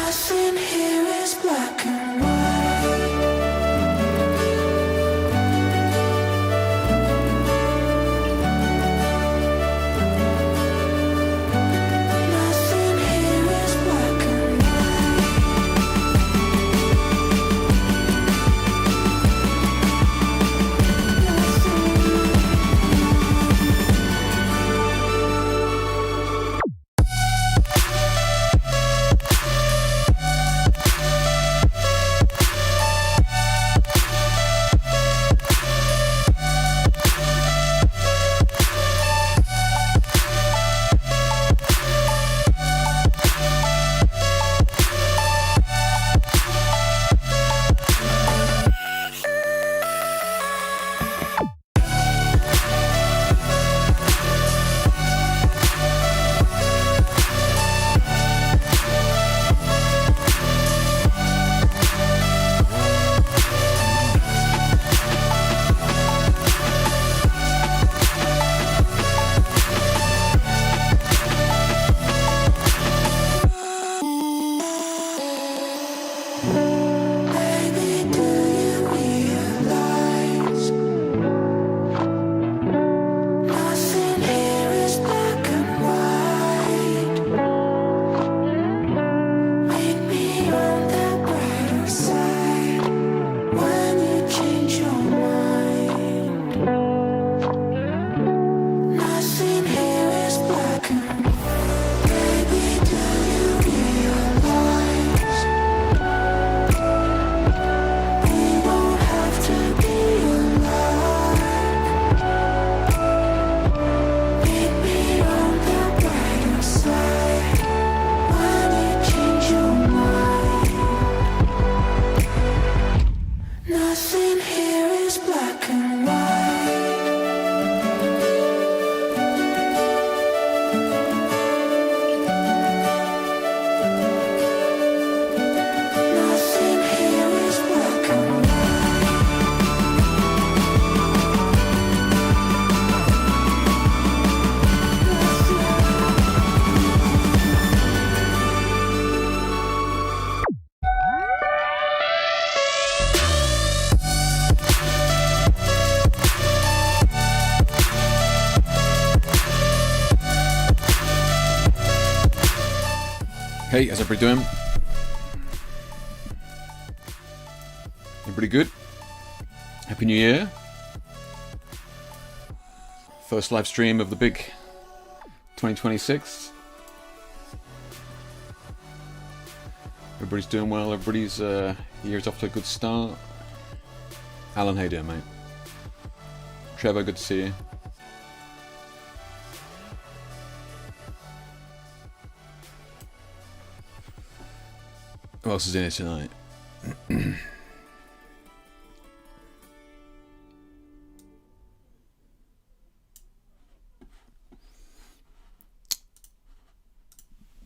Nothing here is black and white. Nothing here is black and baby, do you realize nothing here is black and white? Meet me on the brighter side when you change your mind. Nothing here is black and white. Baby, do you realize we don't have to be alike? Meet me on the brighter side when you change your mind. Nothing here is black and white. Nothing here is black and Hey, how's everybody doing? Everybody good? Happy New Year. First live stream of the big 2026. Everybody's doing well. Everybody's year's off to a good start. Alan, how you doing, mate? Trevor, good to see you. Who else is in it tonight?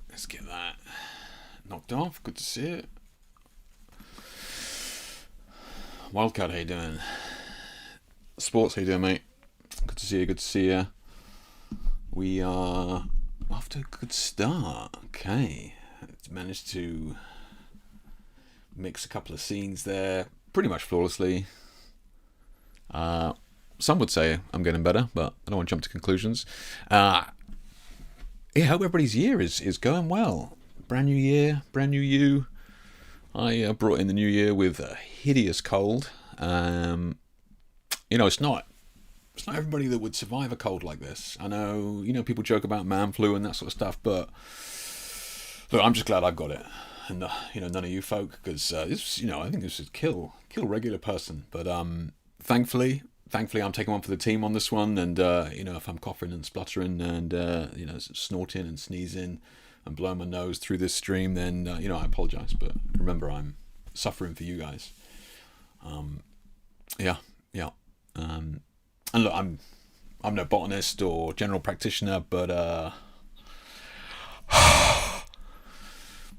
Let's get that knocked off. Good to see it. Wildcard, how you doing? Sports, how you doing, mate? Good to see you. Good to see you. We are off to a good start. Okay, it's managed to mix a couple of scenes there pretty much flawlessly. Some would say I'm getting better, but I don't want to jump to conclusions. Yeah, I hope everybody's year is going well. Brand new year, brand new you. I brought in the new year with a hideous cold. It's not everybody that would survive a cold like this. I know, people joke about man flu and that sort of stuff, but look, I'm just glad I've got it. And none of you folk, because I think this would kill regular person. But thankfully I'm taking one for the team on this one. And if I'm coughing and spluttering and snorting and sneezing and blowing my nose through this stream, then I apologize. But remember, I'm suffering for you guys. Yeah. And look, I'm no botanist or general practitioner, but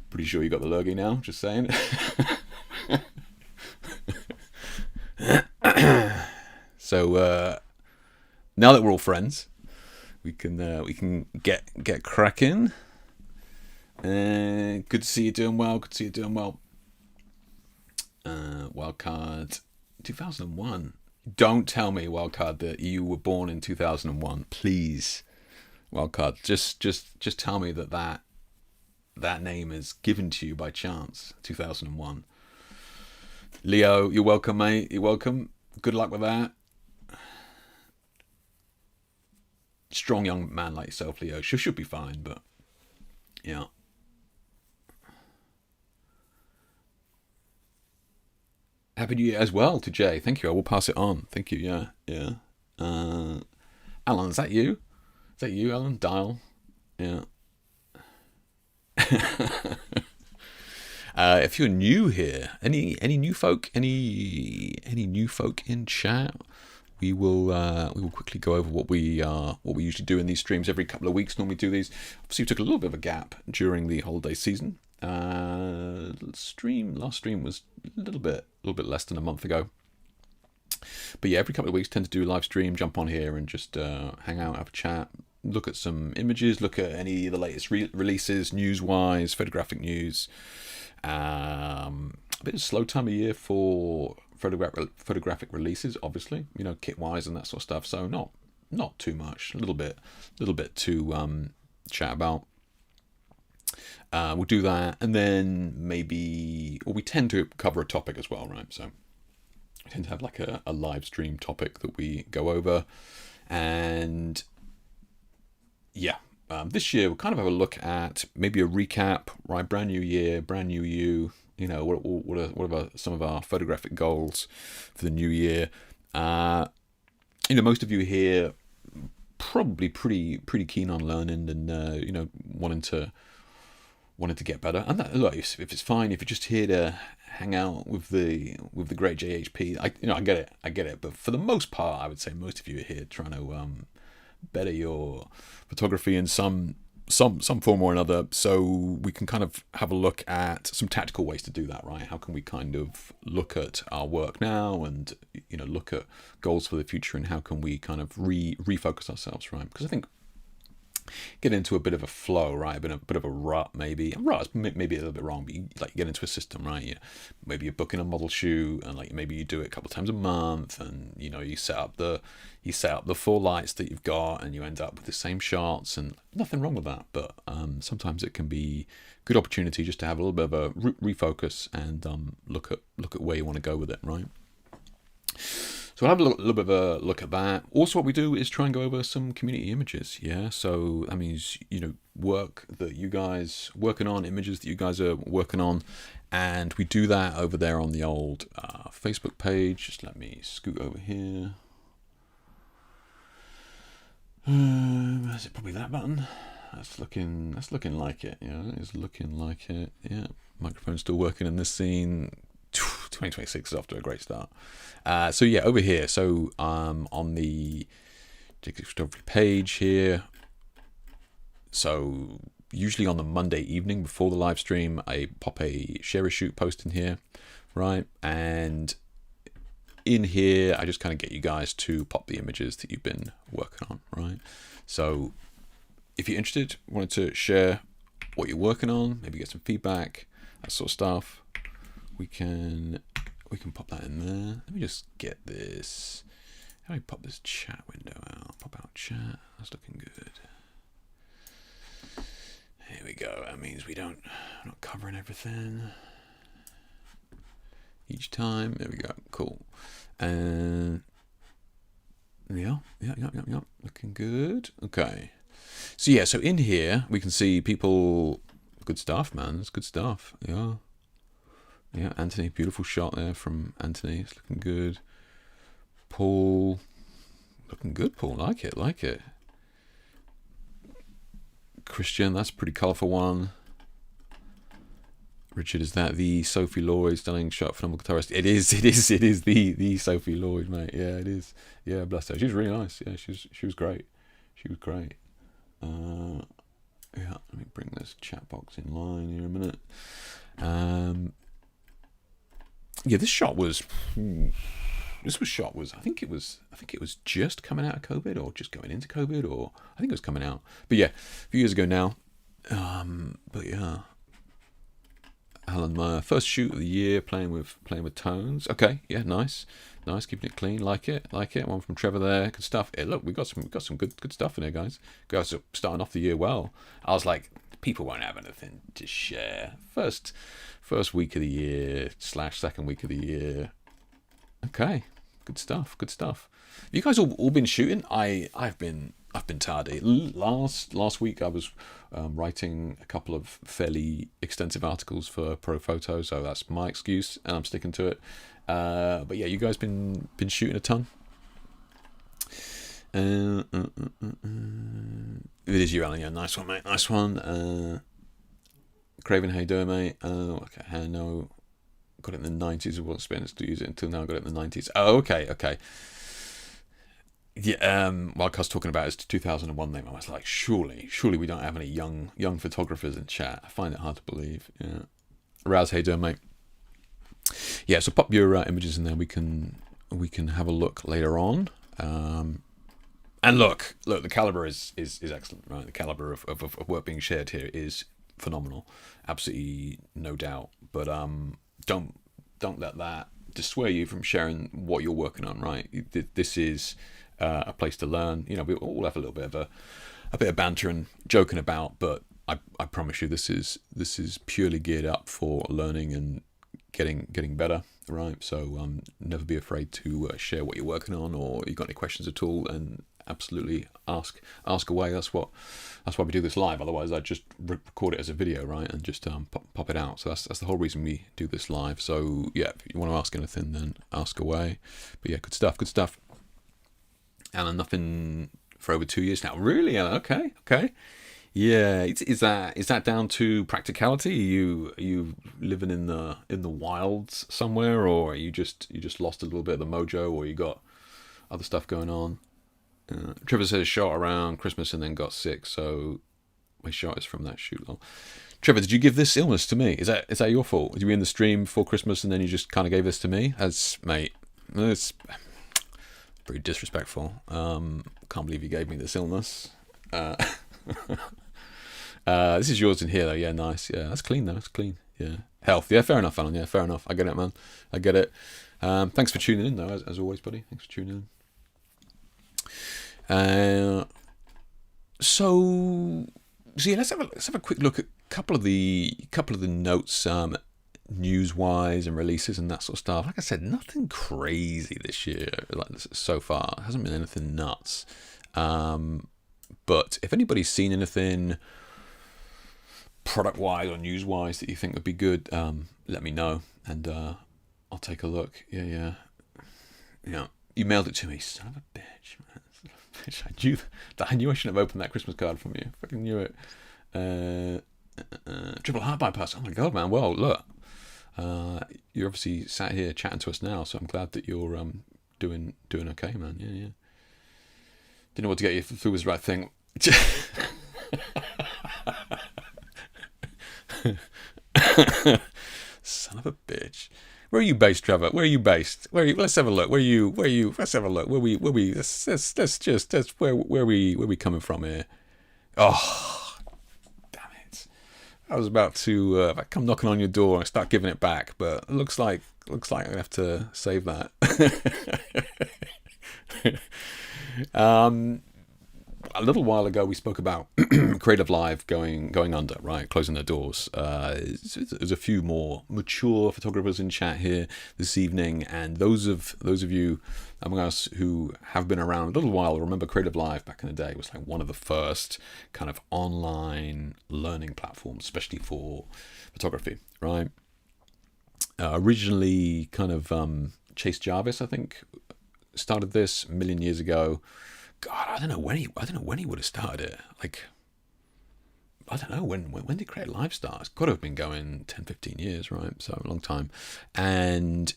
pretty sure you got the lurgy now, just saying. So now that we're all friends, we can get cracking. Good to see you doing well. Good to see you doing well. Wildcard 2001. Don't tell me, Wildcard, that you were born in 2001. Please, Wildcard. Just tell me that name is given to you by chance. 2001. Leo, you're welcome, mate. You're welcome. Good luck with that. Strong young man like yourself, Leo. Should be fine, but yeah. Happy New Year as well to Jay. Thank you. I will pass it on. Thank you. Yeah. Alan, is that you? Is that you, Alan? Dial. Yeah. If you're new here, any new folk, any new folk in chat, we will quickly go over what we usually do in these streams every couple of weeks. Normally do these. Obviously, we took a little bit of a gap during the holiday season. Last stream was a little bit less than a month ago. But yeah, every couple of weeks tend to do a live stream, jump on here and just hang out, have a chat, look at some images, look at any of the latest releases, news-wise, photographic news. A bit of a slow time of year for photographic releases, obviously, kit-wise and that sort of stuff. So not too much, a little bit to chat about. We'll do that, and then we tend to cover a topic as well, right? So we tend to have like a live stream topic that we go over, and yeah, this year we'll kind of have a look at maybe a recap, right? Brand new year, brand new you. What are some of our photographic goals for the new year? Most of you here probably pretty keen on learning and wanting to get better. And that, look, if it's fine, if you're just here to hang out with the great JHP, I get it. But for the most part, I would say most of you are here trying to better your photography in some form or another. So we can kind of have a look at some tactical ways to do that, right? How can we kind of look at our work now and look at goals for the future, and how can we kind of refocus ourselves, right? Because I think get into a bit of a flow, right? A bit of a rut, maybe. Rut is maybe a little bit wrong, but you get into a system, right? Maybe you're booking a model shoot, and maybe you do it a couple of times a month, and you set up the 4 lights that you've got, and you end up with the same shots, and nothing wrong with that. But sometimes it can be a good opportunity just to have a little bit of a refocus and look at where you want to go with it, right? So we'll have a little bit of a look at that. Also, what we do is try and go over some community images. Yeah, so that means work that you guys working on, images that you guys are working on, and we do that over there on the old Facebook page. Just let me scoot over here. Is it probably that button? That's looking like it. Yeah, it's looking like it. Yeah, microphone's still working in this scene. 2026 is off to a great start. So yeah, over here. So on the photography page here. So usually on the Monday evening before the live stream, I pop a share a shoot post in here, right? And in here, I just kind of get you guys to pop the images that you've been working on, right? So if you're interested, wanted to share what you're working on, maybe get some feedback, that sort of stuff, we can pop that in there. Let me just get this. How do I pop this chat window out? Pop out chat. That's looking good. Here we go. That means we're not covering everything each time. There we go. Cool. And yeah. Looking good. Okay. So yeah. So in here we can see people. Good stuff, man. It's good stuff. Yeah. Yeah, Anthony, beautiful shot there from Anthony. It's looking good. Paul, looking good, Paul. Like it. Christian, that's a pretty colourful one. Richard, is that the Sophie Lloyd stunning shot, phenomenal guitarist? It is the Sophie Lloyd, mate. Yeah, it is. Yeah, bless her. She was really nice. Yeah, she was great. Yeah, let me bring this chat box in line here a minute. Yeah, this shot was. I think it was just coming out of COVID, or just going into COVID, or I think it was coming out. But yeah, a few years ago now. But yeah, Alan Meyer, first shoot of the year, playing with tones. Okay, yeah, nice, keeping it clean, like it. One from Trevor there, good stuff. Yeah, look, we got some good stuff in here, guys. Guys are starting off the year well. I was like, people won't have anything to share. First week of the year / second week of the year. Okay, good stuff. You guys all been shooting? I've been tardy. Last week I was writing a couple of fairly extensive articles for Pro Photo, so that's my excuse, and I'm sticking to it. But yeah, you guys been shooting a ton. It is you, Alan. Yeah, nice one, mate. Nice one. Craven, how you doing, mate? Okay, I know. Got it in the 90s. I wasn't experienced to use it until now. I got it in the 90s. Oh, okay. Yeah, like I was talking about his 2001 name, I was like, surely we don't have any young photographers in chat. I find it hard to believe. Yeah, Raz, how you doing, mate? Yeah, so pop your images in there. We can have a look later on. And look, the caliber is excellent, right? The caliber of work being shared here is phenomenal, absolutely no doubt. But don't let that dissuade you from sharing what you're working on, right? This is a place to learn. You know, we all have a little bit of banter and joking about, but I promise you, this is purely geared up for learning and getting better, right? So never be afraid to share what you're working on, or you got any questions at all, and absolutely ask away. That's why we do this live. Otherwise, I'd just record it as a video, right, and just pop it out. So that's the whole reason we do this live. So yeah, if you want to ask anything, then ask away. But yeah, good stuff. Alan, nothing for over 2 years now. Really, Alan? Okay. Yeah, is that down to practicality? Are you living in the wilds somewhere, or are you just lost a little bit of the mojo, or you got other stuff going on? Trevor says shot around Christmas and then got sick, so my shot is from that shoot. Trevor, did you give this illness to me? Is that your fault? Did you be in the stream before Christmas and then you just kind of gave this to me? Mate, it's pretty disrespectful. Can't believe you gave me this illness. This is yours in here though. Yeah, nice. Yeah, that's clean though. It's clean. Yeah, health. Yeah, fair enough, Alan. Yeah, fair enough. I get it, man. I get it. Thanks for tuning in though, as always, buddy. Thanks for tuning in. So yeah, let's have a quick look at a couple of the notes, news wise and releases and that sort of stuff. Like I said, nothing crazy this year, like so far. It hasn't been anything nuts. But if anybody's seen anything product wise or news wise that you think would be good, let me know and I'll take a look. Yeah. You mailed it to me, son of a bitch, man. I knew I shouldn't have opened that Christmas card from you. Fucking knew it. Triple heart bypass. Oh my god, man. Well, look, you're obviously sat here chatting to us now, so I'm glad that you're doing okay, man. Yeah. Didn't know what to get you if it was the right thing. Son of a bitch. Where are you based, Trevor? Where are you based? Let's have a look. Let's have a look. Where we coming from here? Oh, damn it! I was about to come knocking on your door and start giving it back, but it looks like I'm gonna have to save that. A little while ago, we spoke about Creative Live going under, right, closing their doors. There's a few more mature photographers in chat here this evening, and those of you among us who have been around a little while remember Creative Live back in the day was like one of the first kind of online learning platforms, especially for photography, right? Originally, kind of Chase Jarvis, I think, started this a million years ago. God, I don't know when he would have started it. Like, I don't know when did Creative Live start? It's got to have been going 10, 15 years, right? So a long time. And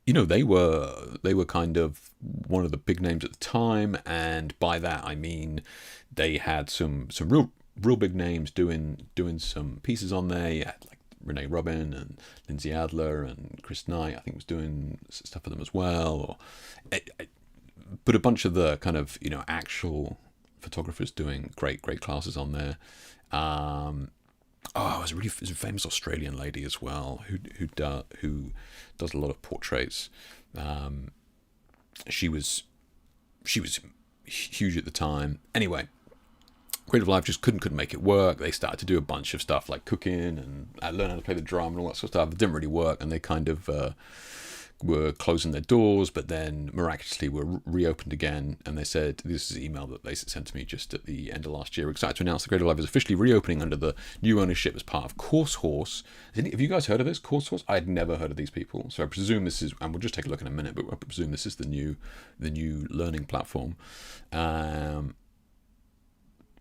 you know, they were kind of one of the big names at the time, and by that I mean they had some real big names doing some pieces on there. You had like Renee Robin and Lindsay Adler and Chris Knight, I think, was doing stuff for them as well. But a bunch of the kind of, you know, actual photographers doing great classes on there. Oh, it was a famous Australian lady as well who does a lot of portraits. She was huge at the time. Anyway, Creative Live just couldn't make it work. They started to do a bunch of stuff like cooking and learn how to play the drum and all that sort of stuff. It didn't really work, and they kind of were closing their doors, but then miraculously were reopened again. And they said, this is an email that they sent to me just at the end of last year. We're excited to announce the Creative Live is officially reopening under the new ownership as part of Course Horse. Have you guys heard of this, Course Horse? I had never heard of these people, so I presume this is, and we'll just take a look in a minute, but I presume this is the new learning platform.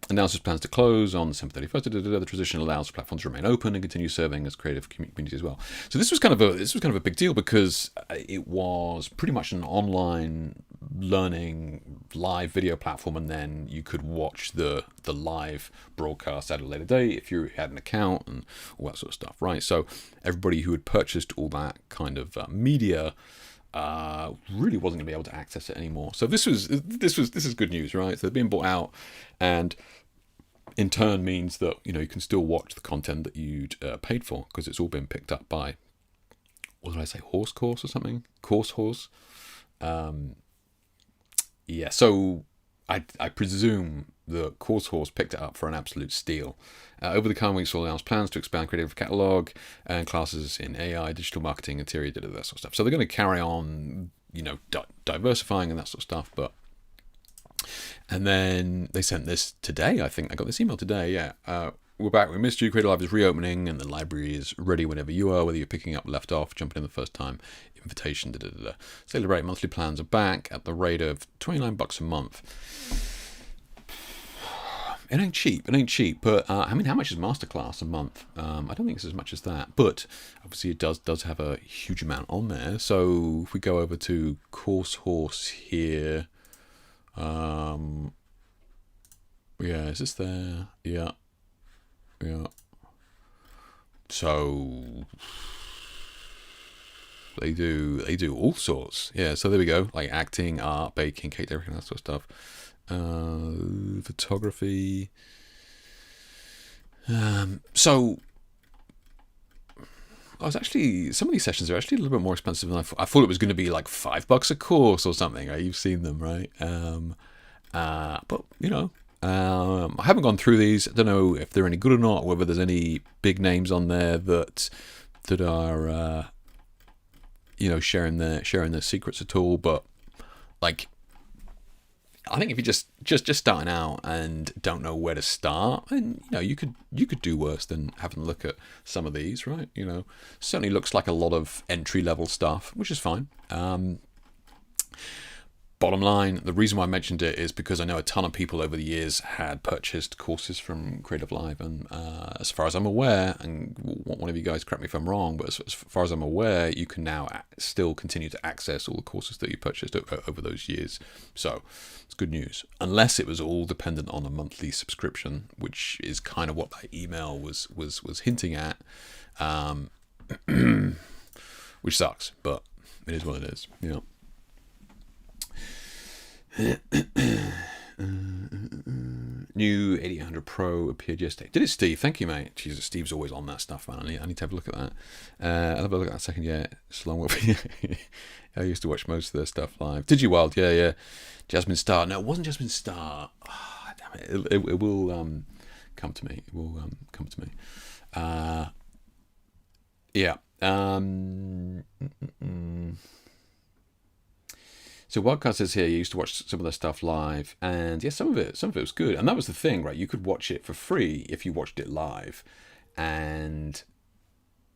Announces plans to close on December 31st. The transition allows platforms to remain open and continue serving as creative community as well. So this was kind of a big deal because it was pretty much an online learning live video platform, and then you could watch the live broadcast at a later date if you had an account and all that sort of stuff, right? So everybody who had purchased all that kind of media really wasn't going to be able to access it anymore. So this is good news, right? So they're being bought out, and in turn means that you can still watch the content that you'd paid for because it's all been picked up by, what did I say, Horse Course or something? Course Horse. Yeah. So I presume the Course Horse picked it up for an absolute steal. Over the coming weeks, we'll announce plans to expand creative catalog and classes in AI, digital marketing, interior, that sort of stuff. So they're going to carry on, diversifying and that sort of stuff. And then they sent this today. I think I got this email today. Yeah. We're back. We missed you. Creative Live is reopening, and the library is ready whenever you are, whether you're picking up, left off, jumping in the first time, invitation, Celebrate monthly plans are back at the rate of $29 a month. It ain't cheap, but how much is Masterclass a month? I don't think it's as much as that, but obviously it does have a huge amount on there. So if we go over to Course Horse here, yeah, is this there? Yeah. So they do all sorts. Yeah, so there we go, like acting, art, baking, cake decorating, that sort of stuff. Photography. So I was actually, some of these sessions are actually a little bit more expensive than I thought it was going to be, like $5 a course or something. Right? You've seen them, right? But I haven't gone through these. I don't know if they're any good or not, whether there's any big names on there that are sharing their secrets at all. But like, I think if you're just starting out and don't know where to start, then you could do worse than having a look at some of these, right? Certainly looks like a lot of entry level stuff, which is fine. Bottom line, the reason why I mentioned it is because I know a ton of people over the years had purchased courses from Creative Live, and as far as I'm aware, and one of you guys correct me if I'm wrong, but as far as I'm aware, you can now still continue to access all the courses that you purchased over those years. So it's good news, unless it was all dependent on a monthly subscription, which is kind of what that email was hinting at, which sucks, but it is what it is. New 8800 Pro appeared yesterday. Did it, Steve? Thank you, mate. Jesus, Steve's always on that stuff, man. I need to have a look at that. I'll have a look at that second. Yeah, it's a long way. I used to watch most of their stuff live. Did you, Wild? Yeah. Jasmine Star. No, it wasn't Jasmine Star. Oh, damn it. It will come to me. It will come to me. Yeah. So Wildcard says here, you used to watch some of their stuff live, and yeah, some of it was good, and that was the thing, right? You could watch it for free if you watched it live, and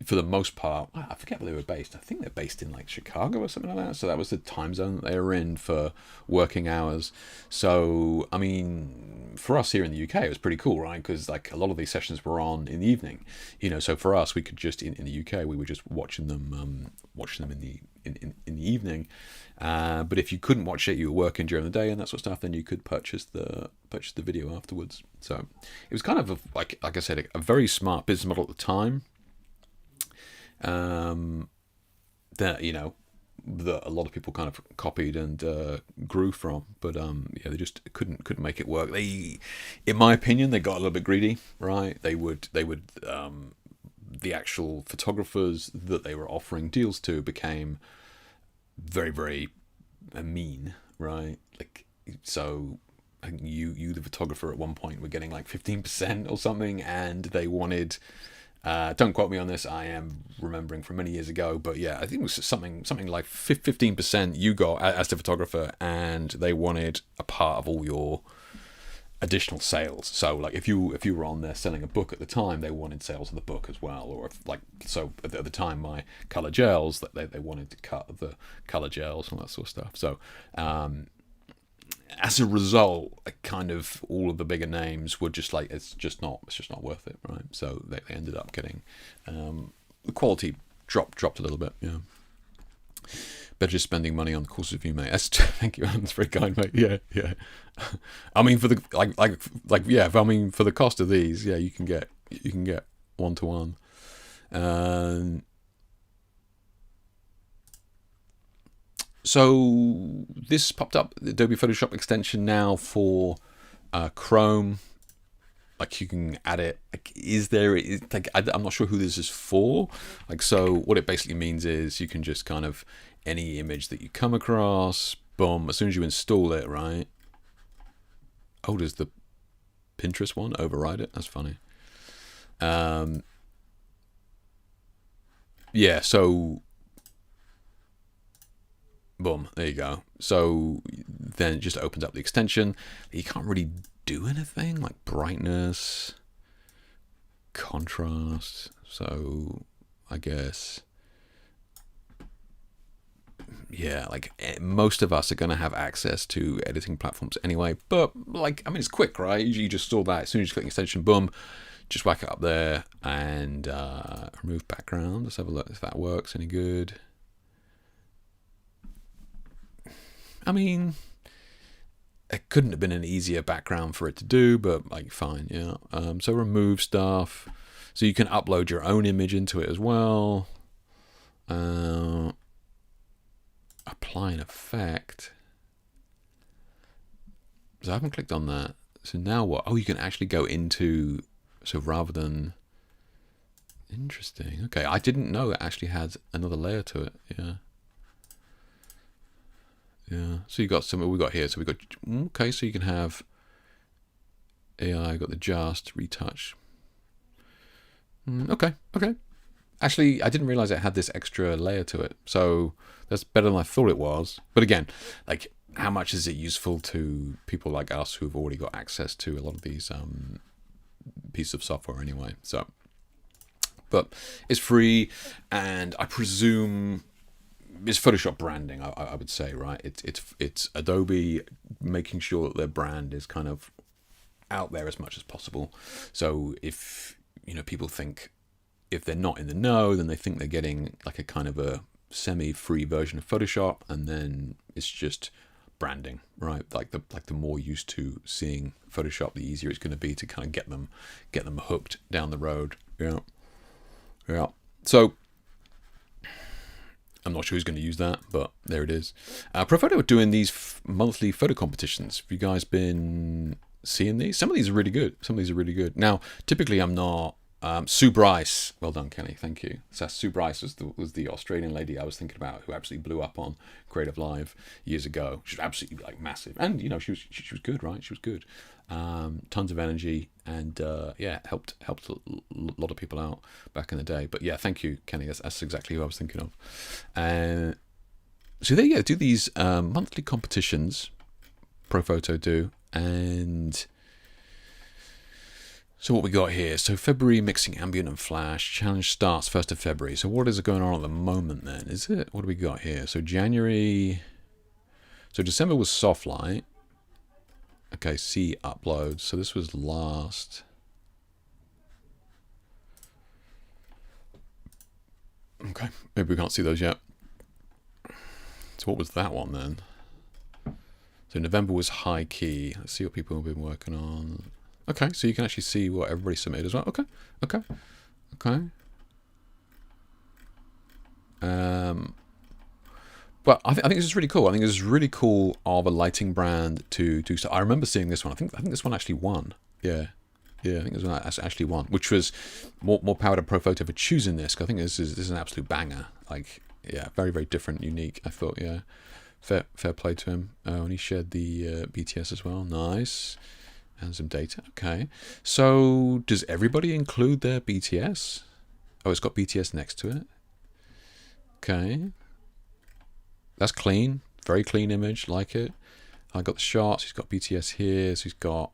for the most part, I forget where they were based. I think they're based in like Chicago or something like that. So that was the time zone that they were in for working hours. So I mean, for us here in the UK, it was pretty cool, right? Because like a lot of these sessions were on in the evening, So for us, we could just in the UK, we were just watching them in the evening. But if you couldn't watch it, you were working during the day and that sort of stuff, then you could purchase the video afterwards. So it was kind of like I said, a very smart business model at the time. That that a lot of people kind of copied and grew from, but yeah, they just couldn't make it work. They, in my opinion, they got a little bit greedy, right? They would the actual photographers that they were offering deals to became very, very mean, right? Like, so I think you the photographer at one point were getting like 15% or something, and they wanted, don't quote me on this, I am remembering from many years ago, but yeah, I think it was something like 15% you got as the photographer, and they wanted a part of all your additional sales. So like if you were on there selling a book at the time, they wanted sales of the book as well. Or if, like, so at the time, my color gels, that they wanted to cut the color gels and all that sort of stuff. So as a result, kind of all of the bigger names were just like, it's just not worth it, right? So they ended up getting the quality dropped a little bit. Yeah. Better just spending money on courses you, mate. Thank you, that's very kind, mate. Yeah. I mean, for the like yeah. I mean, for the cost of these, yeah, you can get 1-to-1. So this popped up, the Adobe Photoshop extension now for Chrome. Like, you can add it. Like, I'm not sure who this is for. Like, so what it basically means is you can just kind of, any image that you come across, boom, as soon as you install it, right? Oh, does the Pinterest one override it? That's funny. Yeah, so boom, there you go. So then it just opens up the extension. You can't really do anything like brightness, contrast. So I guess, yeah, like most of us are going to have access to editing platforms anyway. But like, I mean, it's quick, right? You just saw that as soon as you click extension, boom, just whack it up there and remove background. Let's have a look if that works any good. I mean, it couldn't have been an easier background for it to do, but like, fine, yeah. So remove stuff. So you can upload your own image into it as well. Apply an effect. So I haven't clicked on that. So now what? Oh, you can actually go into, so rather than, interesting. Okay, I didn't know it actually had another layer to it. Yeah. Yeah. So you got some, we got here. So we got, okay, so you can have AI, got the just, retouch. Okay. Actually, I didn't realize it had this extra layer to it. So that's better than I thought it was. But again, like, how much is it useful to people like us who've already got access to a lot of these pieces of software anyway? So, but it's free, and I presume it's Photoshop branding. I would say, right? It's Adobe making sure that their brand is kind of out there as much as possible. So if people think, if they're not in the know, then they think they're getting like a kind of a semi-free version of Photoshop, and then it's just branding, right? Like the more used to seeing Photoshop, the easier it's going to be to kind of get them hooked down the road. Yeah. So I'm not sure who's going to use that, but there it is. Profoto are doing these monthly photo competitions. Have you guys been seeing these? Some of these are really good. Now, typically I'm not. Sue Bryce, well done, Kenny, thank you. So Sue Bryce was the Australian lady I was thinking about, who absolutely blew up on Creative Live years ago. She was absolutely like massive, and she was good, right? She was good, tons of energy, and helped a lot of people out back in the day. But yeah, thank you, Kenny. That's exactly who I was thinking of. So there you go. Do these monthly competitions, Profoto do, and. So what we got here, so February mixing ambient and flash, challenge starts 1st of February. So what is going on at the moment then? Is it, what do we got here? So January, so December was soft light. Okay, see uploads. So this was last. Okay, maybe we can't see those yet. So what was that one then? So November was high key. Let's see what people have been working on. Okay, so you can actually see what everybody submitted as well. Okay. But I think this is really cool. I think this is really cool of a lighting brand to do. So I remember seeing this one. I think this one actually won. Yeah, yeah. I think this one actually won, which was more power to Profoto for choosing this. Cause I think this is an absolute banger. Like, yeah, very very different, unique. I thought, yeah, fair play to him. Oh, and he shared the BTS as well. Nice. And some data. Okay. So does everybody include their BTS? Oh, it's got BTS next to it. Okay. That's clean, very clean image, like it. I got the shots, he's got BTS here, so he's got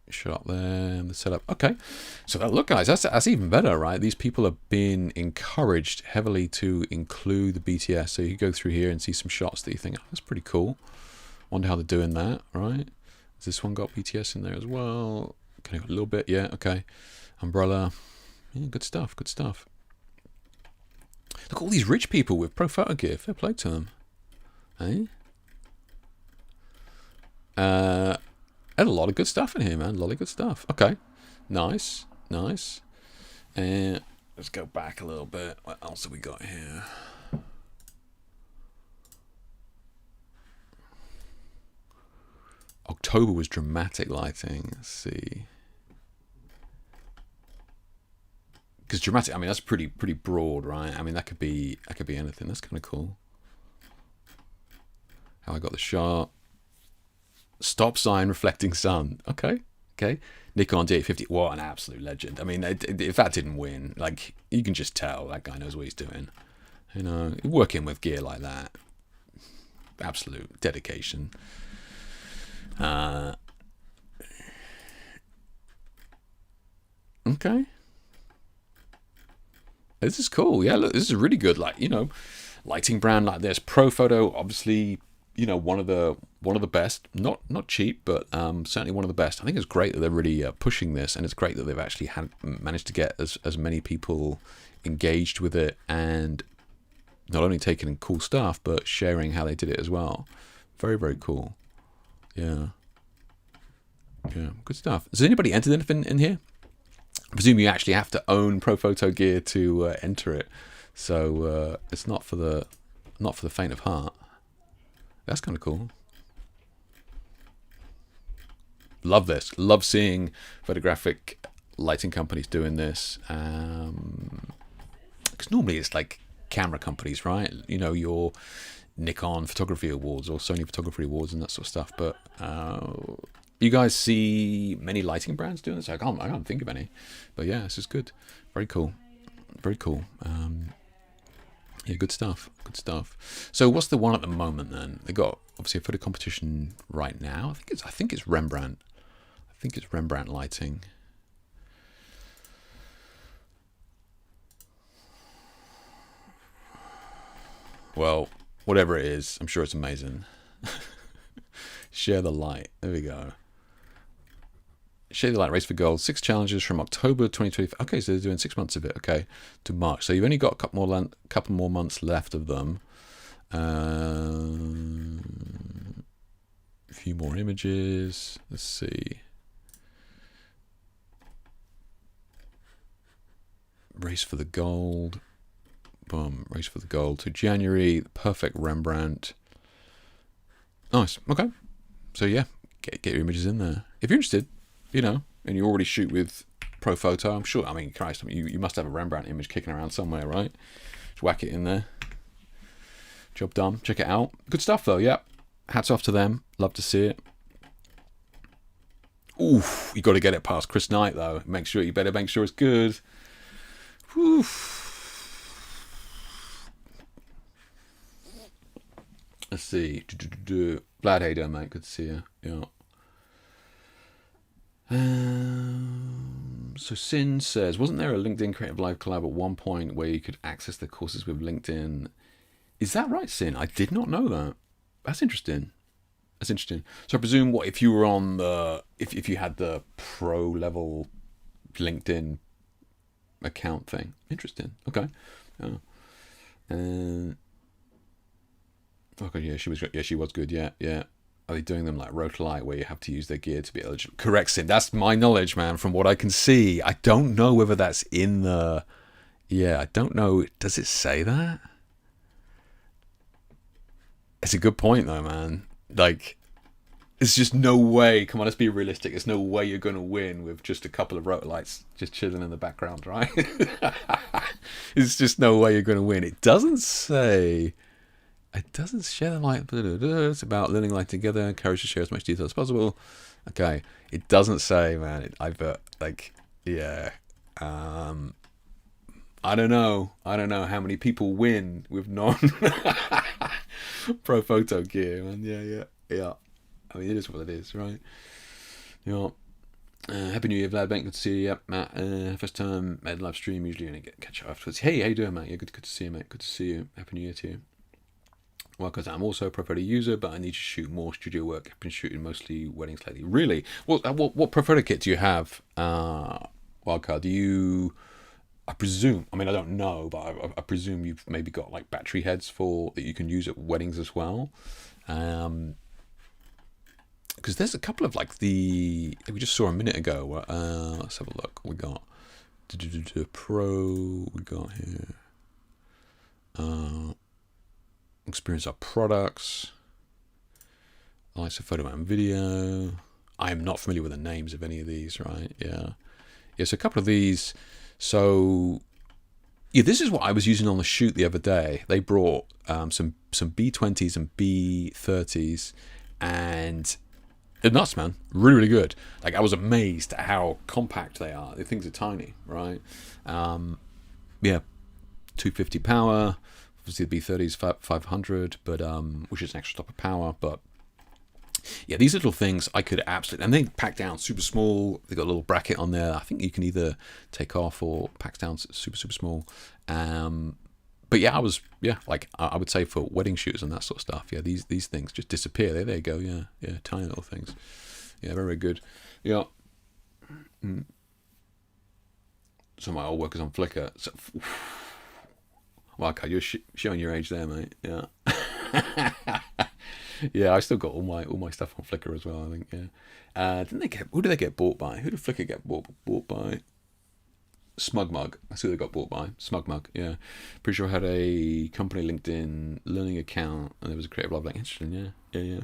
a shot there, and the setup. Okay, so that, look guys, that's even better, right? These people are being encouraged heavily to include the BTS, so you go through here and see some shots that you think, oh, that's pretty cool. Wonder how they're doing that, right? Has this one got BTS in there as well? Okay, a little bit, yeah, okay. Umbrella, yeah, good stuff, good stuff. Look at all these rich people with pro photo gear, fair play to them. Hey, had a lot of good stuff in here, man. A lot of good stuff. Okay, nice, nice. And let's go back a little bit. What else have we got here? October was dramatic lighting. Let's see. Because dramatic, I mean, that's pretty broad, right? I mean, that could be anything. That's kind of cool. How I got the shot. Stop sign reflecting sun. Okay. Nikon D850. What an absolute legend. I mean, if that didn't win, like, you can just tell that guy knows what he's doing. You know, working with gear like that. Absolute dedication. Okay. This is cool. Yeah, look, this is really good. Like, you know, lighting brand like this. Profoto, obviously, you know, one of the best, not cheap, but certainly one of the best. I think it's great that they're really pushing this, and it's great that they've actually managed to get as many people engaged with it, and not only taking in cool stuff, but sharing how they did it as well. Very very cool. Yeah, good stuff. Has anybody entered anything in here? I presume you actually have to own Profoto gear to enter it, so it's not for the faint of heart. That's kind of cool. Love this. Love seeing photographic lighting companies doing this. Because normally it's like camera companies, right? You know, your Nikon Photography Awards or Sony Photography Awards and that sort of stuff. But you guys see many lighting brands doing this? I can't think of any. But yeah, this is good. Very cool. Very cool. Yeah, good stuff. Good stuff. So what's the one at the moment then? They got obviously a photo competition right now. I think it's Rembrandt. I think it's Rembrandt lighting. Well, whatever it is, I'm sure it's amazing. Share the light. There we go. Share the light, race for gold. 6 challenges from October 2025. Okay, so they're doing 6 months of it. Okay, to March. So you've only got a couple more months left of them. A few more images. Let's see. Race for the gold. Boom. Race for the gold. To January. Perfect Rembrandt. Nice. Okay. So yeah, get your images in there if you're interested. You know, and you already shoot with Profoto. I'm sure. I mean, Christ, you must have a Rembrandt image kicking around somewhere, right? Just whack it in there. Job done. Check it out. Good stuff, though. Yep. Hats off to them. Love to see it. Oof, you got to get it past Chris Knight, though. You better make sure it's good. Oof. Let's see. Glad hey there, mate. Good to see you. Yeah. So Sin says, wasn't there a LinkedIn Creative Live collab at one point where you could access the courses with LinkedIn? Is that right, Sin? I did not know that. That's interesting. So I presume if you were on if you had the pro level LinkedIn account thing. Interesting. Okay. Yeah. Okay, yeah, she was good. Yeah. Are they doing them like Rotolite where you have to use their gear to be eligible? Correct, Sim. That's my knowledge, man, from what I can see. I don't know whether that's in the... Yeah, I don't know. Does it say that? It's a good point though, man. Like, there's just no way. Come on, let's be realistic. There's no way you're going to win with just a couple of rotor lights just chilling in the background, right? There's just no way you're going to win. It doesn't say. It doesn't share the light. It's about learning light together. Encourage to share as much detail as possible. Okay. It doesn't say, man. Yeah. I don't know. I don't know how many people win with non-pro photo gear, man. Yeah. I mean, it is what it is, right? Yeah. Happy New Year, Vlad. Good to see you. Yep, Matt. First time at live stream. Usually only get catch up afterwards. Hey, how you doing, Matt? Yeah, good to see you, mate. Good to see you. Happy New Year to you. Well, because I'm also a pro photo user, but I need to shoot more studio work. I've been shooting mostly weddings lately. Really? What pro photo kit do you have, Wildcard? Do you? I presume. I mean, I don't know, but I presume you've maybe got like battery heads that you can use at weddings as well. Because there's a couple of like we just saw a minute ago. Let's have a look. We got Pro. We got here. Experience our products. Lights of photo and video. I am not familiar with the names of any of these, right? Yeah. So a couple of these. So yeah, this is what I was using on the shoot the other day. They brought some B20s and B30s, and they're nuts, man. Really, really good. Like, I was amazed at how compact they are. The things are tiny, right? 250 power. Obviously, the B30 is 500, but which is an extra stop of power. But yeah, these little things I could absolutely, and they pack down super small. They got a little bracket on there. I think you can either take off or pack down super small. But yeah, I would say for wedding shoots and that sort of stuff. Yeah, these things just disappear. There you go. Yeah, tiny little things. Yeah, very, very good. Yeah. Some of my old workers on Flickr. So, wow, okay, you're showing your age there, mate. Yeah. Yeah, I still got all my stuff on Flickr as well, I think. Yeah. Who did they get bought by? Who did Flickr get bought by? Smugmug. That's who they got bought by. Smugmug. Yeah. Pretty sure I had a company LinkedIn learning account, and there was a creative blog. Like, interesting. Yeah.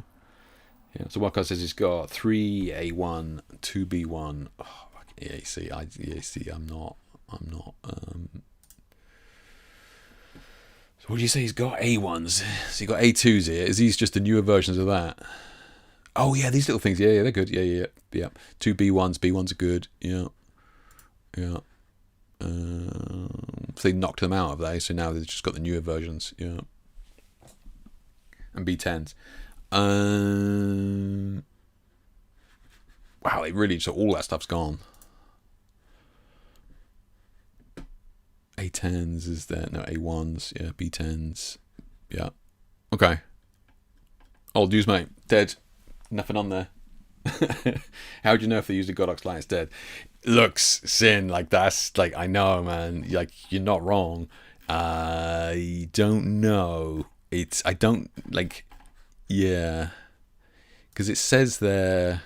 So Wildcard says he's got 3A1, 2B1. Oh, yeah. See, I'm not. So what do you say he's got? A1s. So he got A2s here. Is these just the newer versions of that? Oh yeah, these little things. Yeah, they're good. Yeah. 2 B1s. B1s are good. Yeah. So they knocked them out, have they? So now they've just got the newer versions. Yeah. And B10s. Wow, they really, so all that stuff's gone. A10s is there? No, A1s. Yeah, B10s. Yeah. Okay. Old news, mate. Dead. Nothing on there. How do you know if they use the Godox light? It's dead. Looks, Sin, like that's, like, I know, man. Like, you're not wrong. I don't know. I don't, like, yeah. Because it says there...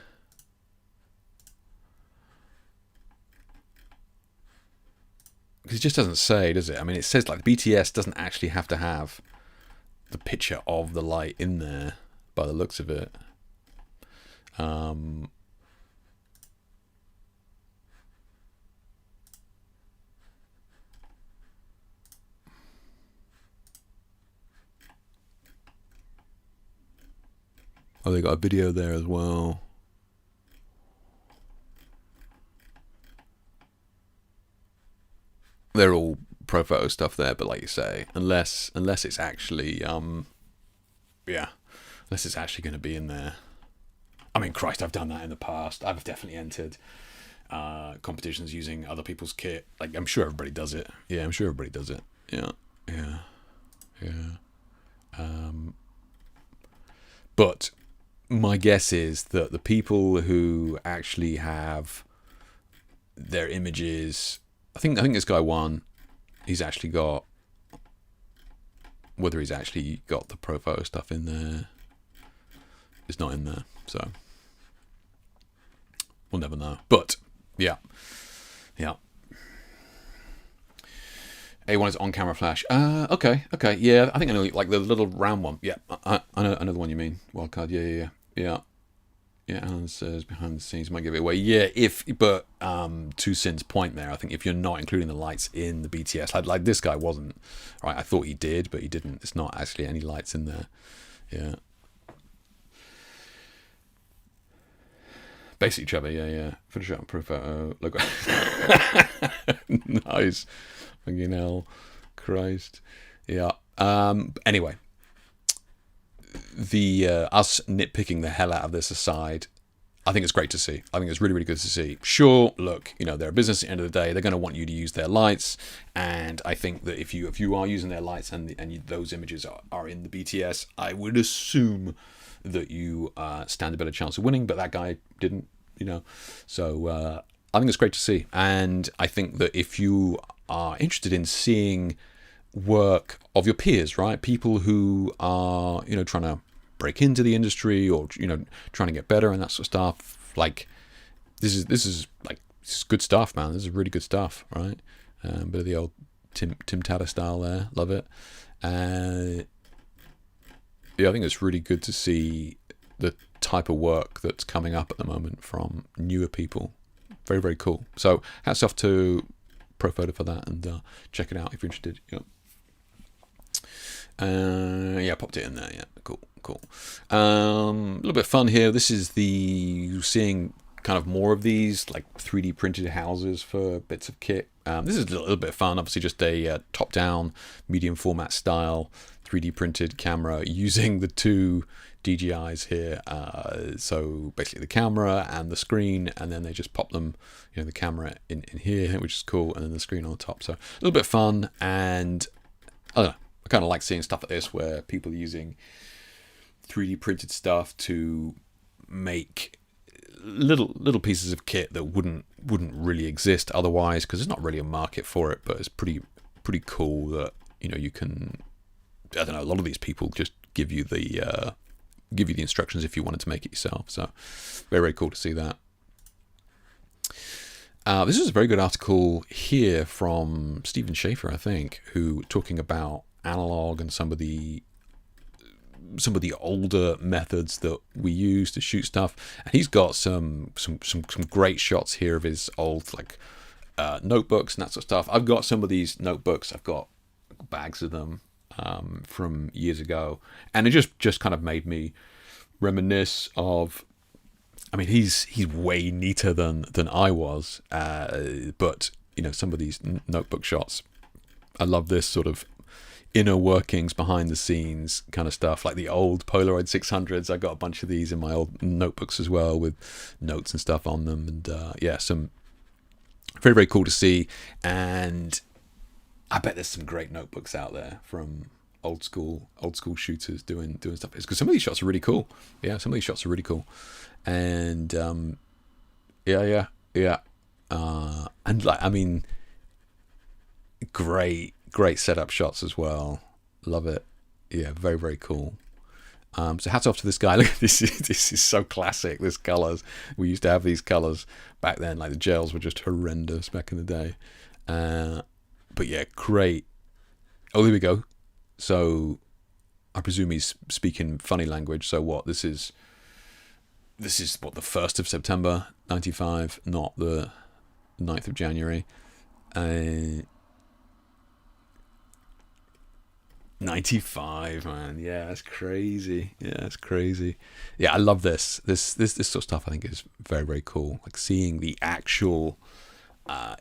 Because it just doesn't say, does it? I mean, it says, like, the BTS doesn't actually have to have the picture of the light in there, by the looks of it. Oh, they got a video there as well. They're all pro photo stuff there, but like you say, unless it's actually unless it's actually going to be in there. I mean, Christ, I've done that in the past. I've definitely entered competitions using other people's kit. Like, I'm sure everybody does it. Yeah, I'm sure everybody does it. Yeah. But my guess is that the people who actually have their images, I think this guy won. He's actually got, whether he's actually got the pro photo stuff in there, it's not in there. So we'll never know. But yeah. A1 is on camera flash. Okay. Yeah, I think I know, like the little round one. Yeah, I know the one you mean. Wildcard. Yeah. Yeah, Alan says behind the scenes might give it away. Yeah, but to Sin's point there, I think if you're not including the lights in the BTS, like this guy wasn't, right? I thought he did, but he didn't. It's not actually any lights in there. Yeah. Basically, Trevor. Yeah. Photoshop and profile logo. Nice. Fucking hell, Christ. Yeah. Anyway, the us nitpicking the hell out of this aside, I think it's great to see. I think it's really, really good to see. Sure, look, they're a business at the end of the day. They're going to want you to use their lights, and I think that if you are using their lights and those images are in the BTS, I would assume that you stand a better chance of winning. But that guy didn't, So I think it's great to see, and I think that if you are interested in seeing work of your peers, right? People who are, trying to break into the industry or, trying to get better and that sort of stuff. Like, this is good stuff, man. This is really good stuff, right? Bit of the old Tim Tadder style there. Love it. Yeah, I think it's really good to see the type of work that's coming up at the moment from newer people. Very, very cool. So hats off to ProPhoto for that, and check it out if you're interested. Yeah, popped it in there. Yeah, cool. A little bit of fun here. This is seeing kind of more of these like 3D printed houses for bits of kit. This is a little bit of fun. Obviously, just a top-down, medium format style 3D printed camera using the two DJIs here. So basically the camera and the screen, and then they just pop them, the camera in here, which is cool, and then the screen on the top. So a little bit of fun, and I don't know. I kind of like seeing stuff like this where people are using 3D printed stuff to make little pieces of kit that wouldn't really exist otherwise, because there's not really a market for it. But it's pretty cool that you can. I don't know. A lot of these people just give you the instructions if you wanted to make it yourself. So very, very cool to see that. This is a very good article here from Stephen Schaefer, I think, who talking about analog and some of the older methods that we use to shoot stuff. And he's got some great shots here of his old notebooks and that sort of stuff. I've got some of these notebooks. I've got bags of them from years ago, and it just kind of made me reminisce of. I mean, he's way neater than I was, but some of these notebook shots, I love this sort of inner workings, behind the scenes kind of stuff, like the old Polaroid 600s. I got a bunch of these in my old notebooks as well, with notes and stuff on them, and some very, very cool to see. And I bet there's some great notebooks out there from old school shooters doing stuff. It's because some of these shots are really cool. Yeah, some of these shots are really cool. And and great setup shots as well. Love it. Yeah, very, very cool. So hats off to this guy. Look, this is so classic. This colours, we used to have these colours back then. Like the gels were just horrendous back in the day. But yeah, great. Oh, there we go. So I presume he's speaking funny language. So what? This is what, the 1st of September 95, not the 9th of January. 95, man. Yeah, that's crazy. Yeah, I love this. This sort of stuff I think is very, very cool. Like seeing the actual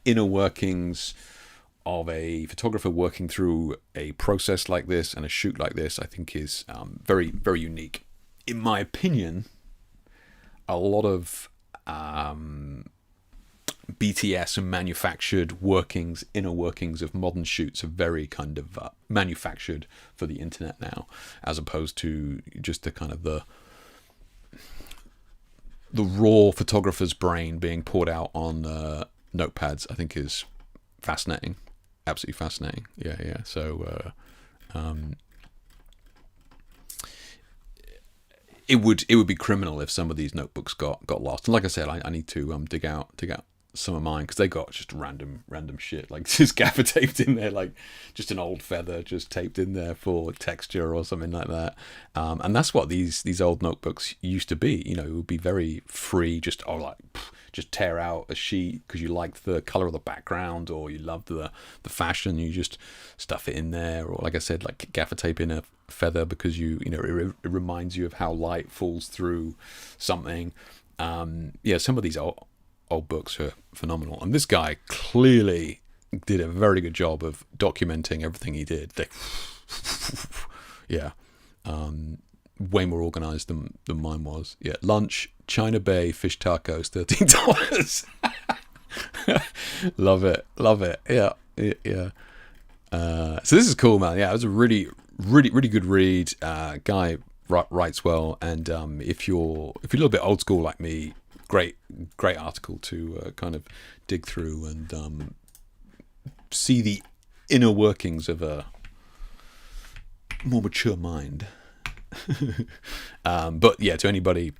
inner workings of a photographer working through a process like this and a shoot like this, I think is very, very unique. In my opinion, a lot of BTS and manufactured workings, inner workings of modern shoots are very kind of manufactured for the internet now, as opposed to just the kind of the raw photographer's brain being poured out on notepads. I think is fascinating, absolutely fascinating. Yeah. So it would be criminal if some of these notebooks got lost. And like I said, I need to dig out some of mine, because they got just random shit, like just gaffer taped in there, like just an old feather just taped in there for texture or something like that. And that's what these old notebooks used to be. You know, it would be very free, just just tear out a sheet because you liked the color of the background or you loved the fashion. You just stuff it in there, or like I said, like gaffer tape in a feather because you know it reminds you of how light falls through something. Some of these old books are phenomenal, and this guy clearly did a very good job of documenting everything he did. Way more organized than mine was. Yeah, lunch, China Bay fish tacos, $13. Love it. Yeah. So this is cool, man. Yeah, it was a really good read. Guy writes well, and if you're a little bit old school like me, great article to kind of dig through and see the inner workings of a more mature mind. But yeah, to anybody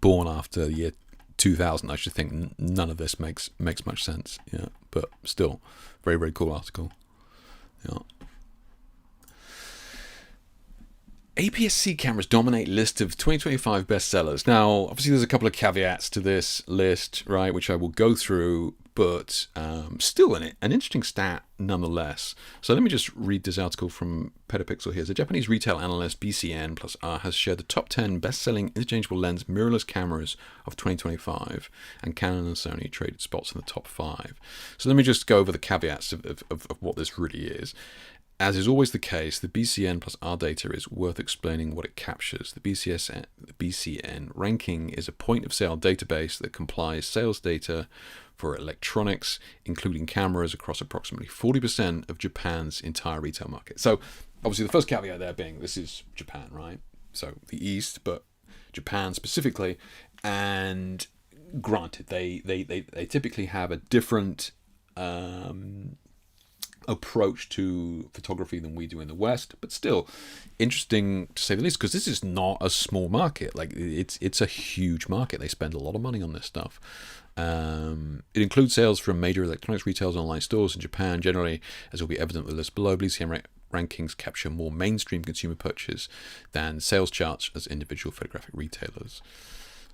born after the year 2000, I should think none of this makes much sense. Yeah, but still, very cool article. Yeah. APS-C cameras dominate list of 2025 bestsellers. Now, obviously, there's a couple of caveats to this list, right, which I will go through, but still an interesting stat nonetheless. So let me just read this article from Petapixel here. The Japanese retail analyst BCN plus R has shared the top 10 best-selling interchangeable lens mirrorless cameras of 2025, and Canon and Sony traded spots in the top 5. So let me just go over the caveats of what this really is. As is always the case, the BCN plus R data is worth explaining what it captures. The BCN ranking is a point-of-sale database that compiles sales data for electronics, including cameras, across approximately 40% of Japan's entire retail market. So, obviously, the first caveat there being this is Japan, right? So, the East, but Japan specifically. And granted, they typically have a different approach to photography than we do in the West, but still interesting to say the least, because this is not a small market. Like it's a huge market. They spend a lot of money on this stuff. It includes sales from major electronics retailers and online stores in Japan. Generally, as will be evident with the list below, BCM rankings capture more mainstream consumer purchase than sales charts as individual photographic retailers.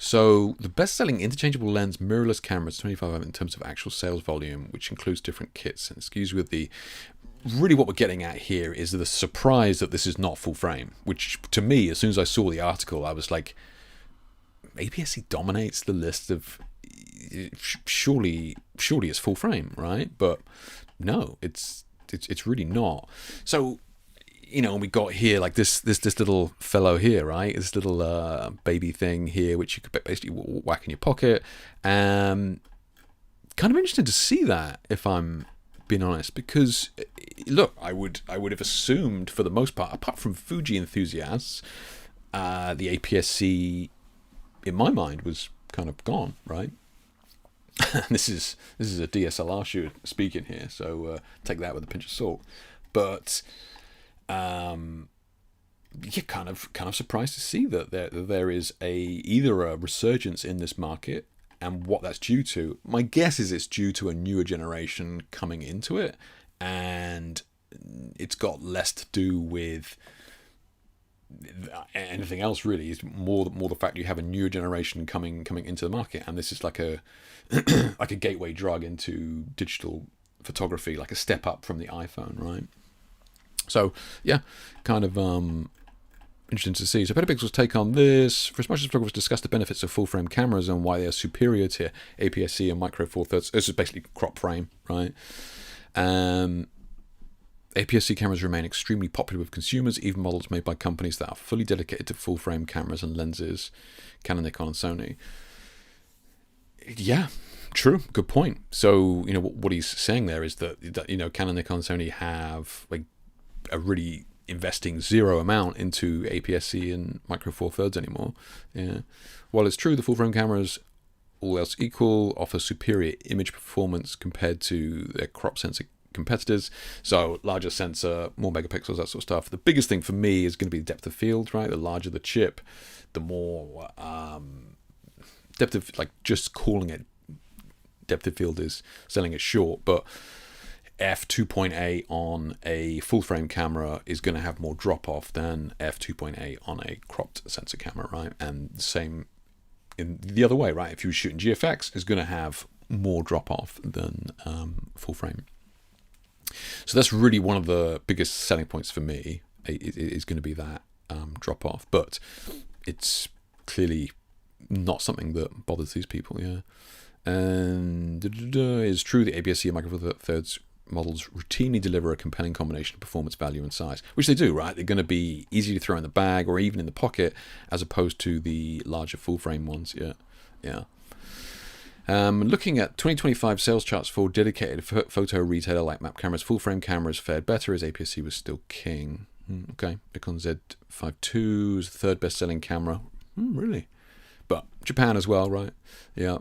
So the best-selling interchangeable lens mirrorless cameras 25 in terms of actual sales volume, which includes different kits. And excuse with the really what we're getting at here is the surprise that this is not full frame, which to me, as soon as I saw the article, I was like, APS-C dominates the list of surely it's full frame, right? But no, it's really not. So, you know, we got here like this little fellow here, right? This little baby thing here, which you could basically whack in your pocket. Kind of interesting to see that, if I'm being honest, because look, I would have assumed for the most part, apart from Fuji enthusiasts, the APS-C in my mind was kind of gone, right? This is a DSLR shoot speaking here, so take that with a pinch of salt. But you're kind of surprised to see that there is either a resurgence in this market, and what that's due to. My guess is it's due to a newer generation coming into it, and it's got less to do with anything else really. It's more the fact you have a newer generation coming into the market, and this is like a like a gateway drug into digital photography, like a step up from the iPhone, right? So yeah, kind of interesting to see. So Petapixel's take on this: for as much as photographers discuss the benefits of full frame cameras and why they are superior to APS-C and Micro Four Thirds, this is basically crop frame, right? APS-C cameras remain extremely popular with consumers, even models made by companies that are fully dedicated to full frame cameras and lenses, Canon, Nikon, and Sony. Yeah, true, good point. So, you know, what he's saying there is that you know, Canon, Nikon, and Sony have like a really investing zero amount into APS-C and Micro Four Thirds anymore. Yeah. While it's true the full frame cameras, all else equal, offer superior image performance compared to their crop sensor competitors. So larger sensor, more megapixels, that sort of stuff. The biggest thing for me is going to be the depth of field, right? The larger the chip, the more depth of, like, just calling it depth of field is selling it short, but f2.8 on a full frame camera is going to have more drop off than f2.8 on a cropped sensor camera, right? And same in the other way, right? If you were shooting GFX, it's going to have more drop off than full frame. So that's really one of the biggest selling points for me. It is going to be that drop off, but it's clearly not something that bothers these people. Yeah, and it's true that APS-C and Micro Four Thirds models routinely deliver a compelling combination of performance, value, and size, which they do, right? They're going to be easy to throw in the bag or even in the pocket, as opposed to the larger full frame ones. Yeah. Looking at 2025 sales charts for dedicated photo retailer like map cameras, full frame cameras fared better as APS-C was still king. Okay, Nikon Z5II is the third best selling camera. Really? But Japan as well, right? Yeah.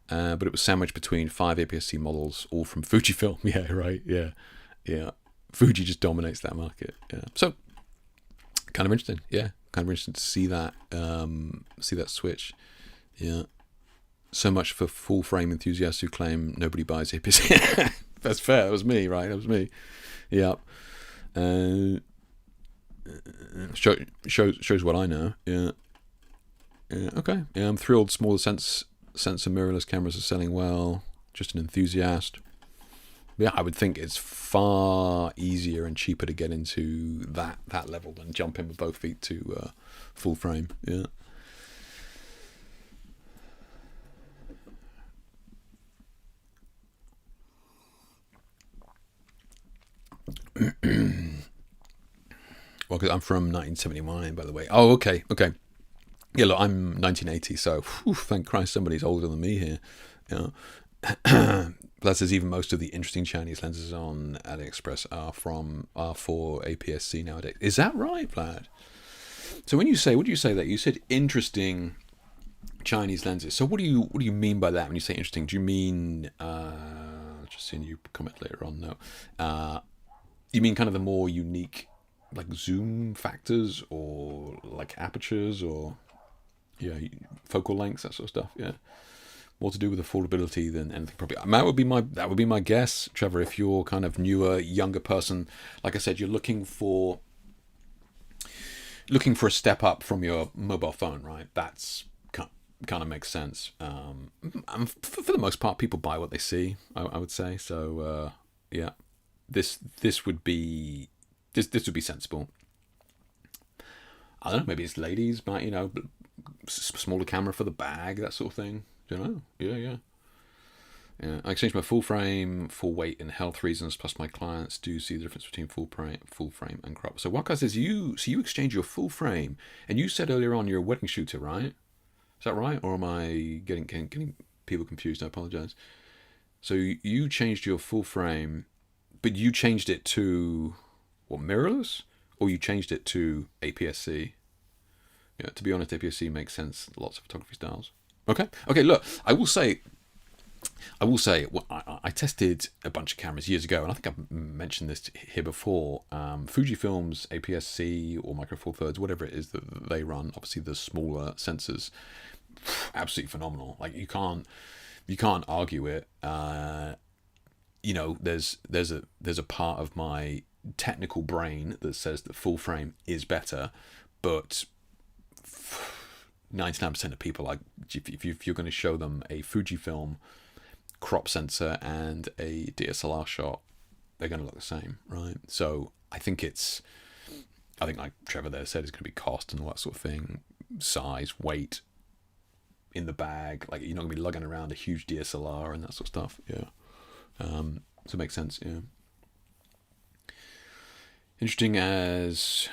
But it was sandwiched between 5 APS-C models, all from Fujifilm. Yeah, right. Yeah. Fuji just dominates that market. Yeah. So, kind of interesting. Yeah, kind of interesting to see that switch. Yeah. So much for full frame enthusiasts who claim nobody buys APS-C. That's fair. That was me, right? That was me. Yeah. Shows what I know. Yeah. Okay. Yeah, I'm thrilled. Smaller sensor mirrorless cameras are selling well. Just an enthusiast. Yeah, I would think it's far easier and cheaper to get into that level than jump in with both feet to full frame. Yeah. Well, because I'm from 1979, by the way. Oh, okay. Yeah, look, I'm 1980, so thank Christ somebody's older than me here. You know? Plus, there's even most of the interesting Chinese lenses on AliExpress are for APS-C nowadays. Is that right, Vlad? So when you say, what do you say that? You said interesting Chinese lenses. So what do you mean by that when you say interesting? Do you mean just seeing you comment later on? No, you mean kind of the more unique, like zoom factors or like apertures or focal lengths, that sort of stuff. Yeah, more to do with affordability than anything. Probably that would be my guess, Trevor. If you're kind of newer, younger person, like I said, you're looking for a step up from your mobile phone, right? That's kind of makes sense. For the most part, people buy what they see. I would say so. Yeah, this would be sensible. I don't know. Maybe it's ladies, but smaller camera for the bag, that sort of thing. Don't know. Yeah. I exchanged my full frame for weight and health reasons. Plus, my clients do see the difference between full frame and crop. So, Waka says you exchange your full frame, and you said earlier on you're a wedding shooter, right? Is that right, or am I getting people confused? I apologize. So you changed your full frame, but you changed it to what, mirrorless, or you changed it to APS-C? Yeah, to be honest, APS-C makes sense. Lots of photography styles. Okay. Look, I will say, well, I tested a bunch of cameras years ago, and I think I've mentioned this here before. Fujifilm's APS-C or Micro Four Thirds, whatever it is that they run, obviously the smaller sensors, absolutely phenomenal. Like you can't argue it. There's a part of my technical brain that says that full frame is better, but 99% of people, like if you're going to show them a Fujifilm crop sensor and a DSLR shot, they're going to look the same, right? So I think like Trevor there said, it's going to be cost and all that sort of thing, size, weight in the bag. Like you're not going to be lugging around a huge DSLR and that sort of stuff. Yeah. So it makes sense. Yeah. Interesting as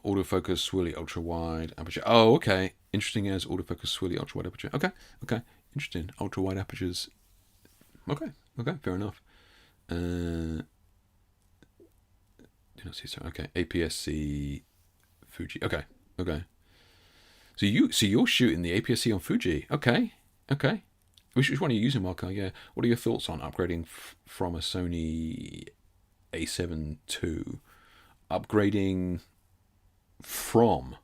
autofocus swirly ultra wide aperture. Oh, okay. Interesting as autofocus swirly ultra wide aperture. Okay. Interesting. Ultra wide apertures. Okay. Fair enough. Do not see so. Okay. APS-C Fuji. Okay. So you're shooting the APS-C on Fuji. Okay. Which one are you using, Marco? Yeah. What are your thoughts on upgrading from a Sony A7 II? Upgrading from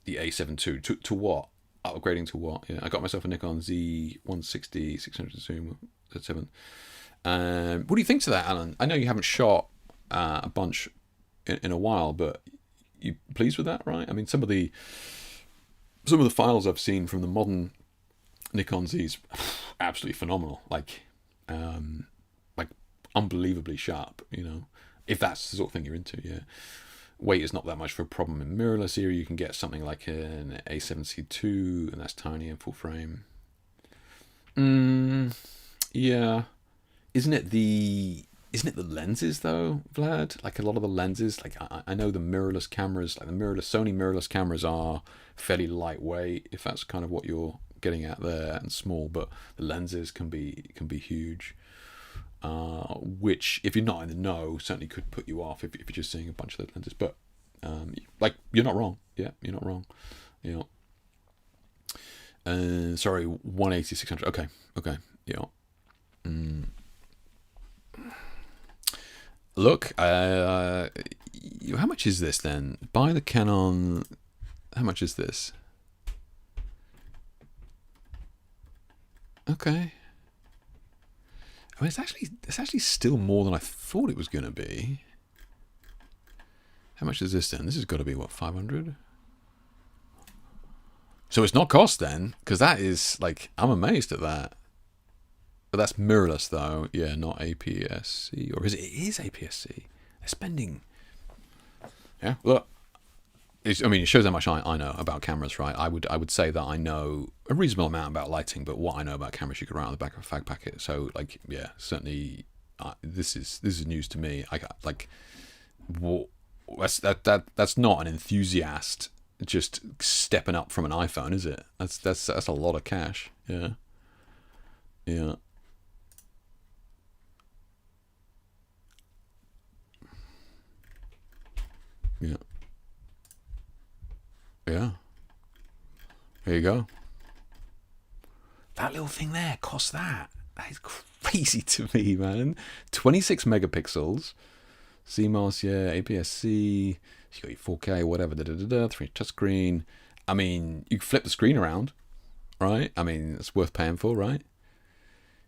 the A7 II to what? Upgrading to what? Yeah, I got myself a Nikon Z160 600 zoom Z7. What do you think to that, Alan? I know you haven't shot a bunch in a while, but you pleased with that, right? I mean, some of the files I've seen from the modern Nikon Z's, absolutely phenomenal. Like unbelievably sharp. You know, if that's the sort of thing you're into, yeah. Weight is not that much of a problem in mirrorless era. You can get something like an A7C2, and that's tiny and full frame. Yeah. Isn't it the lenses though, Vlad? Like a lot of the lenses, like I know the mirrorless cameras, like the Sony mirrorless cameras are fairly lightweight, if that's kind of what you're getting at there, and small, but the lenses can be huge. Which, if you're not in the know, certainly could put you off if you're just seeing a bunch of those lenses. But like, you're not wrong. Yeah, you're not wrong. You know. Sorry, 180 600. Okay. Yeah. Look, how much is this then? Buy the Canon. How much is this? Okay. I mean, it's actually still more than I thought it was going to be. How much is this then? This has got to be, what, 500? So it's not cost then, because that is, like, I'm amazed at that. But that's mirrorless, though. Yeah, not APS-C. Or is it? It is APS-C. They're spending... Yeah, look. I mean, it shows how much I know about cameras, right? I would say that I know a reasonable amount about lighting, but what I know about cameras you could write on the back of a fag packet. So, like, yeah, certainly, this is news to me. That's not an enthusiast just stepping up from an iPhone, is it? That's a lot of cash. Yeah. Yeah. Yeah. Yeah. There you go. That little thing there costs that. That is crazy to me, man. 26 megapixels. CMOS, yeah, APS-C. You got your 4K, whatever, 3-inch touchscreen. I mean, you can flip the screen around, right? I mean, it's worth paying for, right?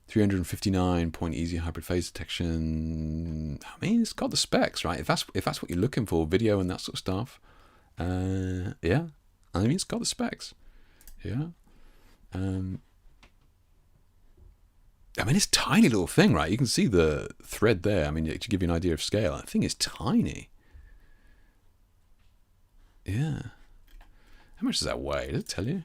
359 point easy hybrid phase detection. I mean, it's got the specs, right? If that's what you're looking for, video and that sort of stuff. Yeah, I mean, it's got the specs. Yeah. I mean, it's a tiny little thing, right? You can see the thread there. I mean, to give you an idea of scale, that thing is tiny. Yeah. How much does that weigh? Does it tell you?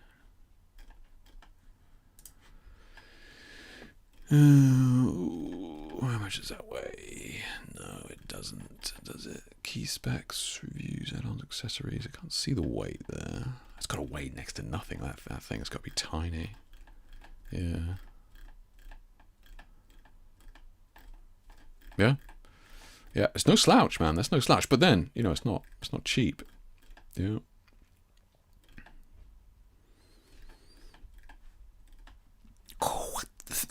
How much does that weigh? No, it doesn't. Does it? Key specs, reviews, add-ons, accessories. I can't see the weight there. It's got a weight next to nothing. That thing has got to be tiny. Yeah. Yeah. Yeah. It's no slouch, man. That's no slouch. But then, you know, it's not cheap. Yeah.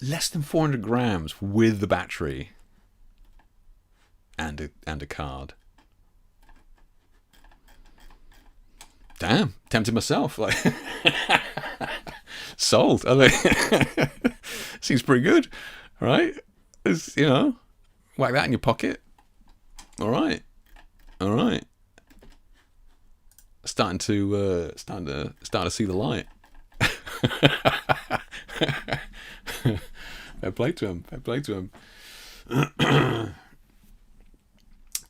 Less than 400 grams with the battery and a card. Damn, tempted myself. Like, sold. I mean, seems pretty good, right? It's, you know, whack that in your pocket. All right. Starting to see the light. Fair play to him.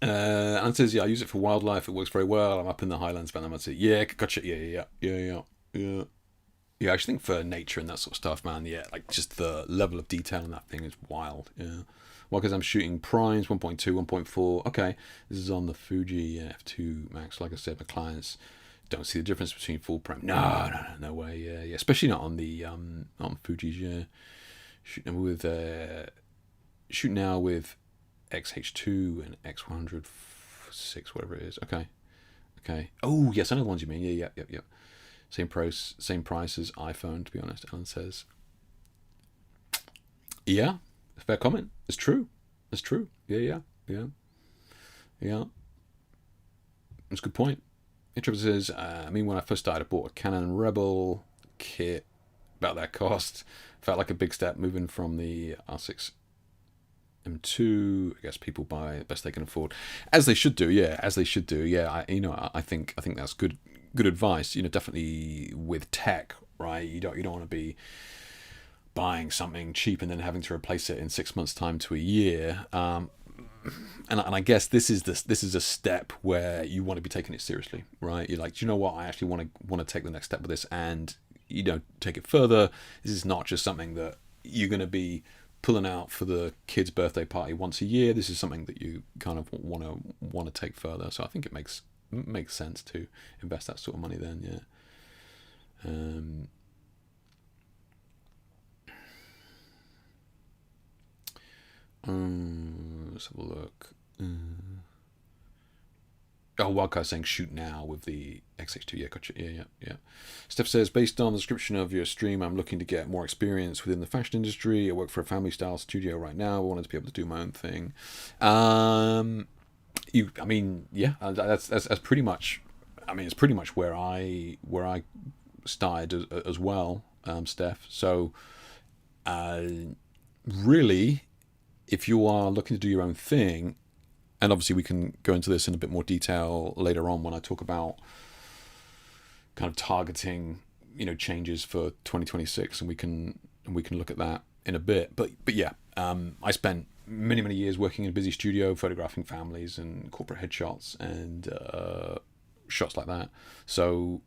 And says, yeah, I use it for wildlife. It works very well. I'm up in the Highlands, but I'm say, yeah, gotcha. Yeah. Yeah, I actually think for nature and that sort of stuff, man. Yeah, like just the level of detail in that thing is wild. Yeah. Well, because I'm shooting primes 1.2, 1.4. Okay, this is on the Fuji F2 Max. Like I said, my clients don't see the difference between full prime. No way. Yeah. Especially not on the on Fuji's. Yeah. Shooting now with XH2 and X106, whatever it is. Okay. Oh yes, I know the ones you mean. Yeah. Same price as iPhone. To be honest, Alan says. Yeah, fair comment. It's true. Yeah. It's a good point. Interest says, I mean, when I first started, I bought a Canon Rebel kit, about that cost. Felt like a big step moving from the R6 M2. I guess people buy the best they can afford, as they should do. Yeah, as they should do. Yeah, I think that's good advice. Definitely with tech, right? You don't want to be buying something cheap and then having to replace it in 6 months' time to a year. And I guess this is a step where you want to be taking it seriously, right? You're like, do you know what? I actually want to take the next step with this, and take it further. This is not just something that you're going to be pulling out for the kid's birthday party once a year. This is something that you kind of want to take further. So I think it makes sense to invest that sort of money then. Yeah. Let's have a look. Wildcard saying shoot now with the XH2. Yeah, gotcha. Yeah. Steph says, based on the description of your stream, I'm looking to get more experience within the fashion industry. I work for a family style studio right now. I wanted to be able to do my own thing. That's pretty much. I mean, it's pretty much where I started as well, Steph. So, really, if you are looking to do your own thing, and obviously we can go into this in a bit more detail later on when I talk about kind of targeting, changes for 2026, and we can look at that in a bit. But yeah, I spent many years working in a busy studio, photographing families and corporate headshots and shots like that. So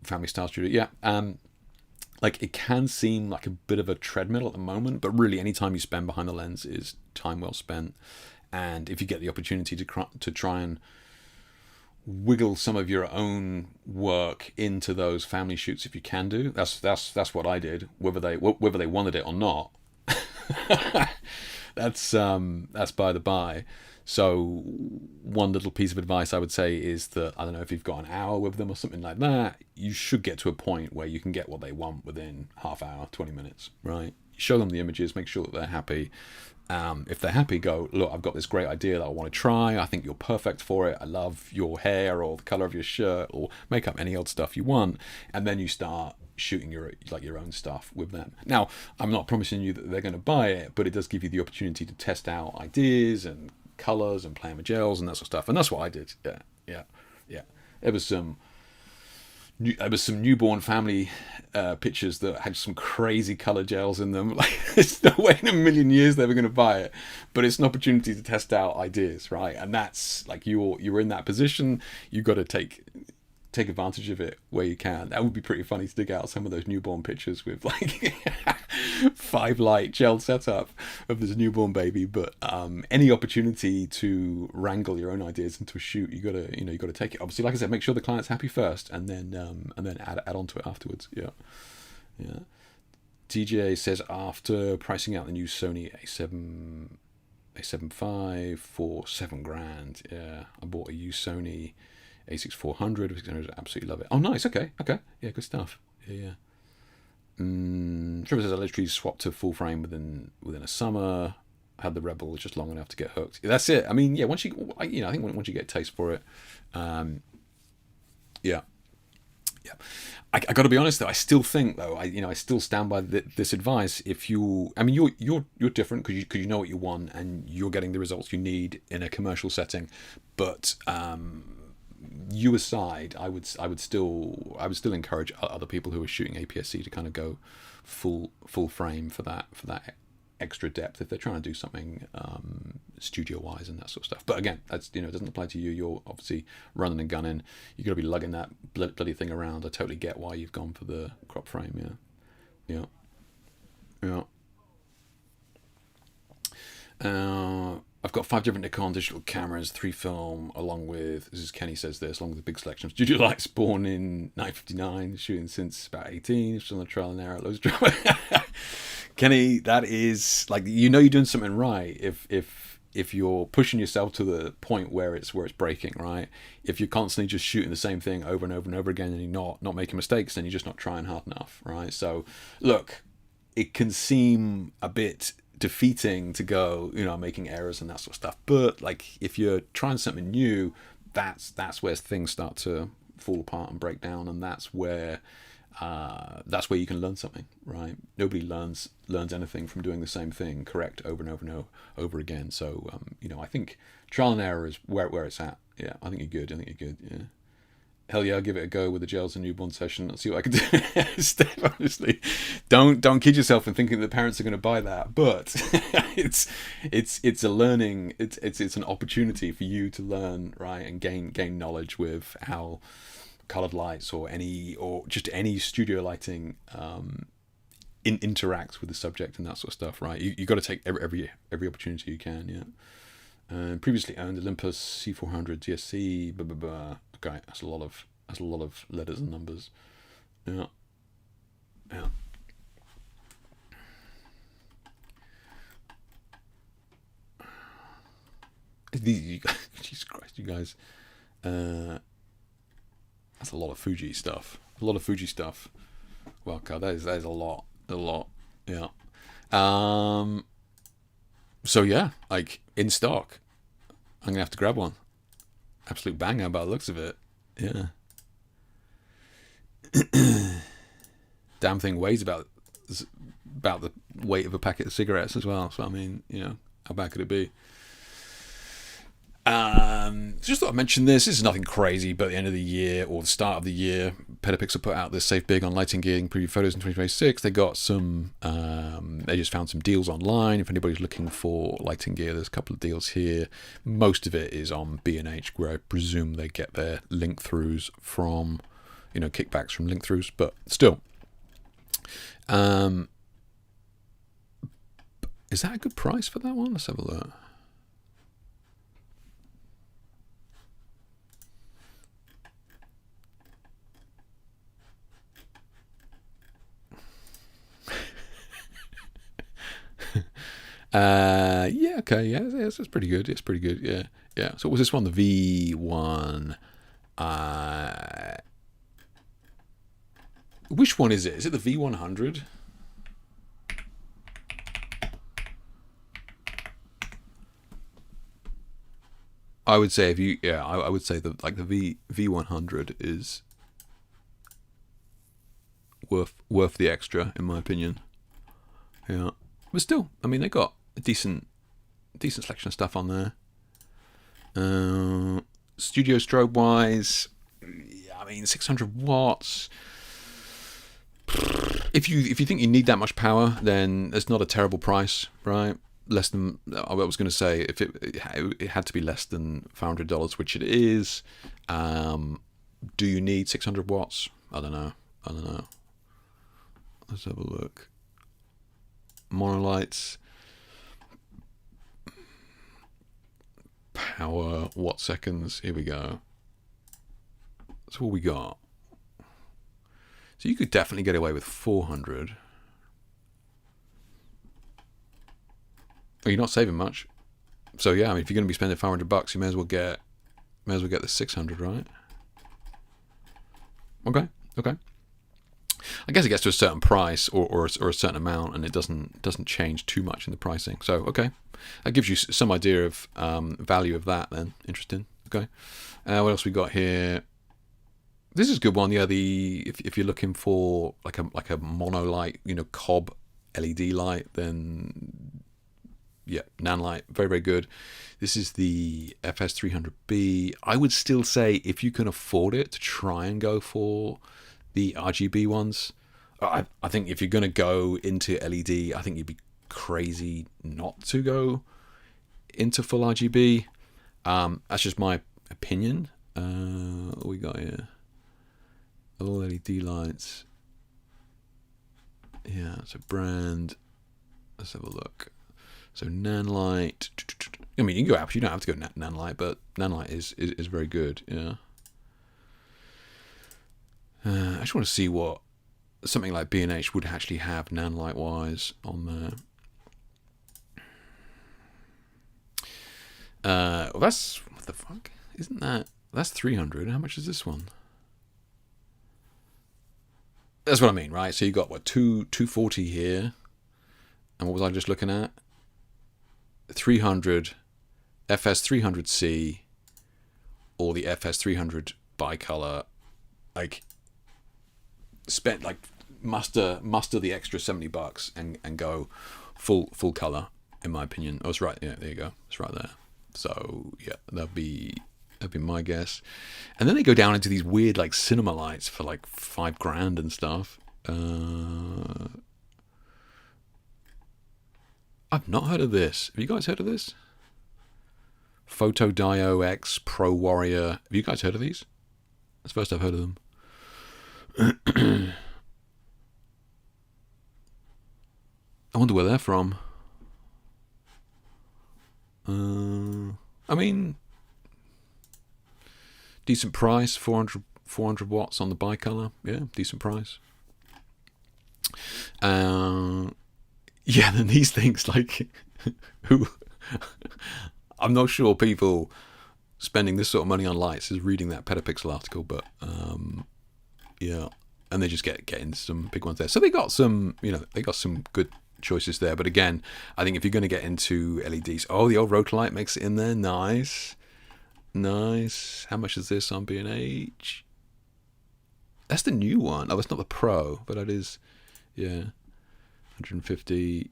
family style studio, yeah. Like, it can seem like a bit of a treadmill at the moment, but really any time you spend behind the lens is time well spent. And if you get the opportunity to try and wiggle some of your own work into those family shoots, if you can do, that's what I did. Whether they wanted it or not, that's by the by. So one little piece of advice I would say is that, I don't know, if you've got an hour with them or something like that, you should get to a point where you can get what they want within half hour, 20 minutes, right? Show them the images, make sure that they're happy. If they're happy, go, look, I've got this great idea that I want to try. I think you're perfect for it. I love your hair or the color of your shirt, or make up any old stuff you want. And then you start shooting your own stuff with them. Now, I'm not promising you that they're going to buy it, but it does give you the opportunity to test out ideas and colors and playing with gels and that sort of stuff. And that's what I did. Yeah. There was some newborn family pictures that had some crazy color gels in them. Like, there's no way in a million years they were going to buy it, but it's an opportunity to test out ideas, right? And that's like, you're in that position. You've got to take advantage of it where you can. That would be pretty funny to dig out some of those newborn pictures with like 5 light gel setup of this newborn baby. But any opportunity to wrangle your own ideas into a shoot, you gotta take it. Obviously, like I said, make sure the client's happy first, and then add on to it afterwards. Yeah. TJ says, after pricing out the new Sony A7 IV for $7,000, yeah, I bought a used Sony A6400. 600, absolutely love it. Oh, nice. Okay. Yeah, good stuff. Yeah. Trevor says, I literally swapped to full frame within a summer. I had the Rebel just long enough to get hooked. That's it. I mean, yeah. Once you, I think once you get a taste for it, yeah. I got to be honest though. I still think though. I still stand by this advice. If you're different because you know what you want and you're getting the results you need in a commercial setting, but you aside, I would still encourage other people who are shooting APS-C to kind of go full frame for that extra depth if they're trying to do something studio wise and that sort of stuff. But again, that's it doesn't apply to you. You're obviously running and gunning. You got to be lugging that bloody thing around. I totally get why you've gone for the crop frame. Yeah. I've got 5 different Nikon digital cameras, 3 film, along with, this is Kenny says this, along with a big selection of studio lights, born in 1959, shooting since about 18, still on the trial and error, loads of drama. Kenny, that is, like, you're doing something right if you're pushing yourself to the point where it's breaking, right? If you're constantly just shooting the same thing over and over and over again and you're not making mistakes, then you're just not trying hard enough, right? So, look, it can seem a bit defeating to go, making errors and that sort of stuff. But like, if you're trying something new, that's where things start to fall apart and break down, and that's where that's where you can learn something, right? Nobody learns anything from doing the same thing correct over and over and over again. So I think trial and error is where it's at. Yeah, I think you're good. Yeah. Hell yeah, I'll give it a go with the gels and newborn session. Let's see what I can do. Steph, honestly, don't kid yourself in thinking that parents are going to buy that. But it's a learning. It's an opportunity for you to learn, right, and gain knowledge with how colored lights or just any studio lighting interacts with the subject and that sort of stuff, right? You got to take every opportunity you can. Yeah. Previously owned Olympus C400 DSC. Blah blah blah. Okay, that's a lot of letters and numbers. Yeah. Jesus Christ, you guys. That's a lot of Fuji stuff. Well, God, that is a lot. Yeah. So yeah, like in stock. I'm gonna have to grab one. Absolute banger by the looks of it. Yeah. Damn thing weighs about the weight of a packet of cigarettes as well. So I mean, how bad could it be? Just thought I'd mention this. This is nothing crazy, but at the end of the year or the start of the year, Petapixel put out this Save Big on Lighting Gear and Preview Photos in 2026. They got some, they just found some deals online. If anybody's looking for lighting gear, there's a couple of deals here. Most of it is on B&H, where I presume they get their link throughs from, kickbacks from link throughs, but still. Is that a good price for that one? Let's have a look. Yeah, okay, yeah, it's pretty good. It's pretty good, yeah. So what was this one? The V1. Which one is it? Is it the V100? I would say I would say that like the V100 is worth the extra in my opinion. Yeah. But still, I mean, they got a decent selection of stuff on there. Studio strobe wise, I mean, 600 watts. If you think you need that much power, then it's not a terrible price, right? Less than I was going to say, if it had to be less than $500, which it is. Do you need 600 watts? I don't know. Let's have a look. Monolights, power, watt seconds. Here we go. That's what we got. So you could definitely get away with 400. Oh, you're not saving much. So yeah, I mean, if you're going to be spending $500, you may as well get the 600, right? Okay. I guess it gets to a certain price or a certain amount, and it doesn't change too much in the pricing. So okay, that gives you some idea of value of that. Then interesting. Okay, what else we got here? This is a good one. Yeah, if you're looking for like a mono light, cob LED light, then yeah, Nanlite, very very good. This is the FS300B. I would still say if you can afford it, to try and go for the RGB ones. I think if you're going to go into LED, I think you'd be crazy not to go into full RGB. That's just my opinion. What we got here? All LED lights. Yeah, so brand. Let's have a look. So Nanlite. I mean, you can go Apple. You don't have to go Nanlite, but Nanlite is very good. Yeah. I just want to see what something like B&H would actually have Nanlite wise on there. Well, that's what the fuck? Isn't that's 300? How much is this one? That's what I mean, right? So you got 240 here, and what was I just looking at? 300 FS300C or the FS300 bicolor. Like, spend like muster the extra $70 and go full color. In my opinion, oh, it's right. Yeah, there you go. It's right there. So yeah, that'd be my guess. And then they go down into these weird like cinema lights for like $5,000 and stuff. I've not heard of this. Have you guys heard of this? Photodio X Pro Warrior. Have you guys heard of these? That's the first I've heard of them. I wonder where they're from. I mean, decent price, 400 watts on the bicolor. Yeah, decent price. Yeah, then these things, like, who... I'm not sure people spending this sort of money on lights is reading that Petapixel article, but, yeah. And they just get into some big ones there. So they got some, they got some good choices there. But again, I think if you're going to get into LEDs... Oh, the old Rotolite makes it in there. Nice. Nice. How much is this on B&H? That's the new one. Oh, that's not the Pro, but that is... Yeah. 150.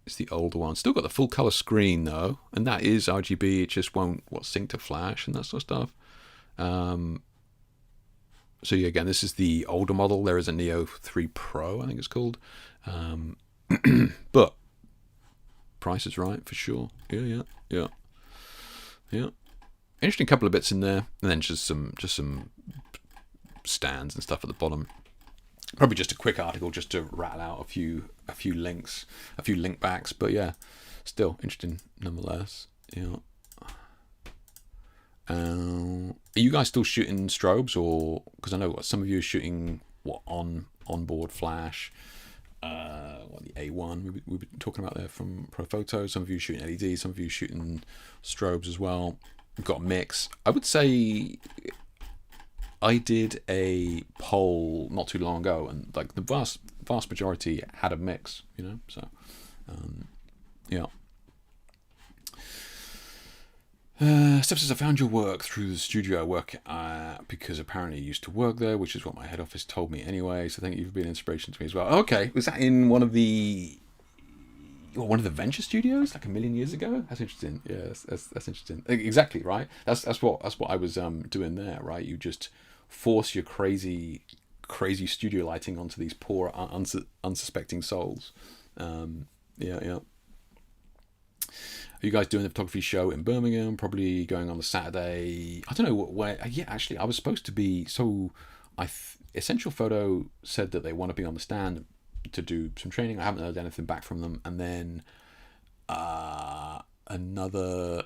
It's the older one. Still got the full color screen though, and that is RGB. It just won't sync to flash and that sort of stuff. So yeah, again, this is the older model. There is a Neo 3 Pro, I think it's called. But price is right for sure. Yeah. Interesting couple of bits in there, and then just some stands and stuff at the bottom. Probably just a quick article just to rattle out a few links, a few link backs, but yeah, still interesting nonetheless. Yeah. Are you guys still shooting strobes, or because I know some of you are shooting onboard flash, the A1 we've been talking about there from Pro Photo. Some of you shooting LED, some of you shooting strobes as well. We've got a mix. I would say I did a poll not too long ago, and like the vast majority had a mix, So, yeah. Steph says, I found your work through the studio I work at because apparently you used to work there, which is what my head office told me anyway. So thank you for being an inspiration to me as well. Okay, was that in one of the venture studios like a million years ago? That's interesting. Yeah, that's interesting. Exactly right. That's what I was doing there. Right, you just force your crazy studio lighting onto these poor unsuspecting souls. Yeah. Are you guys doing the photography show in Birmingham? Probably going on the Saturday. I don't know where. Yeah, actually, I was supposed to be. So, Essential Photo said that they want to be on the stand to do some training. I haven't heard anything back from them. And then another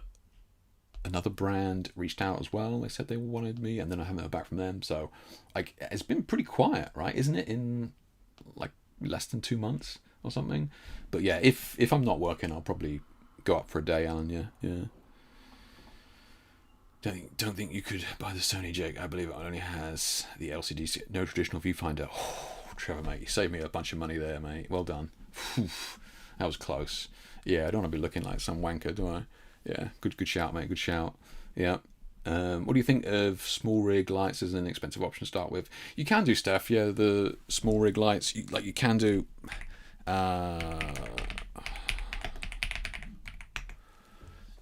brand reached out as well. They said they wanted me, and then I haven't heard back from them. So, like, it's been pretty quiet, right? Isn't it? In like less than 2 months or something. But yeah, if I'm not working, I'll probably go up for a day, Alan. Yeah. Don't think you could buy the Sony, Jake. I believe it only has the LCD, no traditional viewfinder. Oh, Trevor, mate, you saved me a bunch of money there, mate. Well done. That was close. Yeah, I don't want to be looking like some wanker, do I? Yeah, good shout, mate. Good shout. Yeah. What do you think of small rig lights as an inexpensive option to start with? You can do stuff, yeah. The small rig lights, you can do.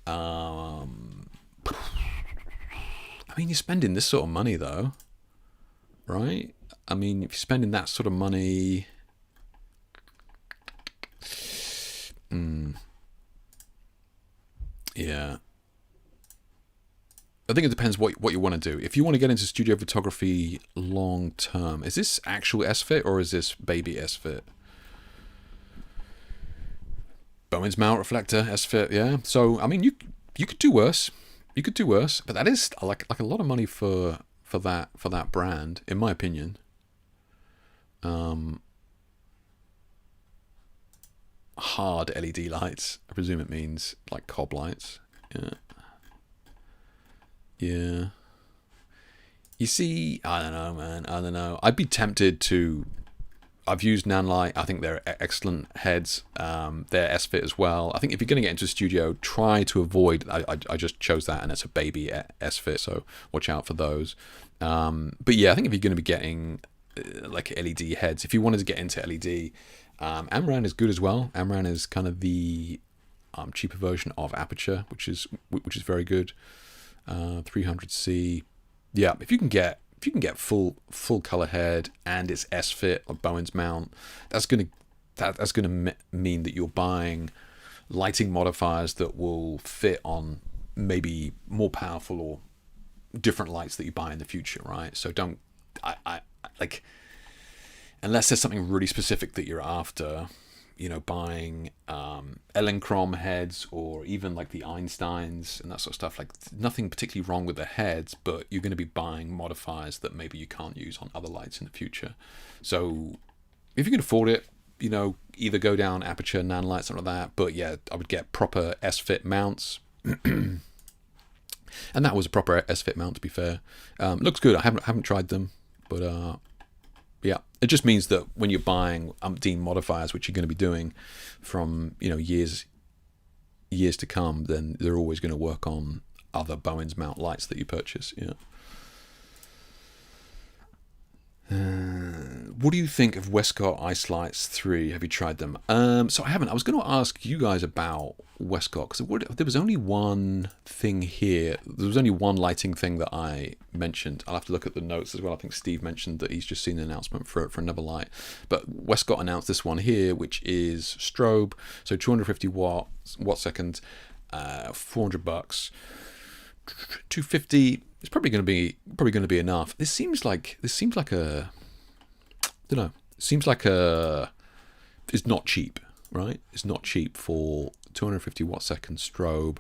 I mean, you're spending this sort of money, though, right? I mean, if you're spending that sort of money, yeah. I think it depends what you want to do. If you want to get into studio photography long term, is this actual S-Fit or is this baby S-Fit? Bowman's mount reflector S-Fit, yeah. So I mean, you could do worse. You could do worse, but that is like a lot of money for that brand, in my opinion. Hard LED lights. I presume it means like cob lights. Yeah. You see, I don't know, man. I don't know. I'd be tempted to. I've used Nanlite. I think they're excellent heads. They're S-Fit as well. I think if you're going to get into a studio, try to avoid. I just chose that, and it's a baby S-Fit, so watch out for those. But yeah, I think if you're going to be getting like LED heads. If you wanted to get into LED, Amran is good as well. Amran is kind of the cheaper version of Aperture, which is very good. 300C. Yeah, if you can get full color head and it's S-fit or Bowens mount, that's gonna mean that you're buying lighting modifiers that will fit on maybe more powerful or different lights that you buy in the future, right? So don't I like, unless there's something really specific that you're after, buying Elinchrom heads or even like the Einsteins and that sort of stuff. Like, nothing particularly wrong with the heads, but you're going to be buying modifiers that maybe you can't use on other lights in the future. So if you can afford it, either go down Aperture, Nanlite, something like that. But yeah, I would get proper S-fit mounts. And that was a proper S-fit mount, to be fair. Looks good. I haven't tried them, but yeah, it just means that when you're buying umpteen modifiers, which you're going to be doing from years to come, then they're always going to work on other Bowens mount lights that you purchase. Yeah. What do you think of Westcott Ice Lights 3? Have you tried them? So I haven't. I was going to ask you guys about Westcott, because there was only one thing here. There was only one lighting thing that I mentioned. I'll have to look at the notes as well. I think Steve mentioned that he's just seen an announcement for another light. But Westcott announced this one here, which is strobe. So 250 watt seconds, $400. 250. It's probably going to be enough. This seems like a, I don't know. It's not cheap, right? It's not cheap for 250 watt second strobe.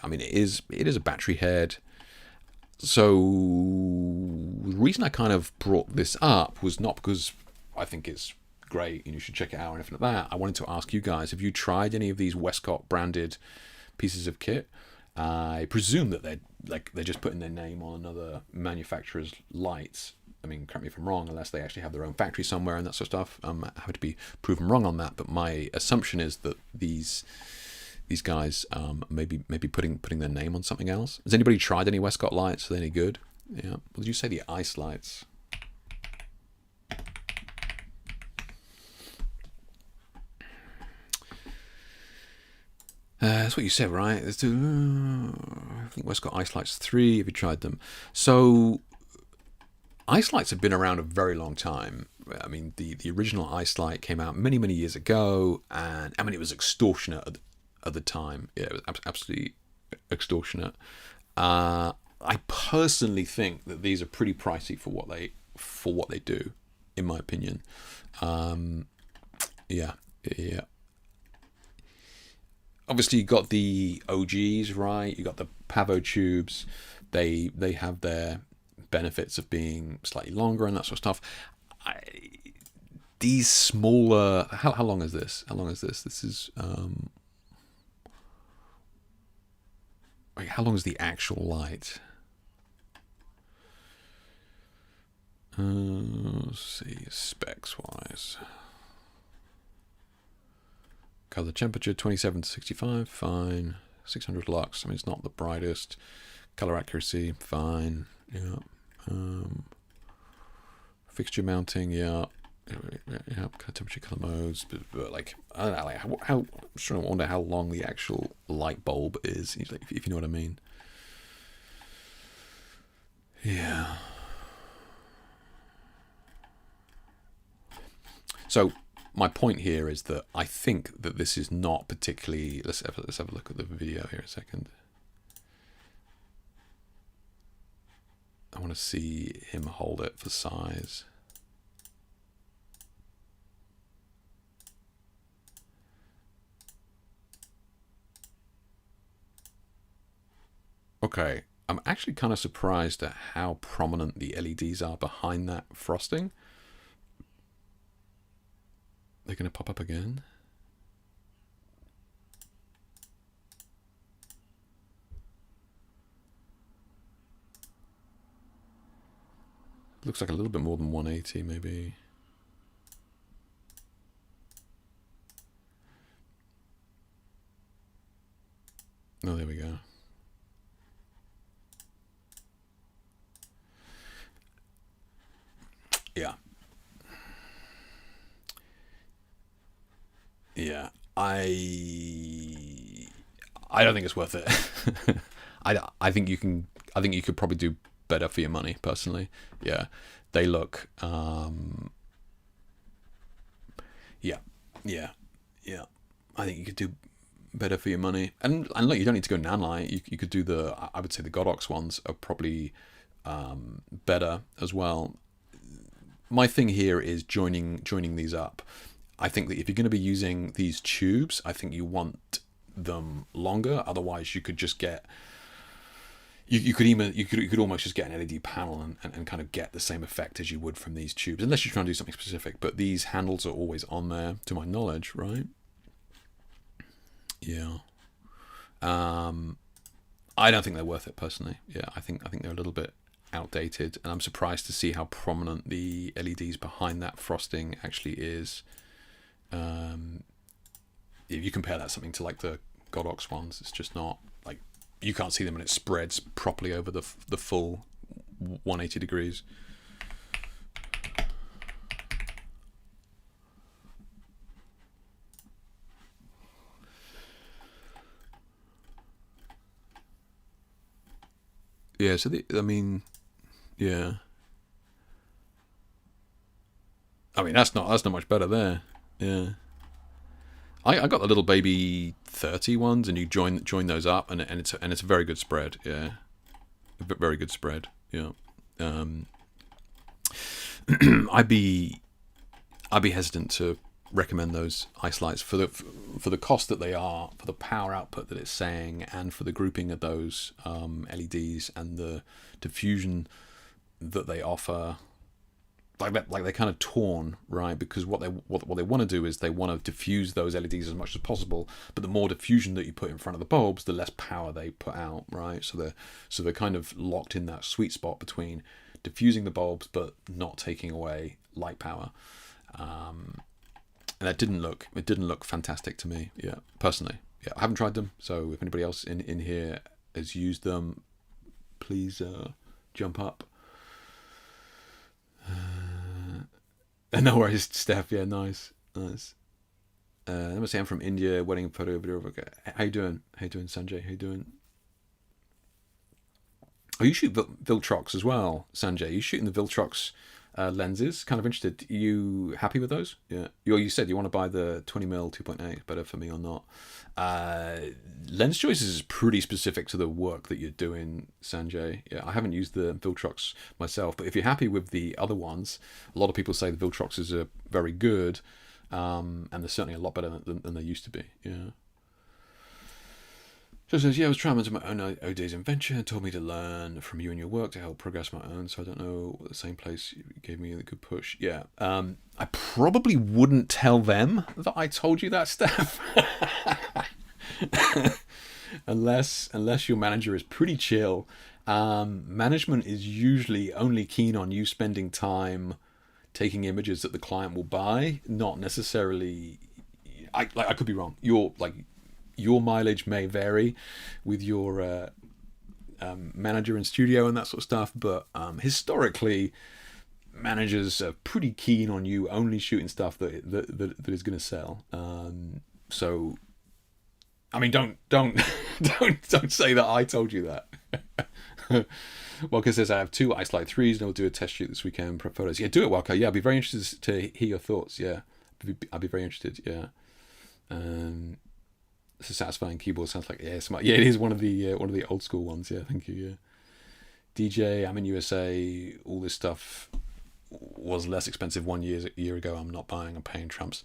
I mean, it is a battery head. So the reason I kind of brought this up was not because I think it's great and you should check it out or anything like that. I wanted to ask you guys, have you tried any of these Westcott branded pieces of kit? I presume that they're just putting their name on another manufacturer's lights. I mean, correct me if I'm wrong, unless they actually have their own factory somewhere and that sort of stuff. I'm happy to be proven wrong on that, but my assumption is that these guys may be putting their name on something else. Has anybody tried any Westcott lights? Are they any good? Yeah. What did you say? The ice lights? That's what you said, right? I think Westcott Ice Lights 3. Have you tried them? So ice lights have been around a very long time. I mean, the original ice light came out many, many years ago, and I mean, it was extortionate at the time. Yeah, it was absolutely extortionate. I personally think that these are pretty pricey for what they do, in my opinion. Yeah. Obviously, you got the OGs, right? You got the Pavo tubes. They have their benefits of being slightly longer and that sort of stuff. These smaller. How long is this? This is how long is the actual light? Let's see, specs wise. Color temperature 27 to 65, fine. 600 lux. I mean, it's not the brightest. Color accuracy, fine. Yeah. Fixture mounting, yeah. Color temperature, color modes, but like, I don't know, like how I'm trying to wonder how long the actual light bulb is, if you know what I mean. Yeah. So my point here is that I think that this is not particularly. Let's have a look at the video here a second. I want to see him hold it for size. Okay, I'm actually kind of surprised at how prominent the LEDs are behind that frosting. They're going to pop up again. Looks like a little bit more than 180, maybe. Oh, there we go. Yeah. Yeah, I don't think it's worth it. I think you can. I think you could probably do better for your money, personally. Yeah, they look. Yeah, yeah, yeah. I think you could do better for your money. And look, you don't need to go nanlite. You could do the. I would say the Godox ones are probably better as well. My thing here is joining these up. I think that if you're going to be using these tubes, I think you want them longer. Otherwise, you could just get you could almost just get an LED panel and kind of get the same effect as you would from these tubes, unless you're trying to do something specific. But these handles are always on there, to my knowledge, right? Yeah. I don't think they're worth it personally. Yeah, I think they're a little bit outdated, and I'm surprised to see how prominent the LEDs behind that frosting actually is. If you compare that something to like the Godox ones, it's just not like you can't see them, and it spreads properly over the full 180 degrees. Yeah, so I mean, yeah. I mean, that's not much better there. Yeah. I got the little baby 30 ones, and you join those up, and it's a very good spread. Yeah, a very good spread. Yeah, I'd be hesitant to recommend those ice lights for the cost that they are, for the power output that it's saying, and for the grouping of those LEDs and the diffusion that they offer. Like they're kind of torn, right? Because what they want to do is they want to diffuse those LEDs as much as possible, but the more diffusion that you put in front of the bulbs, the less power they put out, right? So they're kind of locked in that sweet spot between diffusing the bulbs but not taking away light power. And that didn't look fantastic to me. Yeah, personally, yeah, I haven't tried them. So if anybody else in here has used them, please jump up. No worries, Steph. Yeah, nice. Let me say I'm from India. Wedding photo video. Okay. How you doing? Sanjay? How you doing? Oh, you shoot Viltrox as well, Sanjay. You shooting the Viltrox lenses? Kind of interested. Are you happy with those? Yeah. You said you want to buy the 20mm 2.8. Better for me or not? Lens choices is pretty specific to the work that you're doing, Sanjay. Yeah, I haven't used the Viltrox myself, but if you're happy with the other ones, a lot of people say the Viltroxes are very good, and they're certainly a lot better than they used to be. Yeah. So it says, yeah, I was trying to my own OD's invention and told me to learn from you and your work to help progress my own. So I don't know, the same place gave me a good push. Yeah. I probably wouldn't tell them that I told you that, Steph. unless your manager is pretty chill. Management is usually only keen on you spending time taking images that the client will buy, not necessarily. I could be wrong. Your mileage may vary with your manager and studio and that sort of stuff, but historically, managers are pretty keen on you only shooting stuff that is going to sell. So, I mean, don't don't say that I told you that. Walker says I have 2 Ice-Lite 3s and I'll do a test shoot this weekend. Prep photos. Yeah, do it, Walker. Yeah, I'd be very interested to hear your thoughts. Yeah, I'd be very interested. Yeah. It's a satisfying keyboard. Sounds like smart. Yeah, it is one of the old school ones. Yeah, thank you. Yeah, DJ. I'm in USA. All this stuff was less expensive 1 year ago. I'm not buying. I'm paying trumps.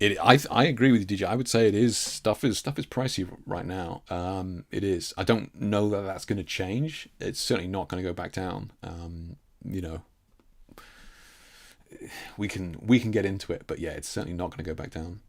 I agree with you, DJ. I would say it is stuff is pricey right now. It is. I don't know that that's going to change. It's certainly not going to go back down. We can get into it, but yeah, it's certainly not going to go back down.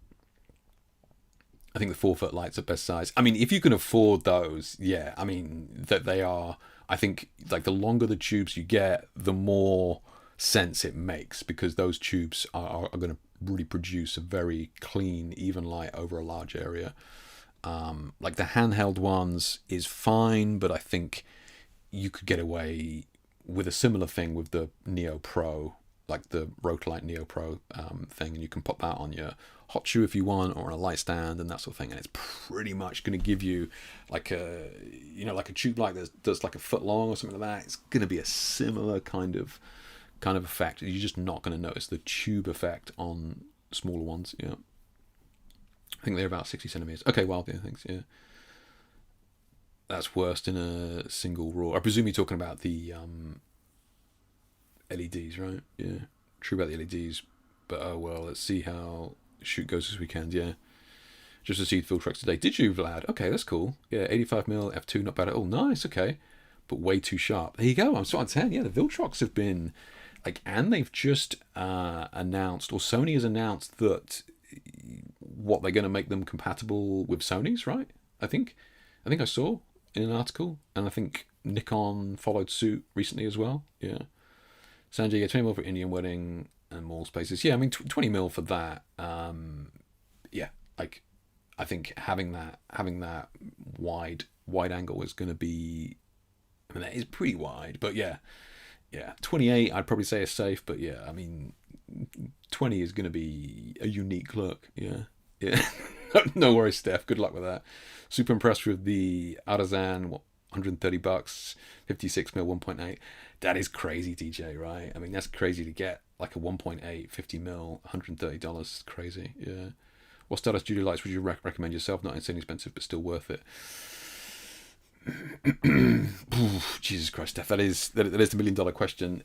I think the 4-foot lights are best size. I mean, if you can afford those, yeah. I mean, that they are. I think like the longer the tubes you get, the more sense it makes, because those tubes are going to really produce a very clean, even light over a large area. Like the handheld ones is fine, but I think you could get away with a similar thing with the Neo Pro like the Rotolite Neo Pro thing, and you can put that on your hot shoe if you want, or on a light stand and that sort of thing, and it's pretty much going to give you like a, you know, like a tube light that's like a foot long or something like that. It's going to be a similar kind of effect. You're just not going to notice the tube effect on smaller ones. Yeah, I think they're about 60 centimeters. Okay, well, yeah, thanks. Yeah, that's worse than a single raw. I presume you're talking about the LEDs, right? Yeah, true about the LEDs. But oh well, let's see how the shoot goes this weekend. Yeah, just received Filtrex today. Did you, Vlad? Okay, that's cool. Yeah, 85mm f2, not bad at all. Nice. Okay, but way too sharp. There you go. I'm sort of 10. Yeah, the Viltrox have been like, and they've just announced, or Sony has announced that what they're going to make them compatible with Sony's, right? I think I saw in an article, and I think Nikon followed suit recently as well. Yeah. Sanjay, yeah, 20mm for Indian wedding and mall spaces. Yeah, I mean 20mm for that. Yeah, like I think having that wide angle is going to be. I mean, that is pretty wide, but yeah, 28 I'd probably say is safe, but yeah, I mean 20 is going to be a unique look. Yeah. No worries, Steph. Good luck with that. Super impressed with the Artisan. What, $130, 56mm 1.8. That is crazy, DJ. Right? I mean, that's crazy to get like a 1.8 50mm $130. Is crazy. Yeah. What style of studio lights would you recommend yourself? Not insanely expensive, but still worth it. Jesus Christ, Steph. That is the $1 million question.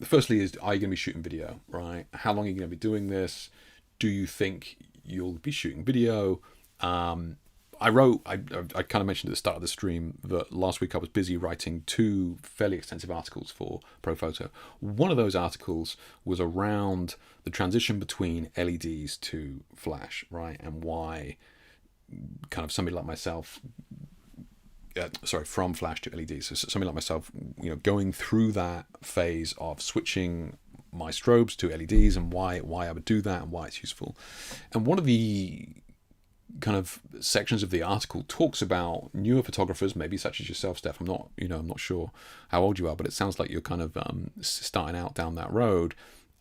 Firstly, are you going to be shooting video? Right? How long are you going to be doing this? Do you think you'll be shooting video? I kind of mentioned at the start of the stream that last week I was busy writing 2 fairly extensive articles for ProPhoto. One of those articles was around the transition between LEDs to flash, right? And why kind of somebody like myself, from flash to LEDs. So somebody like myself, you know, going through that phase of switching my strobes to LEDs and why I would do that and why it's useful. And one of the kind of sections of the article talks about newer photographers, maybe such as yourself, Steph. I'm not sure how old you are, but it sounds like you're kind of starting out down that road,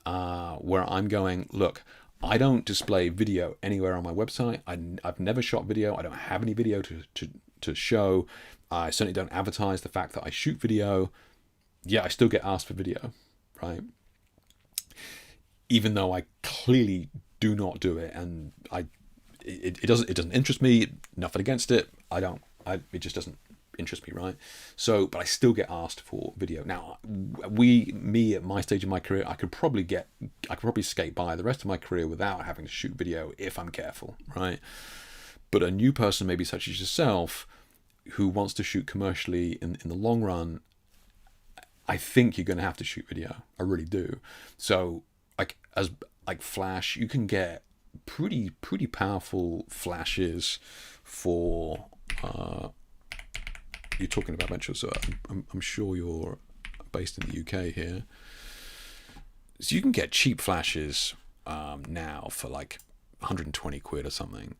where I'm going, look, I don't display video anywhere on my website. I've never shot video. I don't have any video to show. I certainly don't advertise the fact that I shoot video. Yeah, I still get asked for video, right? Even though I clearly do not do it, and it doesn't interest me. Nothing against it. It just doesn't interest me, right? So, but I still get asked for video. Now, me at my stage of my career, I could probably skate by the rest of my career without having to shoot video if I'm careful, right? But a new person, maybe such as yourself, who wants to shoot commercially in the long run, I think you're going to have to shoot video. I really do. So, like flash, you can get pretty powerful flashes for. You're talking about Venture, so I'm sure you're based in the UK here. So you can get cheap flashes now for like 120 quid or something.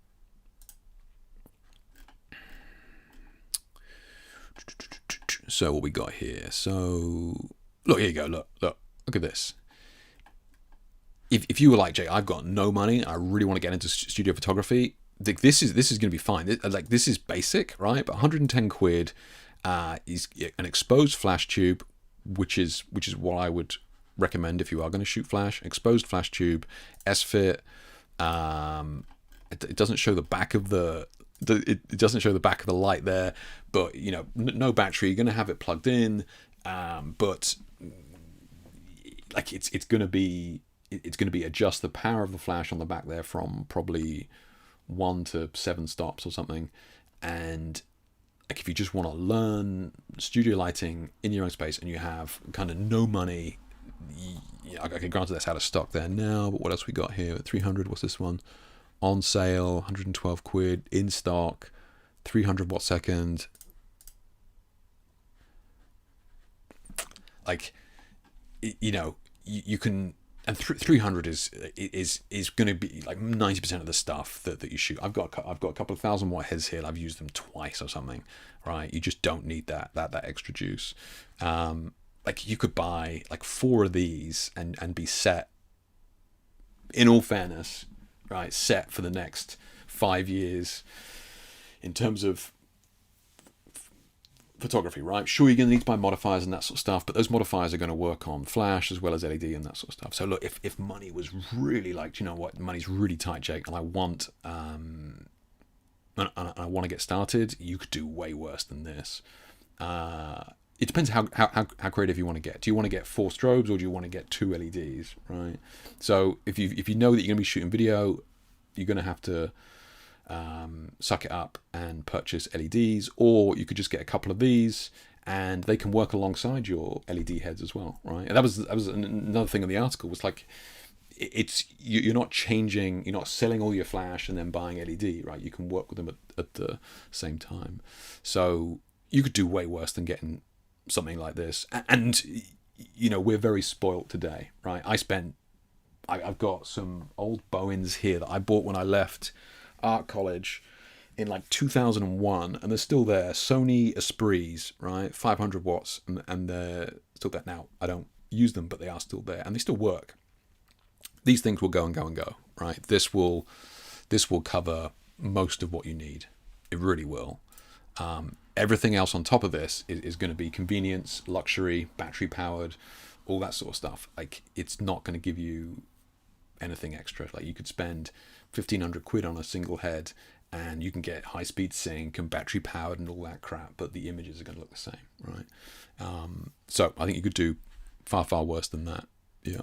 So what we got here? So look, here you go. Look at this. If you were like, Jay, I've got no money, I really want to get into studio photography, this is going to be fine. This is basic, right? But 110 quid is an exposed flash tube, which is what I would recommend if you are going to shoot flash. Exposed flash tube, S-fit. It doesn't show the back of it doesn't show the back of the light there, but you know, no battery. You're going to have it plugged in, but like it's going to be adjust the power of the flash on the back there from probably 1 to 7 stops or something. And like if you just want to learn studio lighting in your own space and you have kind of no money, okay, granted that's out of stock there now, but what else we got here? 300, what's this one? On sale, 112 quid, in stock, 300 watt second. Like, you know, you can, and 300 is going to be like 90% of the stuff that you shoot. I've got a couple of 1,000 watt heads here. I've used them twice or something, right? You just don't need that extra juice. like you could buy like 4 of these and be set, in all fairness, right, set for the next 5 years in terms of photography, right? Sure, you're going to need to buy modifiers and that sort of stuff, but those modifiers are going to work on flash as well as LED and that sort of stuff. So look, if money was really like, you know what, money's really tight, Jake, and I want and I want to get started, you could do way worse than this. It depends how creative you want to get. Do you want to get 4 strobes or do you want to get 2 LEDs, right? So if you know that you're going to be shooting video, you're going to have to suck it up and purchase LEDs, or you could just get a couple of these and they can work alongside your LED heads as well, right? And that was another thing in the article, was like, you're not changing, you're not selling all your flash and then buying LED, right? You can work with them at the same time. So you could do way worse than getting something like this. And you know, we're very spoilt today, right? I've got some old Bowens here that I bought when I left art college in like 2001, and they're still there. Sony Esprits, right? 500 watts, and they're still there now. I don't use them, but they are still there, and they still work. These things will go and go and go, right? This will cover most of what you need. It really will. Everything else on top of this is going to be convenience, luxury, battery powered, all that sort of stuff. Like, it's not going to give you anything extra. Like, you could spend 1,500 quid on a single head and you can get high speed sync and battery powered and all that crap, but the images are going to look the same, right? So I think you could do far, far worse than that. Yeah.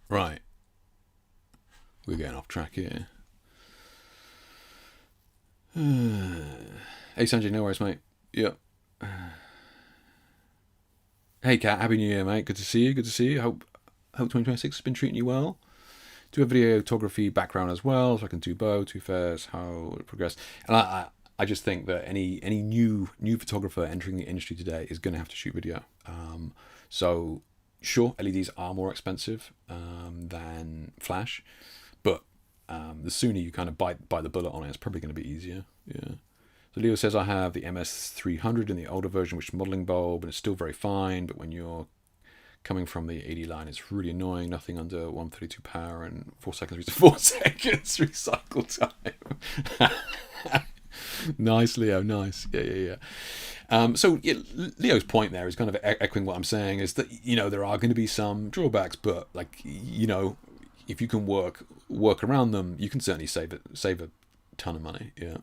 Right. We're getting off track here. Hey Sanjay, no worries, mate. Yep. Hey Kat, happy New Year, mate. Good to see you. Good to see you. Hope 2026 has been treating you well. Do a videography background as well, so I can do both. Too fast, how it progressed. And I just think that any new photographer entering the industry today is going to have to shoot video. So sure, LEDs are more expensive than flash, but the sooner you kind of bite the bullet on it, it's probably going to be easier. Yeah. So Leo says, I have the MS300 in the older version, which is modeling bulb, and it's still very fine, but when you're coming from the 80 line, it's really annoying. Nothing under 132 power and 4 seconds to 4 seconds recycle time. Nice, Leo, nice. Yeah. So Leo's point there is kind of echoing what I'm saying, is that, you know, there are going to be some drawbacks, but, like, you know, if you can work around them, you can certainly save a ton of money. Yeah.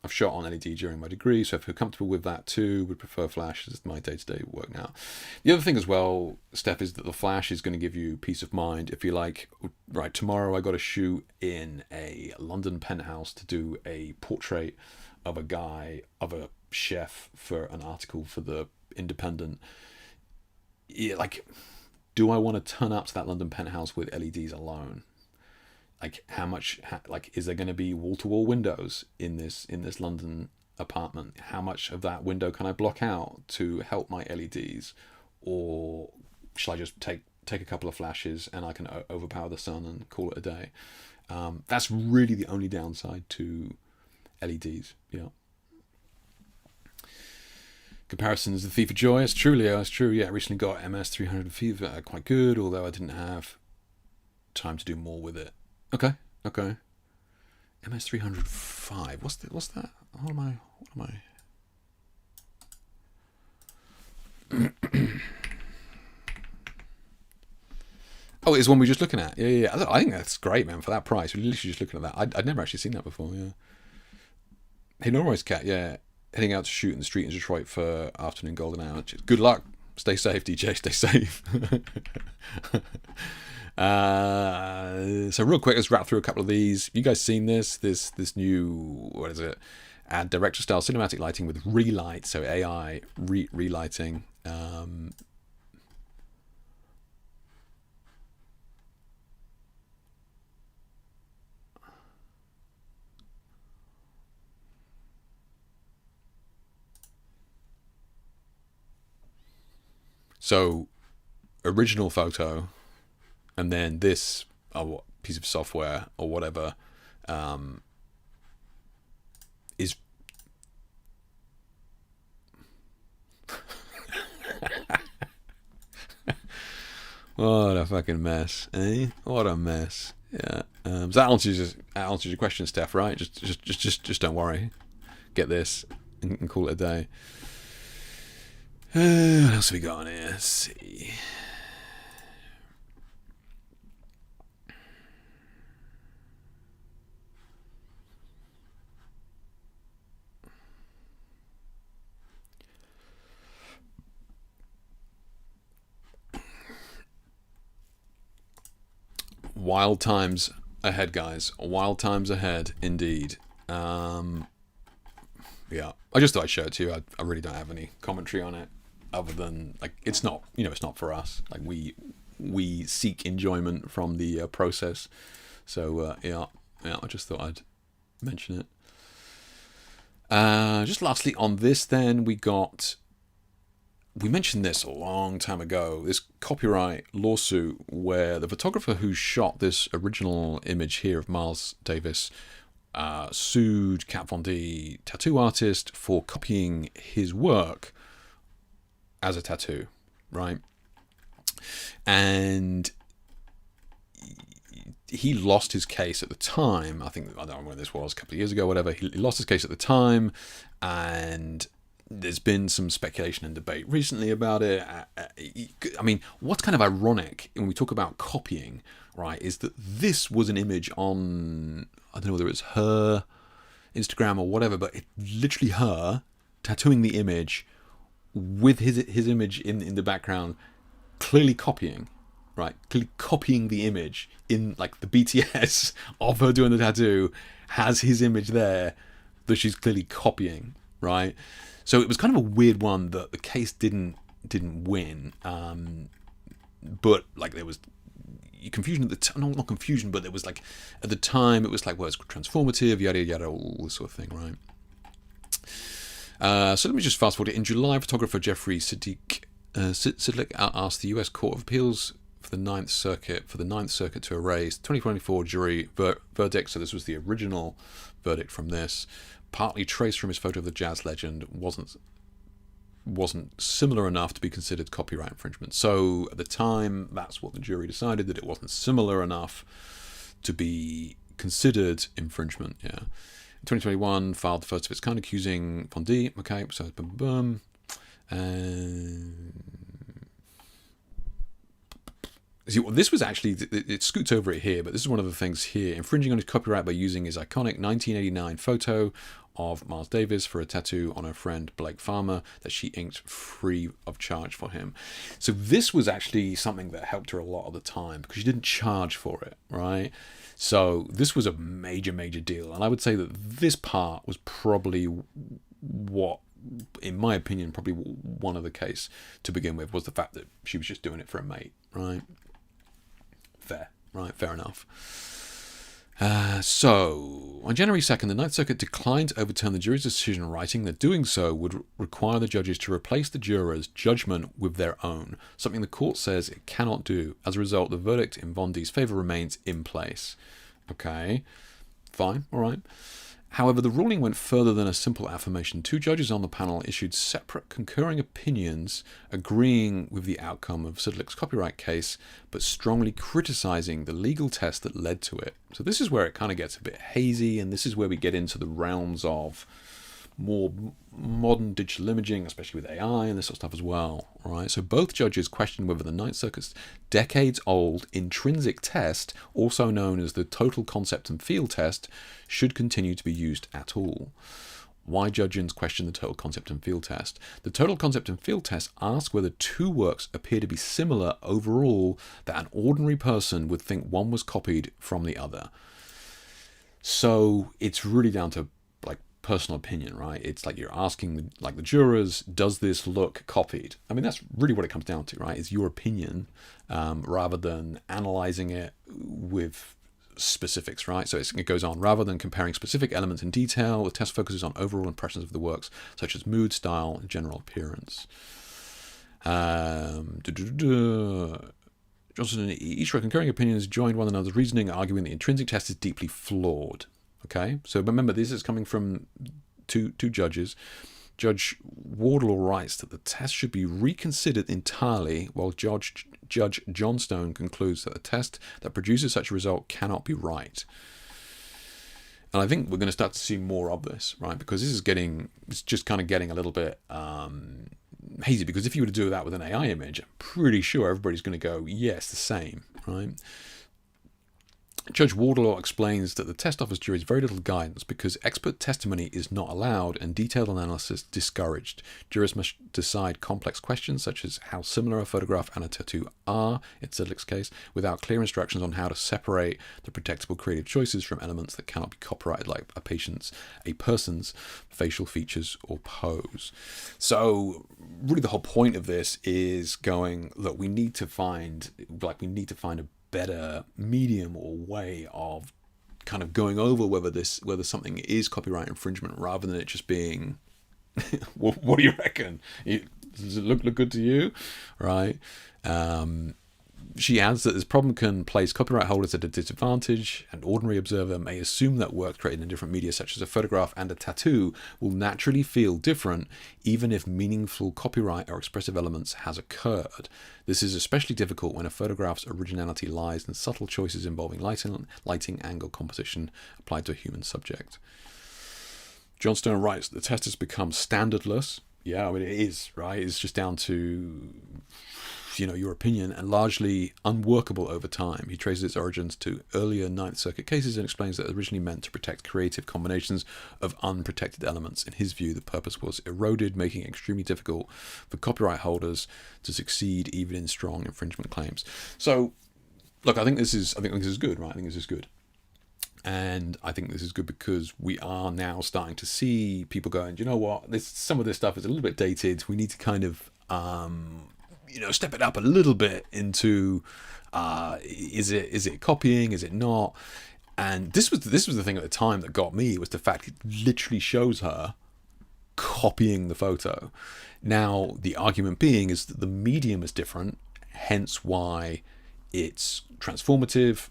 I've shot on LED during my degree, so if you're comfortable with that too, would prefer flash as my day-to-day work now. The other thing as well, Steph, is that the flash is going to give you peace of mind. If you're like, right, tomorrow I got to shoot in a London penthouse to do a portrait of a chef for an article for the Independent. Yeah, like, do I want to turn up to that London penthouse with LEDs alone? Like, how much, like, is there going to be wall-to-wall windows in this London apartment? How much of that window can I block out to help my LEDs? Or shall I just take a couple of flashes and I can overpower the sun and call it a day? That's really the only downside to LEDs. Yeah. Comparisons, the Thief of Joy. It's true, Leo. It's true. Yeah, I recently got MS300 Fever, quite good, although I didn't have time to do more with it. Okay. MS305. What's that? What am I? Oh, it's one we're just looking at. Yeah. I think that's great, man. For that price, we're literally just looking at that. I'd never actually seen that before. Yeah. Hey, Norway's Cat. Yeah, heading out to shoot in the street in Detroit for afternoon golden hour. Good luck. Stay safe, DJ. Stay safe. So real quick, let's wrap through a couple of these. You guys seen this new, what is it, ad director style cinematic lighting with relight, so AI relighting. So original photo, and then this, piece of software or whatever is what a fucking mess, eh? What a mess. Yeah. So that answers your question, Steph. Right? Just don't worry. Get this and call it a day. What else have we got on here? Let's see. Wild times ahead, guys. Wild times ahead, indeed. Yeah, I just thought I'd show it to you. I really don't have any commentary on it, other than like it's not it's not for us. Like we seek enjoyment from the process. So yeah, I just thought I'd mention it. Just lastly on this, then we mentioned this a long time ago, this copyright lawsuit where the photographer who shot this original image here of Miles Davis sued Kat Von D, tattoo artist, for copying his work as a tattoo, right? And he lost his case at the time. I don't know when this was, a couple of years ago, whatever. He lost his case at the time, and there's been some speculation and debate recently about it. I mean, what's kind of ironic when we talk about copying, right, is that this was an image on, I don't know whether it's her Instagram or whatever, but it's literally her tattooing the image with his image in the background, clearly copying, right? Clearly copying the image in like the BTS of her doing the tattoo has his image there that she's clearly copying, right? So it was kind of a weird one that the case didn't win, but like there was confusion at the time. Not confusion, but there was like at the time it was like, well, it's transformative, yada yada, all this sort of thing, right? So let me just fast forward it. In July, photographer Jeffrey Siddiq asked the U.S. Court of Appeals for the Ninth Circuit to erase 2024 jury verdict. So this was the original verdict from this, partly traced from his photo of the jazz legend, wasn't similar enough to be considered copyright infringement. So at the time, that's what the jury decided, that it wasn't similar enough to be considered infringement. Yeah. In 2021, filed the first of its kind, accusing Von D. Okay, so boom. See, well, this was actually, it scoots over it here, but this is one of the things here. Infringing on his copyright by using his iconic 1989 photo of Miles Davis for a tattoo on her friend Blake Farmer that she inked free of charge for him. So this was actually something that helped her a lot of the time because she didn't charge for it, right? So this was a major, major deal. And I would say that this part was probably what, in my opinion, probably one of the case to begin with, was the fact that she was just doing it for a mate, right? Fair, right? Fair enough. So, on January 2nd, the Ninth Circuit declined to overturn the jury's decision, writing that doing so would require the judges to replace the jurors' judgment with their own, something the court says it cannot do. As a result, the verdict in Von D's favour remains in place. Okay, fine, all right. However, the ruling went further than a simple affirmation. Two judges on the panel issued separate concurring opinions agreeing with the outcome of Sidlick's copyright case, but strongly criticising the legal test that led to it. So this is where it kind of gets a bit hazy, and this is where we get into the realms of more modern digital imaging, especially with AI and this sort of stuff as well. All right. So both judges questioned whether the Ninth Circuit's decades-old intrinsic test, also known as the total concept and field test, should continue to be used at all. Why judges question the total concept and field test? The total concept and field test asks whether two works appear to be similar overall that an ordinary person would think one was copied from the other. So it's really down to personal opinion, right? It's like you're asking the jurors, does this look copied? I mean, that's really what it comes down to, right? It's your opinion rather than analyzing it with specifics, right? So it goes on, rather than comparing specific elements in detail, the test focuses on overall impressions of the works, such as mood, style, and general appearance. Johnson and each concurring opinions joined one another's reasoning, arguing the intrinsic test is deeply flawed. Okay, so remember, this is coming from two judges. Judge Wardlaw writes that the test should be reconsidered entirely, while Judge Johnstone concludes that a test that produces such a result cannot be right. And I think we're going to start to see more of this, right? Because it's just kind of getting a little bit hazy. Because if you were to do that with an AI image, I'm pretty sure everybody's going to go, yes, the same, right? Judge Wardlaw explains that the test offers juries very little guidance because expert testimony is not allowed and detailed analysis discouraged. Jurors must decide complex questions such as how similar a photograph and a tattoo are, in Sedlick's case, without clear instructions on how to separate the protectable creative choices from elements that cannot be copyrighted, like a person's facial features or pose. So really the whole point of this is going, look, we need to find a better medium or way of kind of going over whether something is copyright infringement, rather than it just being what do you reckon, does it look good to you, right? She adds that this problem can place copyright holders at a disadvantage. An ordinary observer may assume that work created in different media, such as a photograph and a tattoo, will naturally feel different, even if meaningful copyright or expressive elements has occurred. This is especially difficult when a photograph's originality lies in subtle choices involving lighting, angle, composition applied to a human subject. Johnstone writes that the test has become standardless. Yeah, I mean, it is, right? It's just down to, your opinion, and largely unworkable over time. He traces its origins to earlier Ninth Circuit cases and explains that it originally meant to protect creative combinations of unprotected elements. In his view, the purpose was eroded, making it extremely difficult for copyright holders to succeed even in strong infringement claims. So, look, I think this is good, right? I think this is good. And I think this is good because we are now starting to see people going, you know what, some of this stuff is a little bit dated. We need to kind of step it up a little bit into is it copying, is it not? And this was the thing at the time that got me, was the fact it literally shows her copying the photo. Now the argument being is that the medium is different, hence why it's transformative,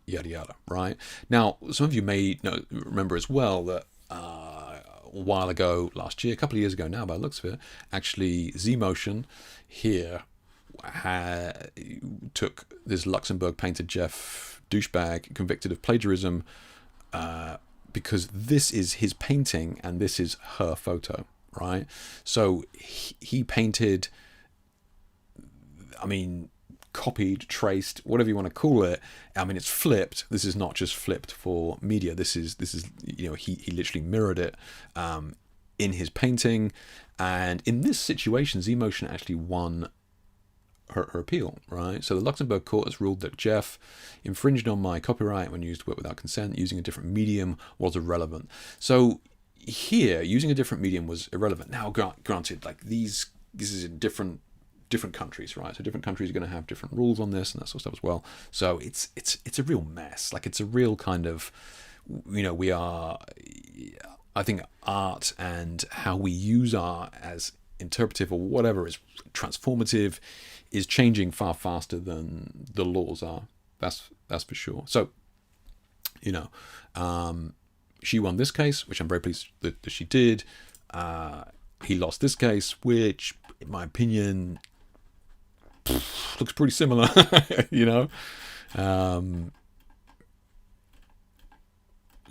yada yada, right? Now some of you may remember as well that a while ago, last year, a couple of years ago now by the looks of it, actually Z-Motion here took this Luxembourg painter Jeff douchebag convicted of plagiarism because this is his painting and this is her photo, right? So he painted, copied, traced, whatever you want to call it. It's flipped. This is not just flipped for media. This is he literally mirrored it in his painting. And in this situation, Z-Motion actually won her appeal, right? So the Luxembourg court has ruled that Jeff infringed on my copyright when used work without consent using a different medium was irrelevant. So here, using a different medium was irrelevant. Now, granted, this is in different countries, right? So different countries are going to have different rules on this and that sort of stuff as well. So it's a real mess. It's a real kind of, I think art and how we use art as interpretive or whatever is transformative is changing far faster than the laws are. That's for sure. So, she won this case, which I'm very pleased that she did. He lost this case, which, in my opinion, looks pretty similar, We've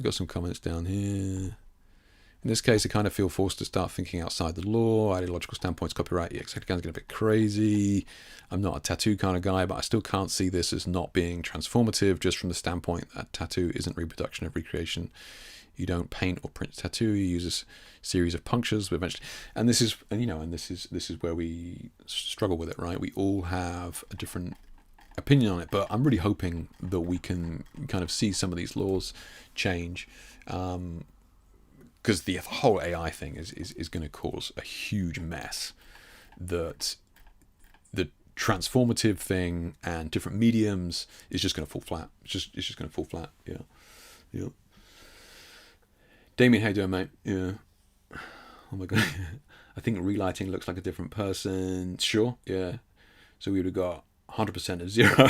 got some comments down here. In this case, I kind of feel forced to start thinking outside the law. Ideological standpoints, copyright, etc. Getting a bit crazy. I'm not a tattoo kind of guy, but I still can't see this as not being transformative, just from the standpoint that tattoo isn't reproduction of recreation. You don't paint or print a tattoo. You use a series of punctures, but eventually, and this is where we struggle with it, right? We all have a different opinion on it, but I'm really hoping that we can kind of see some of these laws change, because the whole AI thing is going to cause a huge mess. That the transformative thing and different mediums is just going to fall flat. It's just going to fall flat. Yeah. Damien, how you doing, mate? Yeah. Oh my god. I think relighting looks like a different person. Sure. Yeah. So we would have got 100% of zero.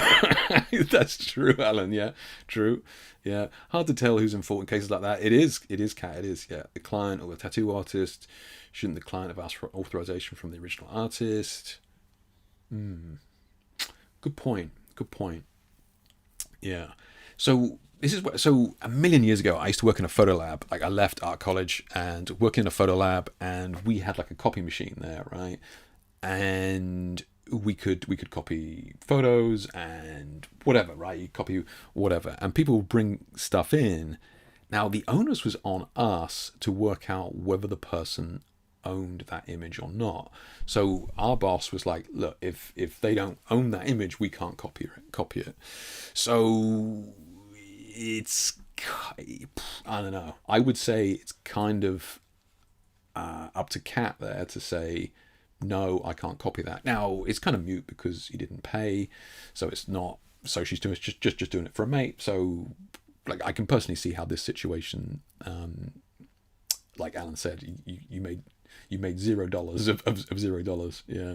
That's true, Alan. Yeah, true. Yeah, hard to tell who's in fault in cases like that. It is Kat. It is. Yeah, the client or the tattoo artist. Shouldn't the client have asked for authorization from the original artist? Good point. Good point. Yeah. So this is what. So a million years ago, I used to work in a photo lab. Like I left art college and working in a photo lab, and we had like a copy machine there, right? And we could copy photos and whatever, right? You copy whatever, and people would bring stuff in. Now the onus was on us to work out whether the person owned that image or not. So our boss was like, look, if they don't own that image, we can't copy it. So it's, I don't know, I would say it's kind of up to Kat there to say, no, I can't copy that. Now it's kind of mute because he didn't pay, so it's not. So she's doing just doing it for a mate. So like I can personally see how this situation, like Alan said, you made $0 of $0. Yeah.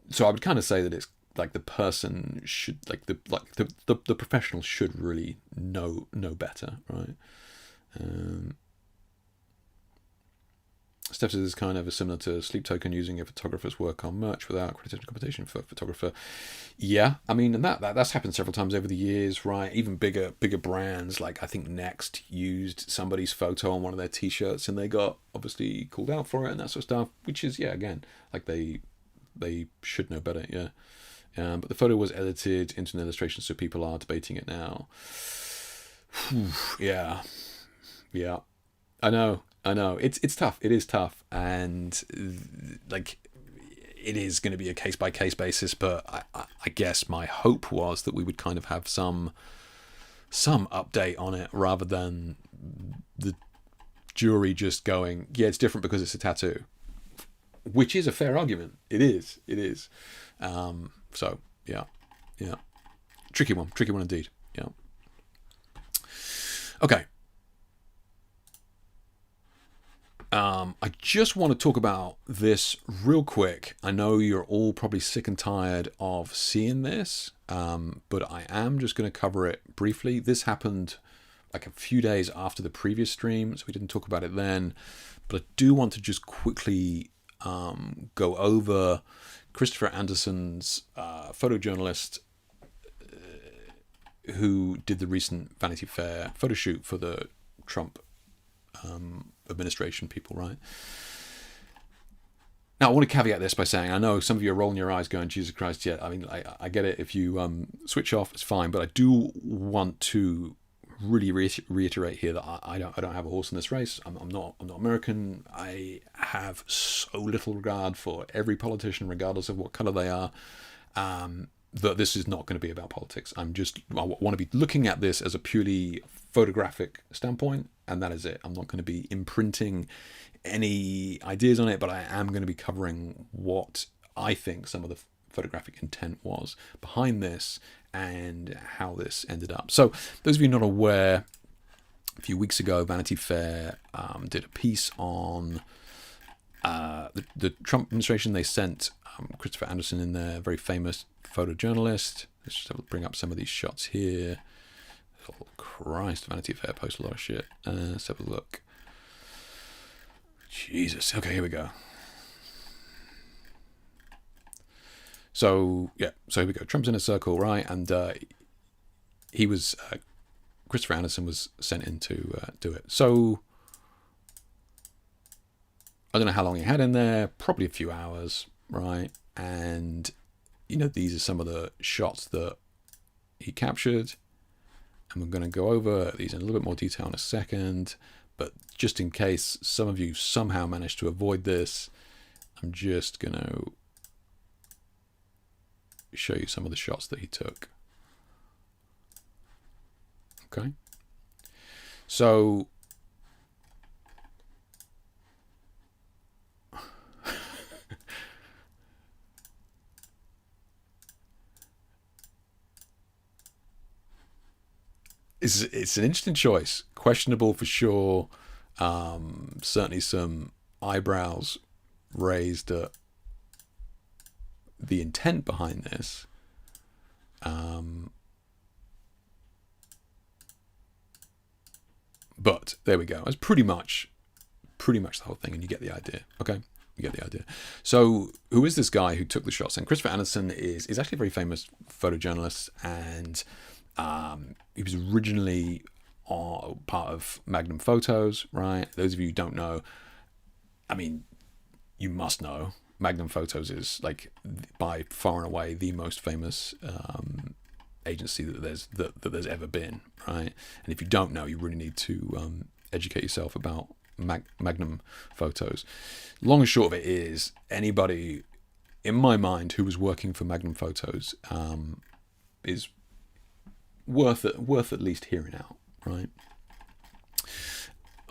So I would kind of say that it's like the person should the professional should really know better, right? Steph says is kind of similar to Sleep Token using a photographer's work on merch without accreditation competition for a photographer. Yeah, I mean, and that's happened several times over the years, right? Even bigger brands, like I think Next used somebody's photo on one of their T-shirts, and they got obviously called out for it and that sort of stuff. Which is, yeah, again, like they should know better, yeah. But the photo was edited into an illustration, so people are debating it now. Yeah. I know. It's tough. It is tough, and like it is going to be a case by case basis. But I guess my hope was that we would kind of have some update on it rather than the jury just going, yeah, it's different because it's a tattoo, which is a fair argument. It is. So yeah, tricky one indeed. Yeah. Okay. I just want to talk about this real quick. I know you're all probably sick and tired of seeing this, but I am just going to cover it briefly. This happened like a few days after the previous stream, so we didn't talk about it then. But I do want to just quickly go over Christopher Anderson's photojournalist who did the recent Vanity Fair photo shoot for the Trump administration people, right? Now, I want to caveat this by saying, I know some of you are rolling your eyes going, Jesus Christ, yeah, I mean, I get it. If you switch off, it's fine. But I do want to really reiterate here that I don't have a horse in this race. I'm not American. I have so little regard for every politician, regardless of what color they are, that this is not going to be about politics. I want to be looking at this as a purely photographic standpoint, and that is it. I'm not going to be imprinting any ideas on it, but I am going to be covering what I think some of the photographic intent was behind this and how this ended up. So those of you not aware, a few weeks ago, Vanity Fair did a piece on the Trump administration. They sent Christopher Anderson in there, very famous photojournalist. Let's just bring up some of these shots here. Oh, Christ, Vanity Fair posts a lot of shit. Let's have a look. Jesus. Okay, here we go. So, yeah. So here we go. Trump's in a circle, right? And he was... Christopher Anderson was sent in to do it. So, I don't know how long he had in there. Probably a few hours, right? And, you know, these are some of the shots that he captured. And we're going to go over these in a little bit more detail in a second. But just in case some of you somehow managed to avoid this, I'm just going to show you some of the shots that he took. Okay. So it's an interesting choice. Questionable for sure. Certainly some eyebrows raised at the intent behind this. But there we go. It's pretty much the whole thing, and you get the idea. Okay, you get the idea. So, who is this guy who took the shots? And Christopher Anderson is actually a very famous photojournalist, and he was originally part of Magnum Photos, right? Those of you who don't know, I mean, you must know. Magnum Photos is like by far and away the most famous agency that there's ever been, right? And if you don't know, you really need to educate yourself about Magnum Photos. Long and short of it is, anybody in my mind who was working for Magnum Photos is worth at least hearing out, right?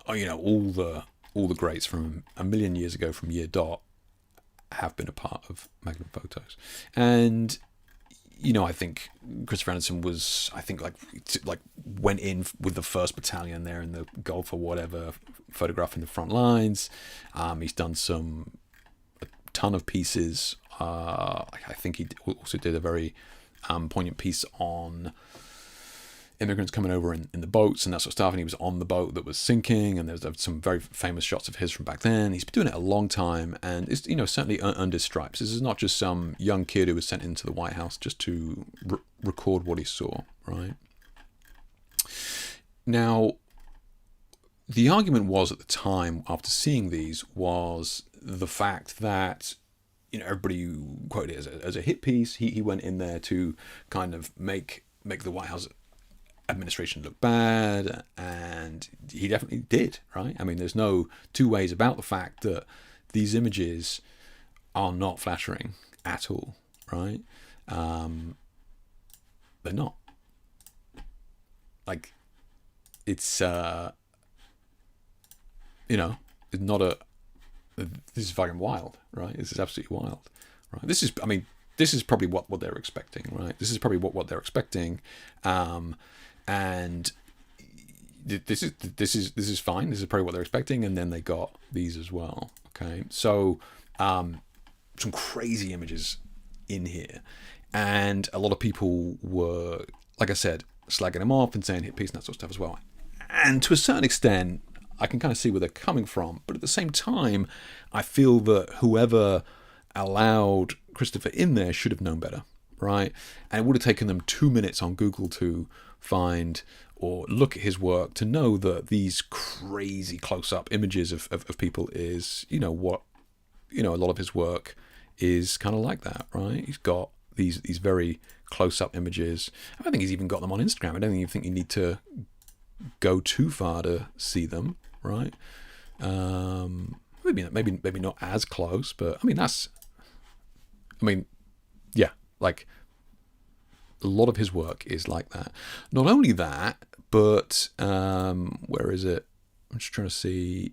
Oh, you know, all the greats from a million years ago from Year Dot have been a part of Magnum Photos. And you know, I think Christopher Anderson was, I think, like went in with the 1st Battalion there in the Gulf or whatever, photographing the front lines. He's done a ton of pieces. I think he also did a very poignant piece on immigrants coming over in the boats and that sort of stuff, and he was on the boat that was sinking, and there's some very famous shots of his from back then. He's been doing it a long time, and it's, you know, certainly earned his stripes. This is not just some young kid who was sent into the White House just to record what he saw, right? Now, the argument was at the time, after seeing these, was the fact that, you know, everybody quoted it as a hit piece. He went in there to kind of make the White House administration look bad, and he definitely did, right? I mean, there's no two ways about the fact that these images are not flattering at all, right? They're not. Like, it's you know, it's not this is fucking wild, right? This is absolutely wild, right? This is probably what they're expecting, right? This is probably what they're expecting, and this is fine. This is probably what they're expecting, and then they got these as well. Okay, so some crazy images in here, and a lot of people were, like I said, slagging them off and saying hit piece and that sort of stuff as well. And to a certain extent, I can kind of see where they're coming from, but at the same time, I feel that whoever allowed Christopher in there should have known better, right? And it would have taken them 2 minutes on Google to find or look at his work to know that these crazy close-up images of people is, you know, what, you know, a lot of his work is kind of like that, right? He's got these very close-up images. I don't think he's even got them on Instagram. I don't even think you need to go too far to see them, right? Maybe not as close, but yeah, like a lot of his work is like that. Not only that, but where is it? I'm just trying to see.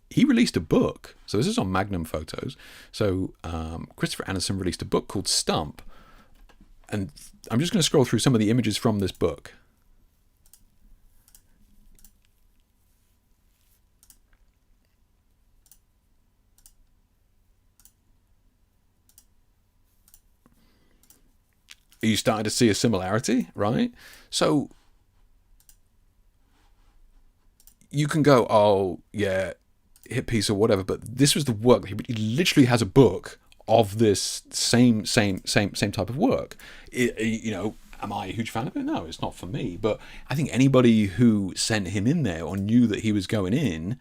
He released a book. So this is on Magnum Photos. So Christopher Anderson released a book called Stump. And I'm just going to scroll through some of the images from this book. Are you starting to see a similarity, right? So you can go, oh yeah, hit piece or whatever, but this was the work. He literally has a book of this same type of work. You know, am I a huge fan of it? No, it's not for me. But I think anybody who sent him in there or knew that he was going in,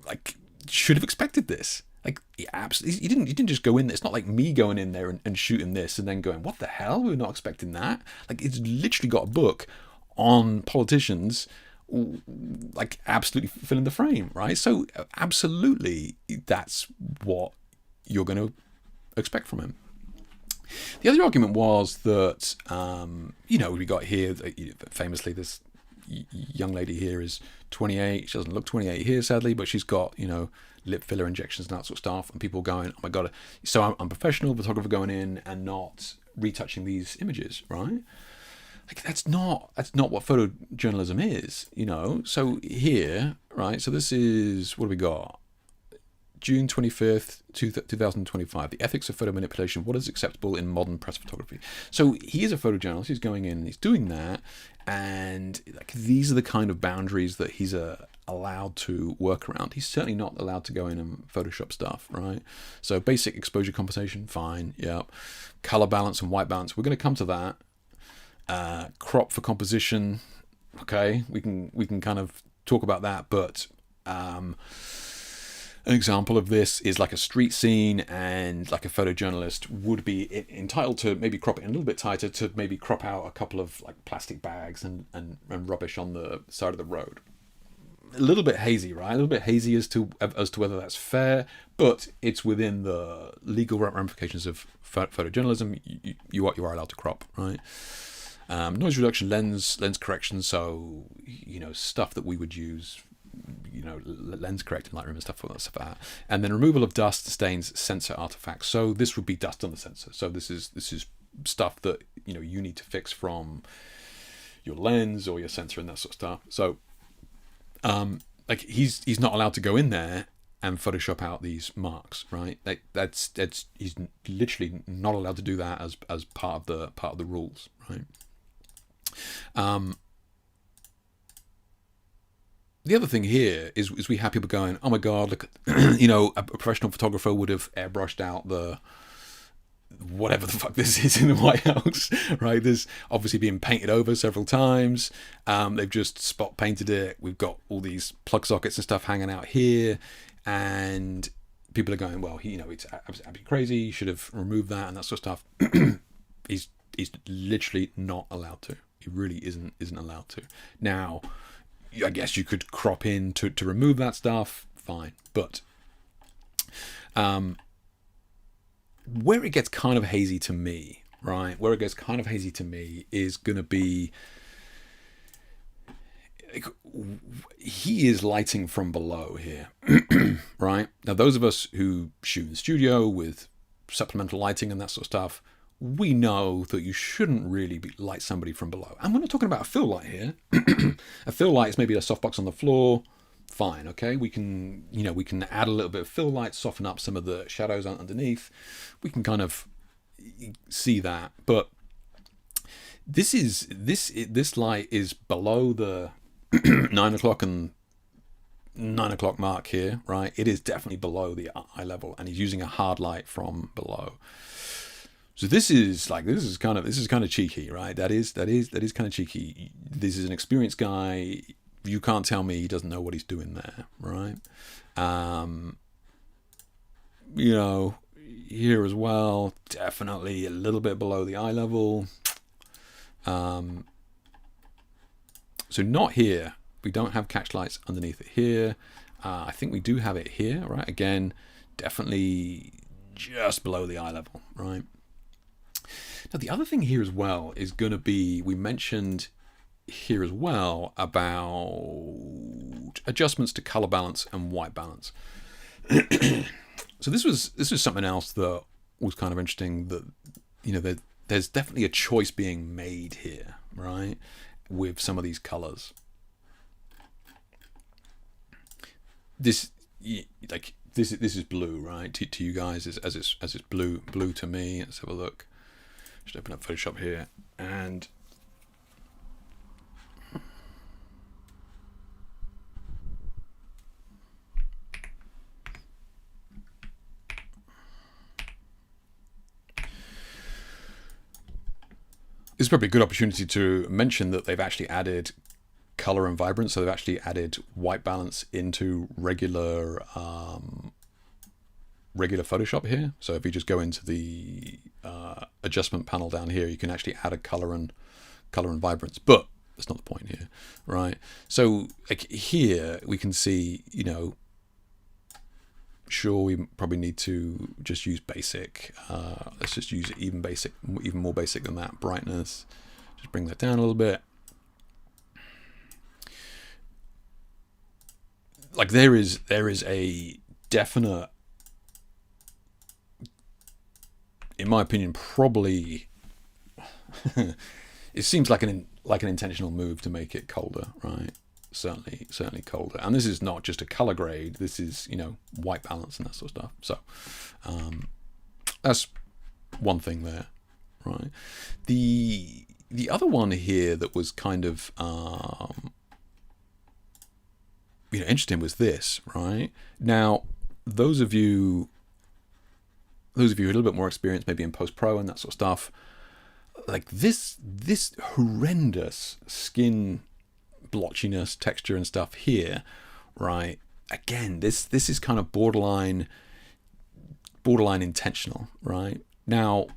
like, should have expected this. Like, he didn't just go in there. It's not like me going in there and shooting this and then going, what the hell? We were not expecting that. Like, it's literally got a book on politicians, like, absolutely filling the frame, right? So, absolutely, that's what you're going to expect from him. The other argument was that, you know, we got here, famously, this young lady here is 28. She doesn't look 28 here, sadly, but she's got, you know, lip filler injections and that sort of stuff, and people going, oh my god, so I'm a professional photographer going in and not retouching these images, right? Like, that's not what photojournalism is, you know. So here, right, so this is, what do we got? June 25th, 2025. The ethics of photo manipulation. What is acceptable in modern press photography? So he is a photojournalist. He's going in and he's doing that. And like, these are the kind of boundaries that he's allowed to work around. He's certainly not allowed to go in and Photoshop stuff, right? So basic exposure compensation, fine. Yep. Color balance and white balance. We're going to come to that. Crop for composition. Okay. We can kind of talk about that, but an example of this is like a street scene, and like a photojournalist would be entitled to maybe crop it in a little bit tighter, to maybe crop out a couple of like plastic bags and rubbish on the side of the road. A little bit hazy, right? A little bit hazy as to whether that's fair, but it's within the legal ramifications of photojournalism. You are allowed to crop, right? Noise reduction, lens correction, so stuff that we would use, lens correct in Lightroom and stuff like that. And then removal of dust, stains, sensor artifacts. So this would be dust on the sensor. So this is stuff that you need to fix from your lens or your sensor and that sort of stuff. So like he's not allowed to go in there and Photoshop out these marks, right? That's he's literally not allowed to do that as part of the rules, right? The other thing here is we have people going, oh my god, look, a professional photographer would have airbrushed out the whatever the fuck this is in the White House, right? There's obviously been painted over several times. They've just spot painted it. We've got all these plug sockets and stuff hanging out here, and people are going, well, it's absolutely crazy. You should have removed that and that sort of stuff. He's literally not allowed to. He really isn't allowed to. Now, I guess you could crop in to remove that stuff, fine. But where it gets kind of hazy to me, right? Where it gets kind of hazy to me is going to be, he is lighting from below here, right? Now, those of us who shoot in studio with supplemental lighting and that sort of stuff, we know that you shouldn't really light somebody from below. And we're not talking about a fill light here. A fill light is maybe a softbox on the floor. Fine, okay. We can add a little bit of fill light, soften up some of the shadows underneath. We can kind of see that. But this light is below the 9 o'clock and 9 o'clock mark here, right? It is definitely below the eye level, and he's using a hard light from below. So this is kind of cheeky, right? That is kind of cheeky. This is an experienced guy. You can't tell me he doesn't know what he's doing there, right? Here as well, definitely a little bit below the eye level. So not here. We don't have catch lights underneath it here. I think we do have it here, right? Again, definitely just below the eye level, right? Now, the other thing here as well is going to be, we mentioned here as well about adjustments to color balance and white balance. So this was something else that was kind of interesting, that there's definitely a choice being made here, right, with some of these colors. This is blue, right, to you guys as it's blue to me. Let's have a look. Just open up Photoshop here, and this is probably a good opportunity to mention that they've actually added color and vibrance. So they've actually added white balance into regular Photoshop here. So if you just go into the adjustment panel down here, you can actually add a color and vibrance, but that's not the point here, right? So like here we can see, sure, we probably need to just use basic. Let's just use even more basic than that. Brightness, just bring that down a little bit. Like there is a definite, in my opinion, probably it seems like an intentional move to make it colder, right? certainly colder. And this is not just a color grade. This is, white balance and that sort of stuff. So that's one thing there, right? The other one here that was kind of interesting was this, right? Now, those of you who are a little bit more experienced, maybe in post pro and that sort of stuff, like this horrendous skin blotchiness, texture and stuff here, right? Again, this is kind of borderline intentional, right? Now,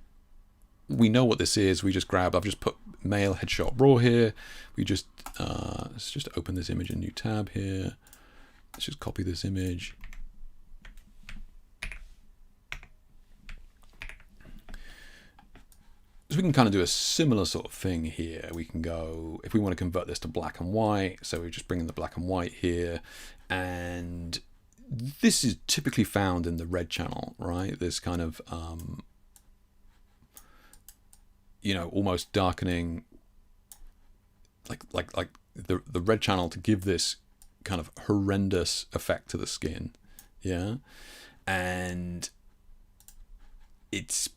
we know what this is. I've just put male headshot raw here. Let's just open this image in a new tab here. Let's just copy this image. So we can kind of do a similar sort of thing here. We can go, if we want to convert this to black and white, so we just bring in the black and white here, and this is typically found in the red channel, right? This kind of, almost darkening, like the red channel to give this kind of horrendous effect to the skin, yeah, and it's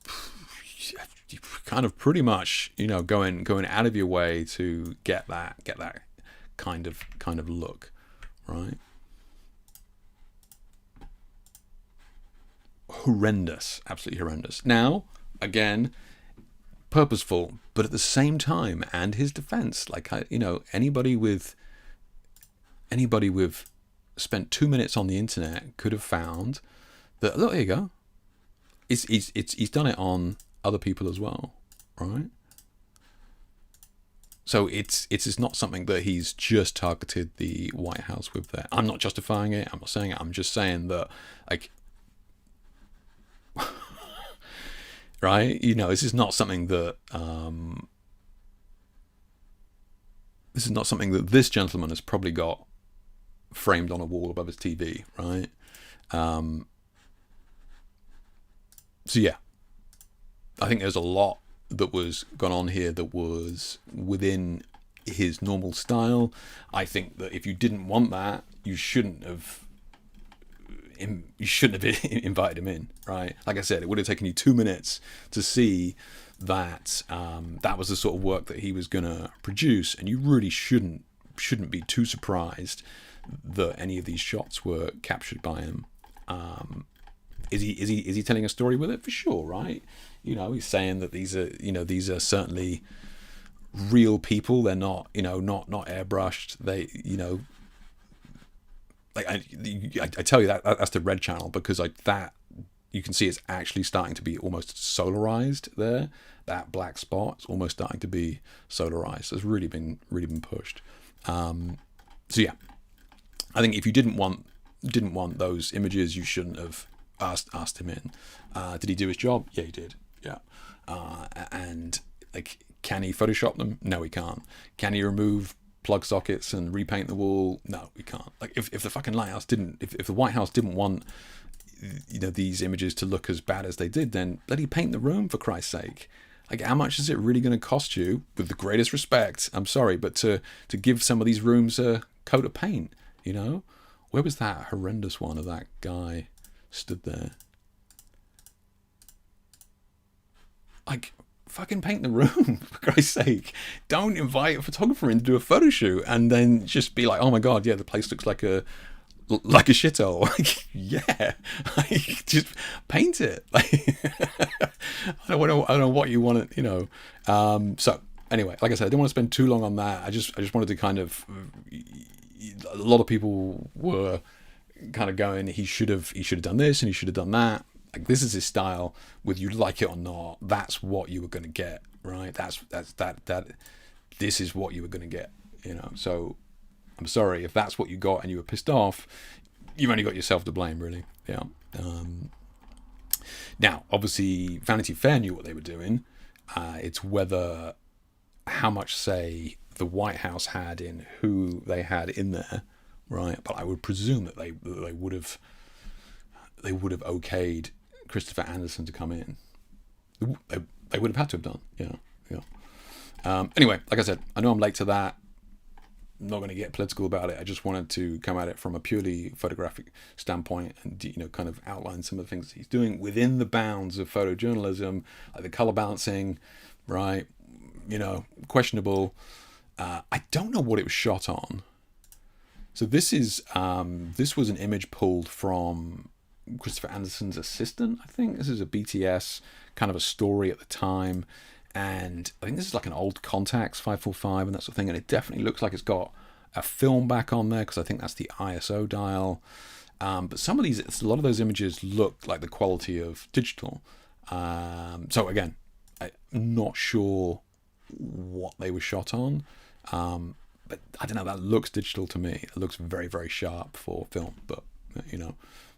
kind of pretty much going out of your way to get that kind of look, right? Horrendous, absolutely horrendous. Now, again, purposeful, but at the same time, and his defense, like, anybody with spent 2 minutes on the internet could have found that, look, there you go. He's done it on other people as well, right? So it's not something that he's just targeted the White House with there. I'm not justifying it. I'm not saying it. I'm just saying that, like, right? This is not something that this gentleman has probably got framed on a wall above his TV, right? So yeah, I think there's a lot that was gone on here that was within his normal style. I think that if you didn't want that, you shouldn't have invited him in, right? Like I said, it would have taken you 2 minutes to see that that was the sort of work that he was going to produce, and you really shouldn't be too surprised that any of these shots were captured by him. Is he telling a story with it? For sure, right? He's saying that these are certainly real people. They're not not airbrushed. They like I tell you that's the red channel, because that you can see it's actually starting to be almost solarized there. That black spot is almost starting to be solarized. It's really been pushed. So yeah, I think if you didn't want those images, you shouldn't have asked him in. Did he do his job? Yeah, he did. Yeah. And like, can he Photoshop them? No, he can't. Can he remove plug sockets and repaint the wall? No, he can't. Like, if the fucking lighthouse didn't, if the White House didn't want these images to look as bad as they did, then bloody paint the room, for Christ's sake. Like, how much is it really going to cost you? With the greatest respect, I'm sorry, but to give some of these rooms a coat of paint, Where was that horrendous one of that guy stood there? Like, fucking paint the room, for Christ's sake. Don't invite a photographer in to do a photo shoot and then just be like, oh my God, yeah, the place looks like a shithole. Like, yeah, like, just paint it. Like, I don't know what you want to, So anyway, like I said, I didn't want to spend too long on that. I just wanted to kind of, a lot of people were kind of going, he should have done this and he should have done that. Like, this is his style, whether you like it or not. That's what you were going to get, right? This is what you were going to get, So I'm sorry if that's what you got and you were pissed off. You've only got yourself to blame, really. Yeah. Now, obviously, Vanity Fair knew what they were doing. It's how much say the White House had in who they had in there, right? But I would presume that they would have okayed Christopher Anderson to come in. They would have had to have done. Yeah. Anyway, like I said, I know I'm late to that. not going to get political about it. I just wanted to come at it from a purely photographic standpoint and, you know, kind of outline some of the things he's doing within the bounds of photojournalism, like the color balancing, right? You know, questionable. I don't know what it was shot on. So this was an image pulled from Christopher Anderson's assistant, I think. This is a BTS kind of a story at the time. And I think this is like an old Contax 545 and that sort of thing. And it definitely looks like it's got a film back on there, because I think that's the ISO dial. But some of these, a lot of those images look like the quality of digital. So again, I'm not sure what they were shot on. But I don't know, that looks digital to me. It looks very, very sharp for film. But, you know,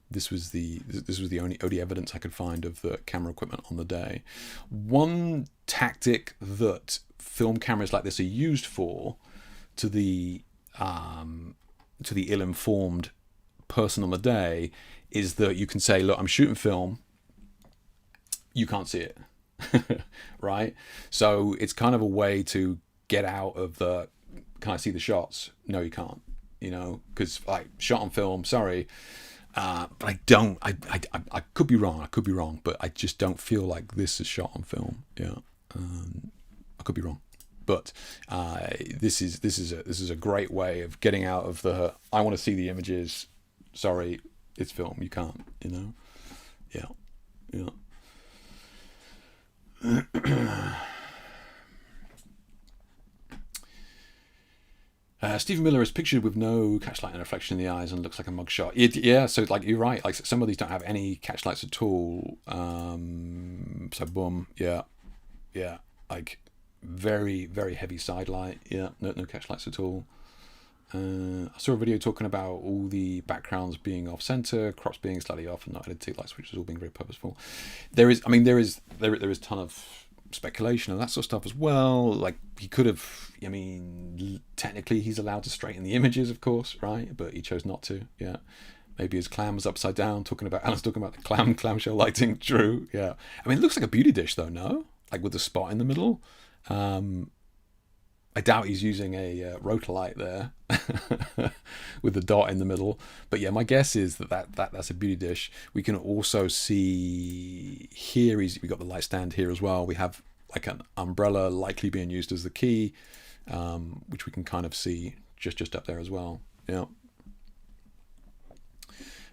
this was the only evidence I could find of the camera equipment on the day. One tactic that film cameras like this are used for, to the ill-informed person on the day, is that you can say, look, I'm shooting film, you can't see it. Right? So it's kind of a way to get out of the, can I see the shots? No, you can't. You know, because like, shot on film, sorry. But I don't. I could be wrong. I could be wrong. But I just don't feel like this is shot on film. Yeah, I could be wrong. But this is a great way of getting out of the, I want to see the images. Sorry, it's film. You can't. You know. Yeah. Stephen Miller is pictured with no catchlight and reflection in the eyes and looks like a mugshot. Yeah, so like you're right. Like some of these don't have any catchlights at all. So boom, yeah, like very, very heavy side light. Yeah, no catchlights at all. I saw a video talking about all the backgrounds being off center, crops being slightly off, and not edited light switches all being very purposeful. There is a ton of speculation and that sort of stuff as well. Like he could have, I mean, technically he's allowed to straighten the images, of course, right? But he chose not to. Yeah, maybe his clam was upside down. Alan's talking about the clamshell lighting. True. Yeah, I mean, it looks like a beauty dish though. No, like with the spot in the middle. I doubt he's using a rotor light there with the dot in the middle. But yeah, my guess is that's a beauty dish. We can also see here, we got the light stand here as well. We have like an umbrella likely being used as the key, which we can kind of see just up there as well. Yeah.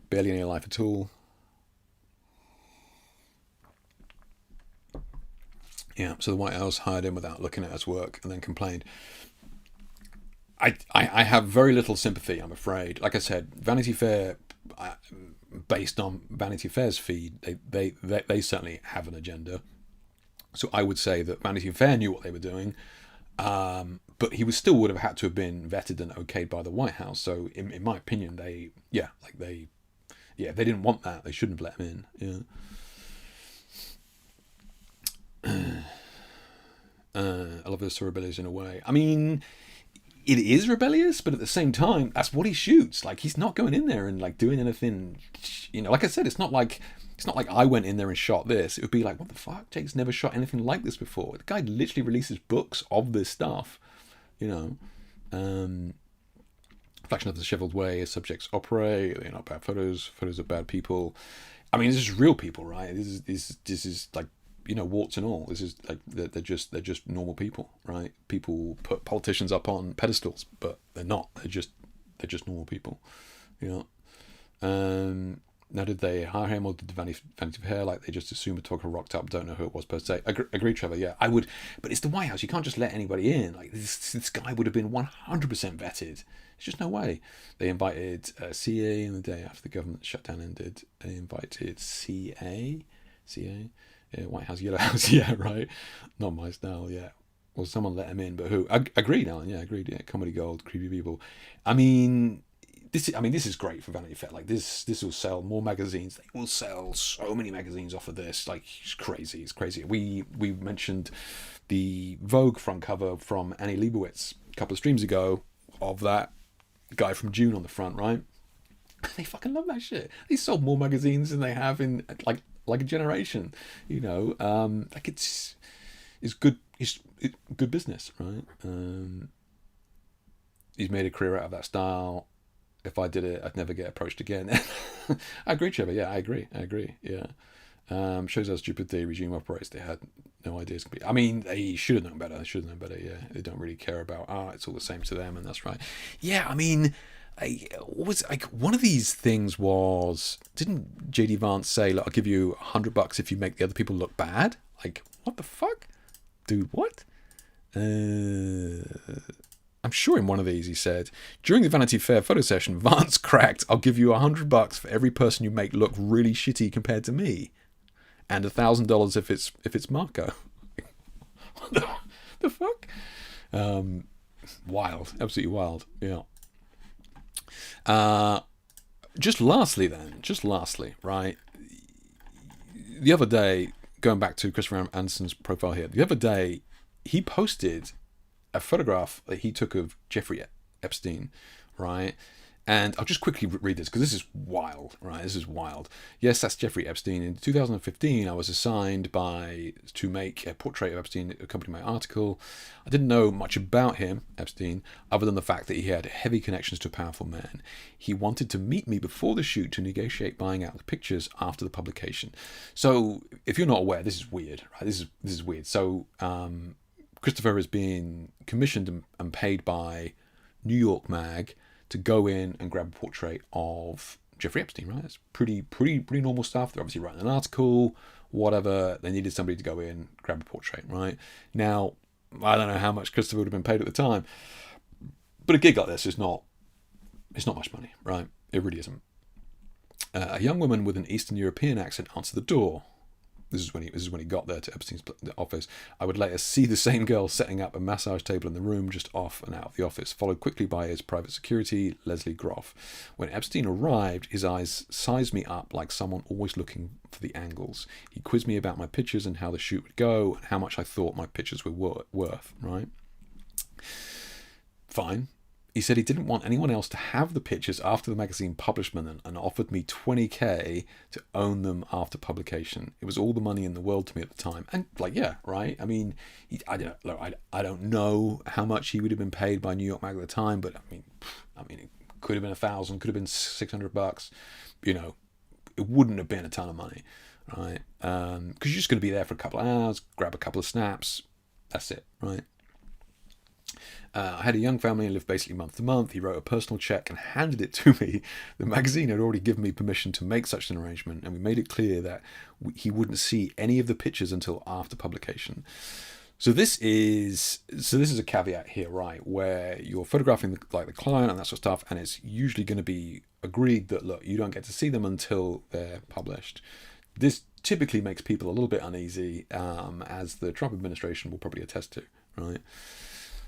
Barely any life at all. Yeah, so the White House hired him without looking at his work and then complained. I have very little sympathy, I'm afraid. Like I said, Vanity Fair, based on Vanity Fair's feed, they certainly have an agenda. So I would say that Vanity Fair knew what they were doing, but he still would have had to have been vetted and okayed by the White House. So in my opinion, they didn't want that. They shouldn't have let him in. Yeah. I love this, so rebellious in a way. I mean, it is rebellious, but at the same time, that's what he shoots. Like, he's not going in there and like doing anything. You know, like I said, it's not like I went in there and shot this. It would be like, what the fuck? Jake's never shot anything like this before. The guy literally releases books of this stuff. You know, Reflection of the Disheveled Way, subjects operate. They're not bad photos. Photos of bad people. I mean, this is real people, right? This is like, you know, warts and all. This is like they're just normal people, right? People put politicians up on pedestals, but they're not. They're just normal people, you know. Now, did they hire him, or did Vanity Fair, like, they just assume a photographer rocked up, don't know who it was per se? Agree, Trevor. Yeah, I would, but it's the White House. You can't just let anybody in. Like, this guy would have been 100% vetted. There's just no way. They invited CA in the day after the government shutdown ended. They invited CA. Yeah, White House, Yellow House, yeah, right. Not my style, yeah. Well, someone let him in, but who? Agreed, Alan. Yeah, agreed. Yeah, comedy gold, creepy people. I mean, this is great for Vanity Fair. Like, this will sell more magazines. They will sell so many magazines off of this. Like, it's crazy. It's crazy. We mentioned the Vogue front cover from Annie Leibovitz a couple of streams ago of that guy from June on the front, right? They fucking love that shit. They sold more magazines than they have in like a generation, you know. Like it's good. It's good business, right? he's made a career out of that style. If I did it, I'd never get approached again. I agree, Trevor. Yeah, I agree. Yeah. Shows how stupid the regime operates. They had no ideas. I mean, they should have known better. Yeah, they don't really care about art. It's all the same to them, and that's right. Yeah, I mean, was like one of these things was, didn't JD Vance say, "Look, I'll give you $100 if you make the other people look bad"? Like, what the fuck, dude? What? I'm sure in one of these he said, during the Vanity Fair photo session, Vance cracked, "I'll give you $100 for every person you make look really shitty compared to me, and $1,000 if it's Marco." What the fuck? Wild, absolutely wild. Yeah. Just lastly, right? The other day, going back to Christopher Anderson's profile here, the other day he posted a photograph that he took of Jeffrey Epstein, right? And I'll just quickly read this because this is wild, right? This is wild. Yes, that's Jeffrey Epstein. In 2015, I was assigned to make a portrait of Epstein to accompany my article. I didn't know much about him, Epstein, other than the fact that he had heavy connections to a powerful man. He wanted to meet me before the shoot to negotiate buying out the pictures after the publication. So, if you're not aware, this is weird, right? This is weird. So, Christopher is being commissioned and paid by New York Mag to go in and grab a portrait of Jeffrey Epstein, right? It's pretty normal stuff. They're obviously writing an article, whatever. They needed somebody to go in, grab a portrait, right? Now, I don't know how much Christopher would have been paid at the time, but a gig like this it's not much money, right? It really isn't. A young woman with an Eastern European accent answered the door. This is when he got there to Epstein's office. I would later see the same girl setting up a massage table in the room just off and out of the office, followed quickly by his private security, Leslie Groff. When Epstein arrived, his eyes sized me up like someone always looking for the angles. He quizzed me about my pictures and how the shoot would go and how much I thought my pictures were worth, right? Fine. He said he didn't want anyone else to have the pictures after the magazine published them and offered me $20,000 to own them after publication. It was all the money in the world to me at the time. And like, yeah, right. I mean, I don't know how much he would have been paid by New York Mag at the time, but I mean, it could have been $1,000, could have been $600. You know, it wouldn't have been a ton of money, right? Because you're just going to be there for a couple of hours, grab a couple of snaps. That's it, right? I had a young family and lived basically month to month. He wrote a personal check and handed it to me. The magazine had already given me permission to make such an arrangement, and we made it clear that he wouldn't see any of the pictures until after publication. So this is a caveat here, right, where you're photographing the client and that sort of stuff, and it's usually going to be agreed that, look, you don't get to see them until they're published. This typically makes people a little bit uneasy, as the Trump administration will probably attest to, right?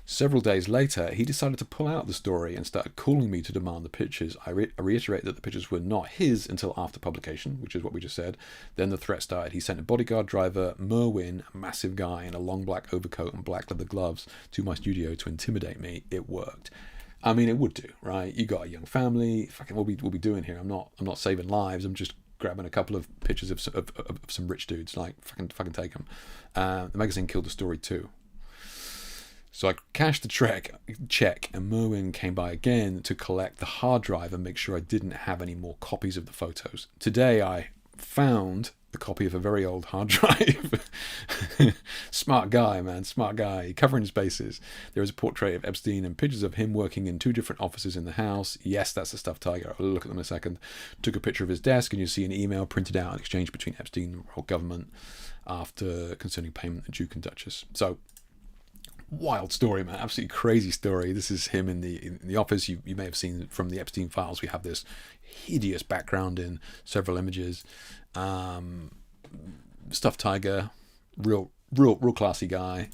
Several days later, he decided to pull out the story and started calling me to demand the pictures. I reiterate that the pictures were not his until after publication, which is what we just said. Then the threat started. He sent a bodyguard driver, Merwin, a massive guy in a long black overcoat and black leather gloves, to my studio to intimidate me. It worked. I mean, it would do, right? You got a young family. Fucking, what we doing here? I'm not saving lives. I'm just grabbing a couple of pictures of some rich dudes. Like, fucking take them. The magazine killed the story too. So I cashed the check, and Merwin came by again to collect the hard drive and make sure I didn't have any more copies of the photos. Today I found the copy of a very old hard drive. Smart guy, man, smart guy, covering his bases. There is a portrait of Epstein and pictures of him working in 2 different offices in the house. Yes, that's the stuff, Tiger. I'll look at them in a second. Took a picture of his desk, and you see an email printed out and exchanged between Epstein and the royal government after concerning payment to Duke and Duchess. So, wild story, man. Absolutely crazy story. This is him in the office. You may have seen from the Epstein files. We have this hideous background in several images. Stuffed tiger, real classy guy.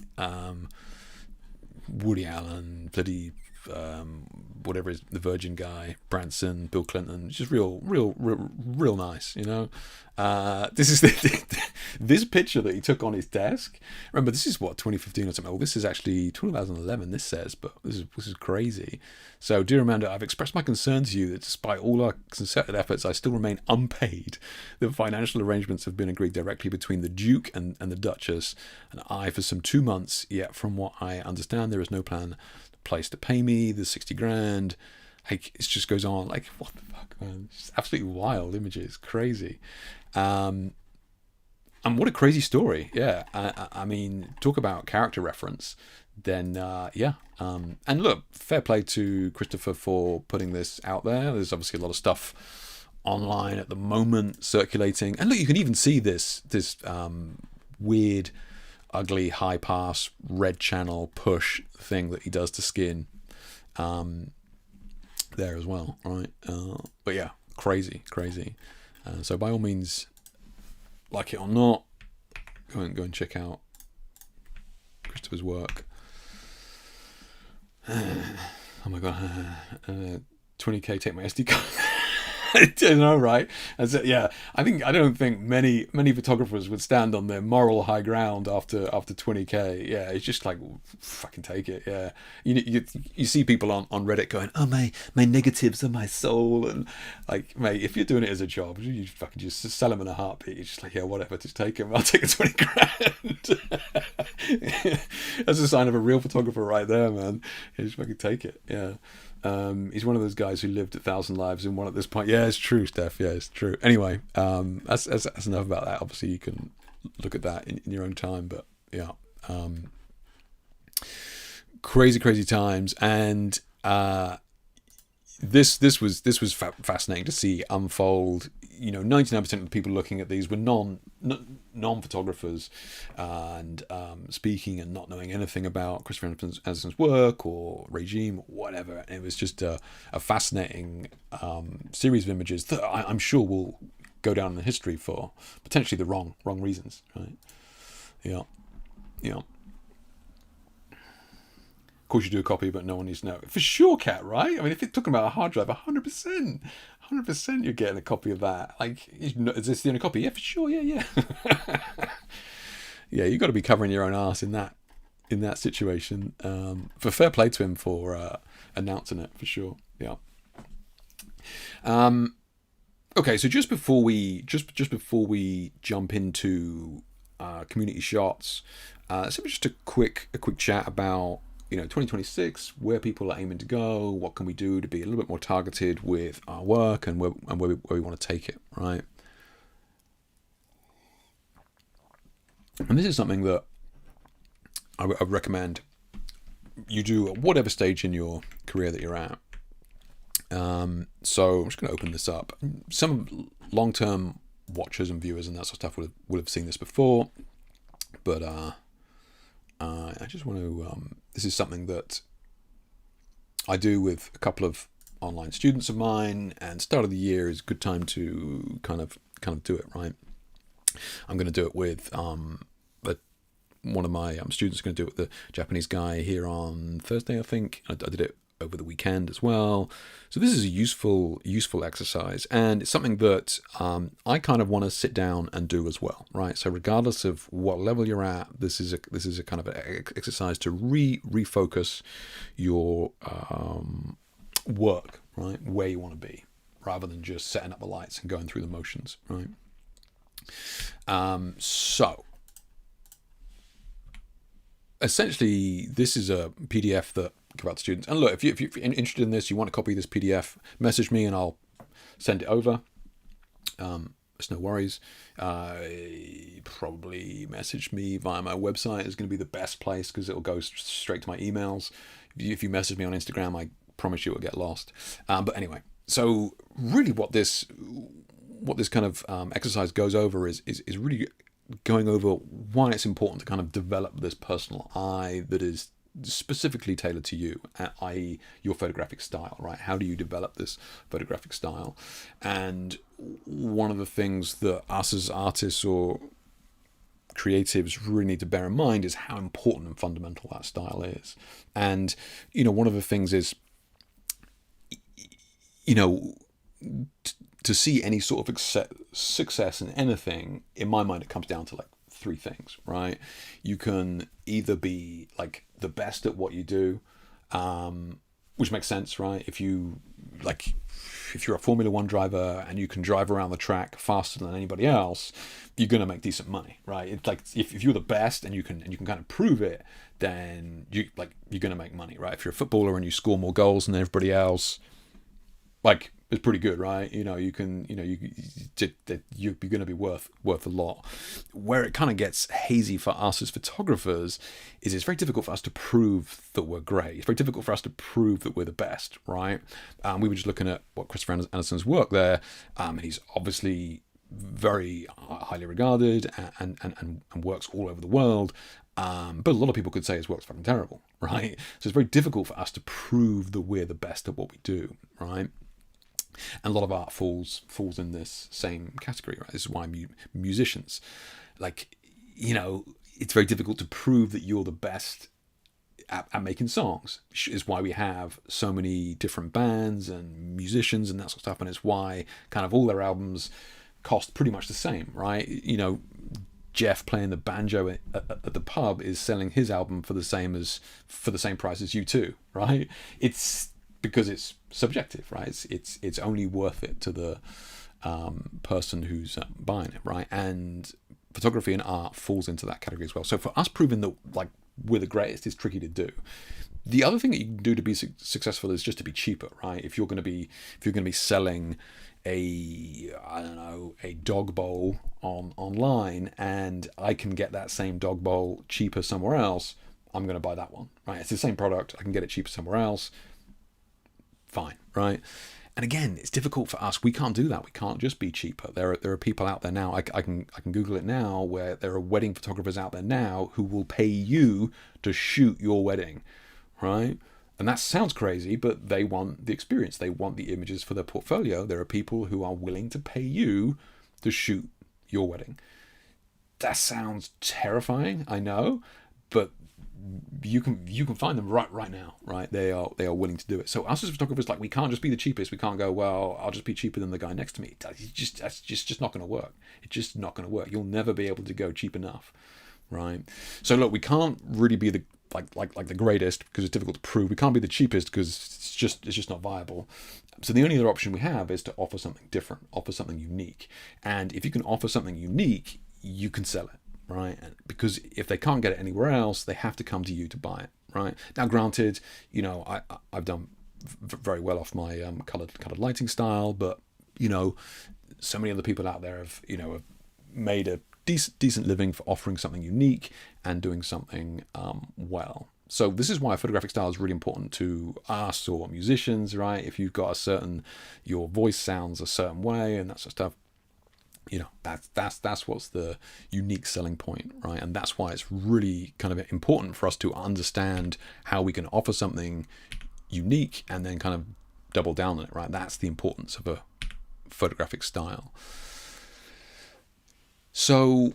Woody Allen, bloody whatever is the Virgin guy, Branson, Bill Clinton, just real nice, you know. This is this picture that he took on his desk. Remember, this is what, 2015 or something. Oh, this is actually 2011. This says, but this is crazy. So, dear Amanda, I've expressed my concern to you that despite all our concerted efforts, I still remain unpaid. The financial arrangements have been agreed directly between the Duke and the Duchess and I for some 2 months. Yet, from what I understand, there is no plan to place to pay me. There's 60 grand. Like, it just goes on. Like, what the fuck, man? It's just absolutely wild images. Crazy. And what a crazy story. Yeah. I mean, talk about character reference. Then, yeah. And look, fair play to Christopher for putting this out there. There's obviously a lot of stuff online at the moment circulating. And look, you can even see this weird, ugly, high pass, red channel push thing that he does to skin there as well, right? But yeah, crazy. So by all means, like it or not, go and check out Christopher's work. Oh my god, 20k, take my SD card. I don't know, right? Yeah, I don't think many photographers would stand on their moral high ground after 20k. Yeah, it's just like, fucking take it. Yeah, you see people on Reddit going, oh, my negatives are my soul, and like, mate, if you're doing it as a job, you fucking just sell them in a heartbeat. You're just like, yeah, whatever, just take them. I'll take the 20 grand. That's a sign of a real photographer right there, man. You just fucking take it. Yeah. He's one of those guys who lived 1,000 lives in one at this point. Yeah, it's true, Steph. Yeah, it's true. Anyway, that's enough about that. Obviously, you can look at that in your own time. But yeah, crazy times. And this was fascinating to see unfold. 99% of the people looking at these were non-photographers, and speaking and not knowing anything about Christopher Anderson's work or regime or whatever. And it was just a fascinating series of images that I'm sure will go down in history for potentially the wrong reasons, right? Yeah. Of course, you do a copy, but no one needs to know. For sure, Kat, right? I mean, if you're talking about a hard drive, 100%, you're getting a copy of that. Like, is this the only copy? Yeah, for sure, yeah. Yeah, you got to be covering your own ass in that situation. For fair play to him for announcing it, for sure. Yeah. Okay, so just before we jump into community shots, so just a quick chat about 2026, where people are aiming to go, what can we do to be a little bit more targeted with our work, and where we want to take it, right? And this is something that I recommend you do at whatever stage in your career that you're at. So I'm just going to open this up. Some long-term watchers and viewers and that sort of stuff would have seen this before, but I just want to. This is something that I do with a couple of online students of mine, and start of the year is a good time to kind of do it, right? I'm going to do it with one of my students is going to do it with the Japanese guy here on Thursday, I think. I did it over the weekend as well. So this is a useful exercise, and it's something that I kind of want to sit down and do as well, right? So regardless of what level you're at, this is a kind of an exercise to refocus your work, right, where you want to be, rather than just setting up the lights and going through the motions, right? So essentially, this is a PDF that I give out to students. And look, if you're interested in this, you want a copy of this PDF, message me and I'll send it over. It's no worries. Probably message me via my website is going to be the best place, because it'll go straight to my emails. If you message me on Instagram, I promise you it'll get lost. But anyway, so really what this kind of exercise goes over is really going over why it's important to kind of develop this personal eye that is specifically tailored to you, i.e. your photographic style, right? How do you develop this photographic style? And one of the things that us as artists or creatives really need to bear in mind is how important and fundamental that style is. And, one of the things is, to see any sort of success in anything, in my mind, it comes down to like three things, right? You can either be like the best at what you do, which makes sense, right? If you like, if you're a Formula One driver and you can drive around the track faster than anybody else, you're going to make decent money, right? It's like if you're the best and you can kind of prove it, then you're going to make money, right? If you're a footballer and you score more goals than everybody else, like, it's pretty good, right? You're going to be worth a lot. Where it kind of gets hazy for us as photographers is it's very difficult for us to prove that we're great. It's very difficult for us to prove that we're the best, right? We were just looking at what Christopher Anderson's work there. He's obviously very highly regarded and works all over the world. But a lot of people could say his work's fucking terrible, right? So it's very difficult for us to prove that we're the best at what we do, right? And a lot of art falls in this same category, right? This is why musicians, like, it's very difficult to prove that you're the best at making songs. Is why we have so many different bands and musicians and that sort of stuff, and it's why kind of all their albums cost pretty much the same, right? Jeff playing the banjo at the pub is selling his album for the same price as U2, right? It's because it's subjective, right? It's only worth it to the person who's buying it, right? And photography and art falls into that category as well. So for us, proving that like we're the greatest is tricky to do. The other thing that you can do to be successful is just to be cheaper, right? If you're going to be selling a dog bowl online, and I can get that same dog bowl cheaper somewhere else, I'm going to buy that one, right? It's the same product, I can get it cheaper somewhere else. Fine, right? And again, it's difficult for us. We can't do that. We can't just be cheaper. There are people out there now. I can Google it now, where there are wedding photographers out there now who will pay you to shoot your wedding, right? And that sounds crazy, but they want the experience. They want the images for their portfolio. There are people who are willing to pay you to shoot your wedding. That sounds terrifying, I know, but you can find them right now, right? They are willing to do it. So us as photographers, like, we can't just be the cheapest. We can't go, well, I'll just be cheaper than the guy next to me. That's just not going to work. It's just not going to work. You'll never be able to go cheap enough, right? So look, we can't really be the like the greatest, because it's difficult to prove. We can't be the cheapest because it's just not viable. So the only other option we have is to offer something different, offer something unique. And if you can offer something unique, you can sell it, right? Because if they can't get it anywhere else, they have to come to you to buy it, right? Now, granted, I've done very well off my colored lighting style, but so many other people out there have made a decent living for offering something unique and doing something well. So this is why photographic style is really important to us or musicians, right? If you've got your voice sounds a certain way and that sort of stuff, that's what's the unique selling point, right? And that's why it's really kind of important for us to understand how we can offer something unique and then kind of double down on it, right? That's the importance of a photographic style. So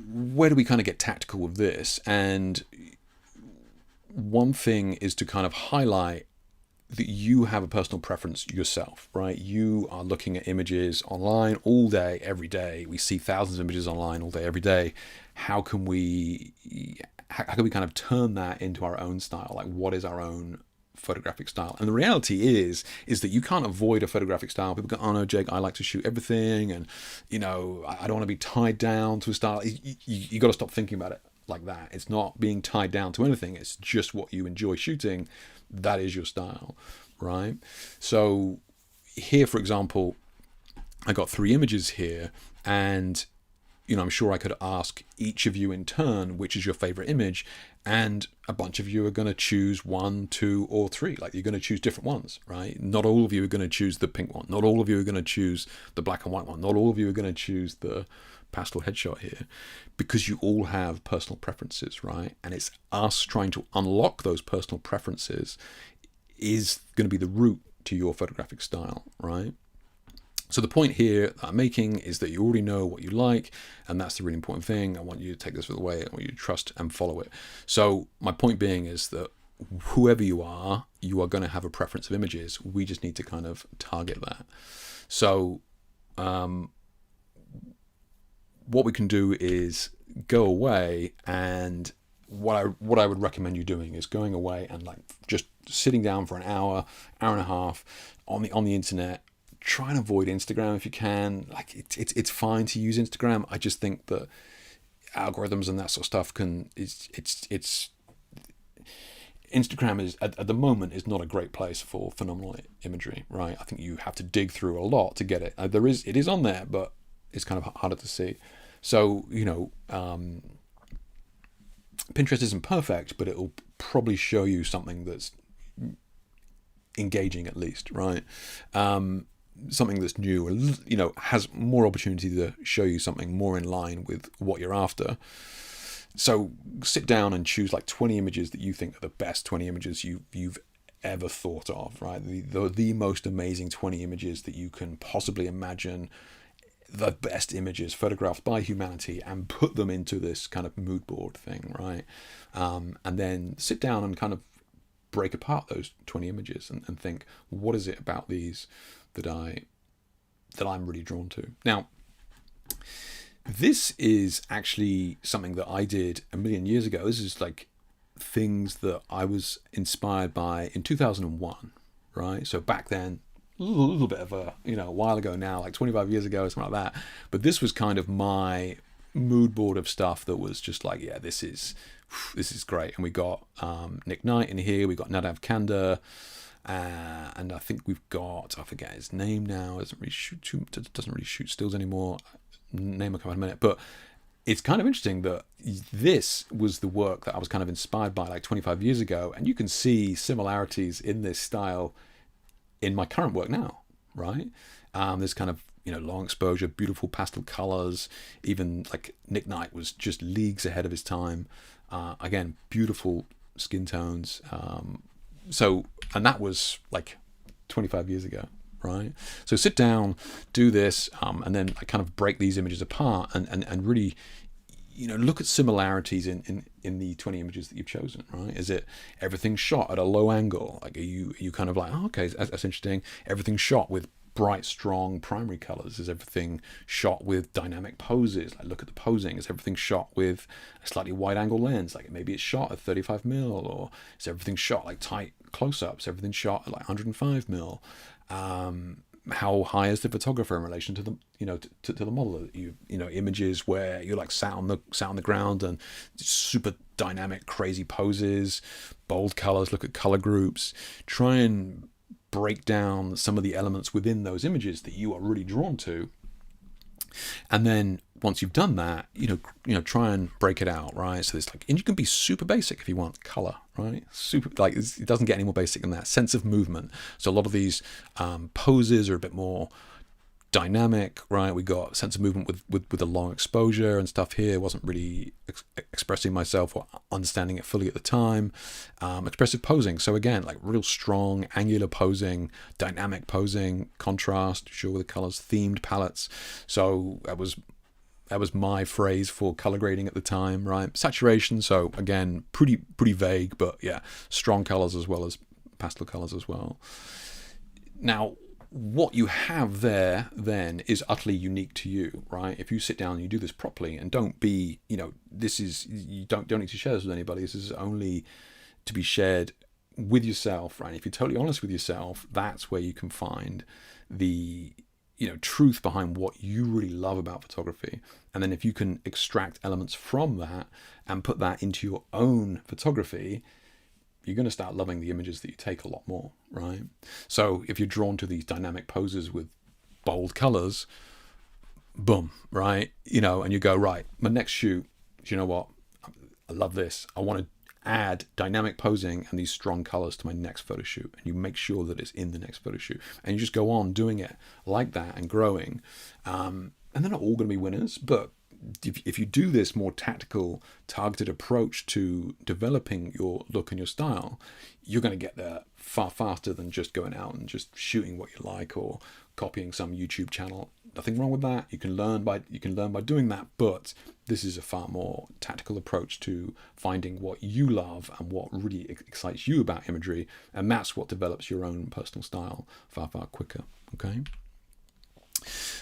where do we kind of get tactical with this? And one thing is to kind of highlight that you have a personal preference yourself, right? You are looking at images online all day, every day. We see thousands of images online all day, every day. How can we kind of turn that into our own style? Like, what is our own photographic style? And the reality is that you can't avoid a photographic style. People go, oh no, Jake, I like to shoot everything, and I don't want to be tied down to a style. You got to stop thinking about it like that. It's not being tied down to anything. It's just what you enjoy shooting. That is your style, right? So here, for example, I got 3 images here, and I'm sure I could ask each of you in turn, which is your favorite image, and a bunch of you are going to choose 1, 2, or 3. Like, you're going to choose different ones, right? Not all of you are going to choose the pink one. Not all of you are going to choose the black and white one. Not all of you are going to choose the pastel headshot here, because you all have personal preferences, right? And it's us trying to unlock those personal preferences is going to be the route to your photographic style, right? So the point here that I'm making is that you already know what you like, and that's the really important thing. I want you to take this away. I want you to trust and follow it. So my point being is that whoever you are going to have a preference of images. We just need to kind of target that. So what we can do is go away, and what I would recommend you doing is going away and like just sitting down for an hour, hour and a half on the internet. Try and avoid Instagram if you can. Like it's fine to use Instagram. I just think that algorithms and that sort of stuff it's Instagram is at the moment is not a great place for phenomenal imagery, right? I think you have to dig through a lot to get it. It is on there, but it's kind of harder to see. So Pinterest isn't perfect, but it'll probably show you something that's engaging at least, right? Something that's new, has more opportunity to show you something more in line with what you're after. So sit down and choose like 20 images that you think are the best 20 images you've ever thought of, right? The most amazing 20 images that you can possibly imagine, the best images photographed by humanity, and put them into this kind of mood board thing, right? And then sit down and kind of break apart those 20 images and think, what is it about these that I'm really drawn to? Now, this is actually something that I did a million years ago. This is like things that I was inspired by in 2001, right? So back then, a little bit of a while ago now, like 25 years ago or something like that. But this was kind of my mood board of stuff that was just like, yeah, this is great. And we got Nick Knight in here. We got Nadav Kanda. And I think we've got, I forget his name now. Doesn't really shoot stills anymore. Name will come in a minute. But it's kind of interesting that this was the work that I was kind of inspired by like 25 years ago. And you can see similarities in this style in my current work now, right? There's kind of, long exposure, beautiful pastel colors. Even like Nick Knight was just leagues ahead of his time. Again, beautiful skin tones. And that was like 25 years ago, right? So sit down, do this, and then I kind of break these images apart and really, look at similarities in the 20 images that you've chosen, right? Is it everything shot at a low angle? Like, are you kind of like, oh, okay, that's interesting. Everything shot with bright, strong primary colors? Is everything shot with dynamic poses? Like, look at the posing. Is everything shot with a slightly wide angle lens? Like, maybe it's shot at 35 mil, or is everything shot like tight close-ups? Everything shot at like 105 mil? How high is the photographer in relation to the to the model? Images where you're like sat on the ground and super dynamic, crazy poses, bold colors. Look at color groups. Try and break down some of the elements within those images that you are really drawn to. And then once you've done that, try and break it out, right? So it's like, and you can be super basic if you want. Color, right? Super, like, it doesn't get any more basic than that. Sense of movement. So a lot of these poses are a bit more dynamic, right? We got sense of movement with a long exposure and stuff here. Wasn't really expressing myself or understanding it fully at the time. Expressive posing. So again, like real strong angular posing, dynamic posing, contrast, sure, with the colors, themed palettes. So that was my phrase for color grading at the time, right? Saturation. So again, pretty vague, but yeah, strong colors as well as pastel colors as well. Now, what you have there then is utterly unique to you, right? If you sit down and you do this properly, and don't be, you don't need to share this with anybody. This is only to be shared with yourself, right? If you're totally honest with yourself, that's where you can find the truth behind what you really love about photography. And then if you can extract elements from that and put that into your own photography, you're going to start loving the images that you take a lot more, right? So if you're drawn to these dynamic poses with bold colors, boom, right? And you go, right, my next shoot, do you know what? I love this. I want to add dynamic posing and these strong colors to my next photo shoot. And you make sure that it's in the next photo shoot. And you just go on doing it like that and growing. And they're not all going to be winners, but if you do this more tactical, targeted approach to developing your look and your style, you're going to get there far faster than just going out and just shooting what you like or copying some YouTube channel. Nothing wrong with that. You can learn by doing that, but this is a far more tactical approach to finding what you love and what really excites you about imagery, and that's what develops your own personal style far quicker. Okay.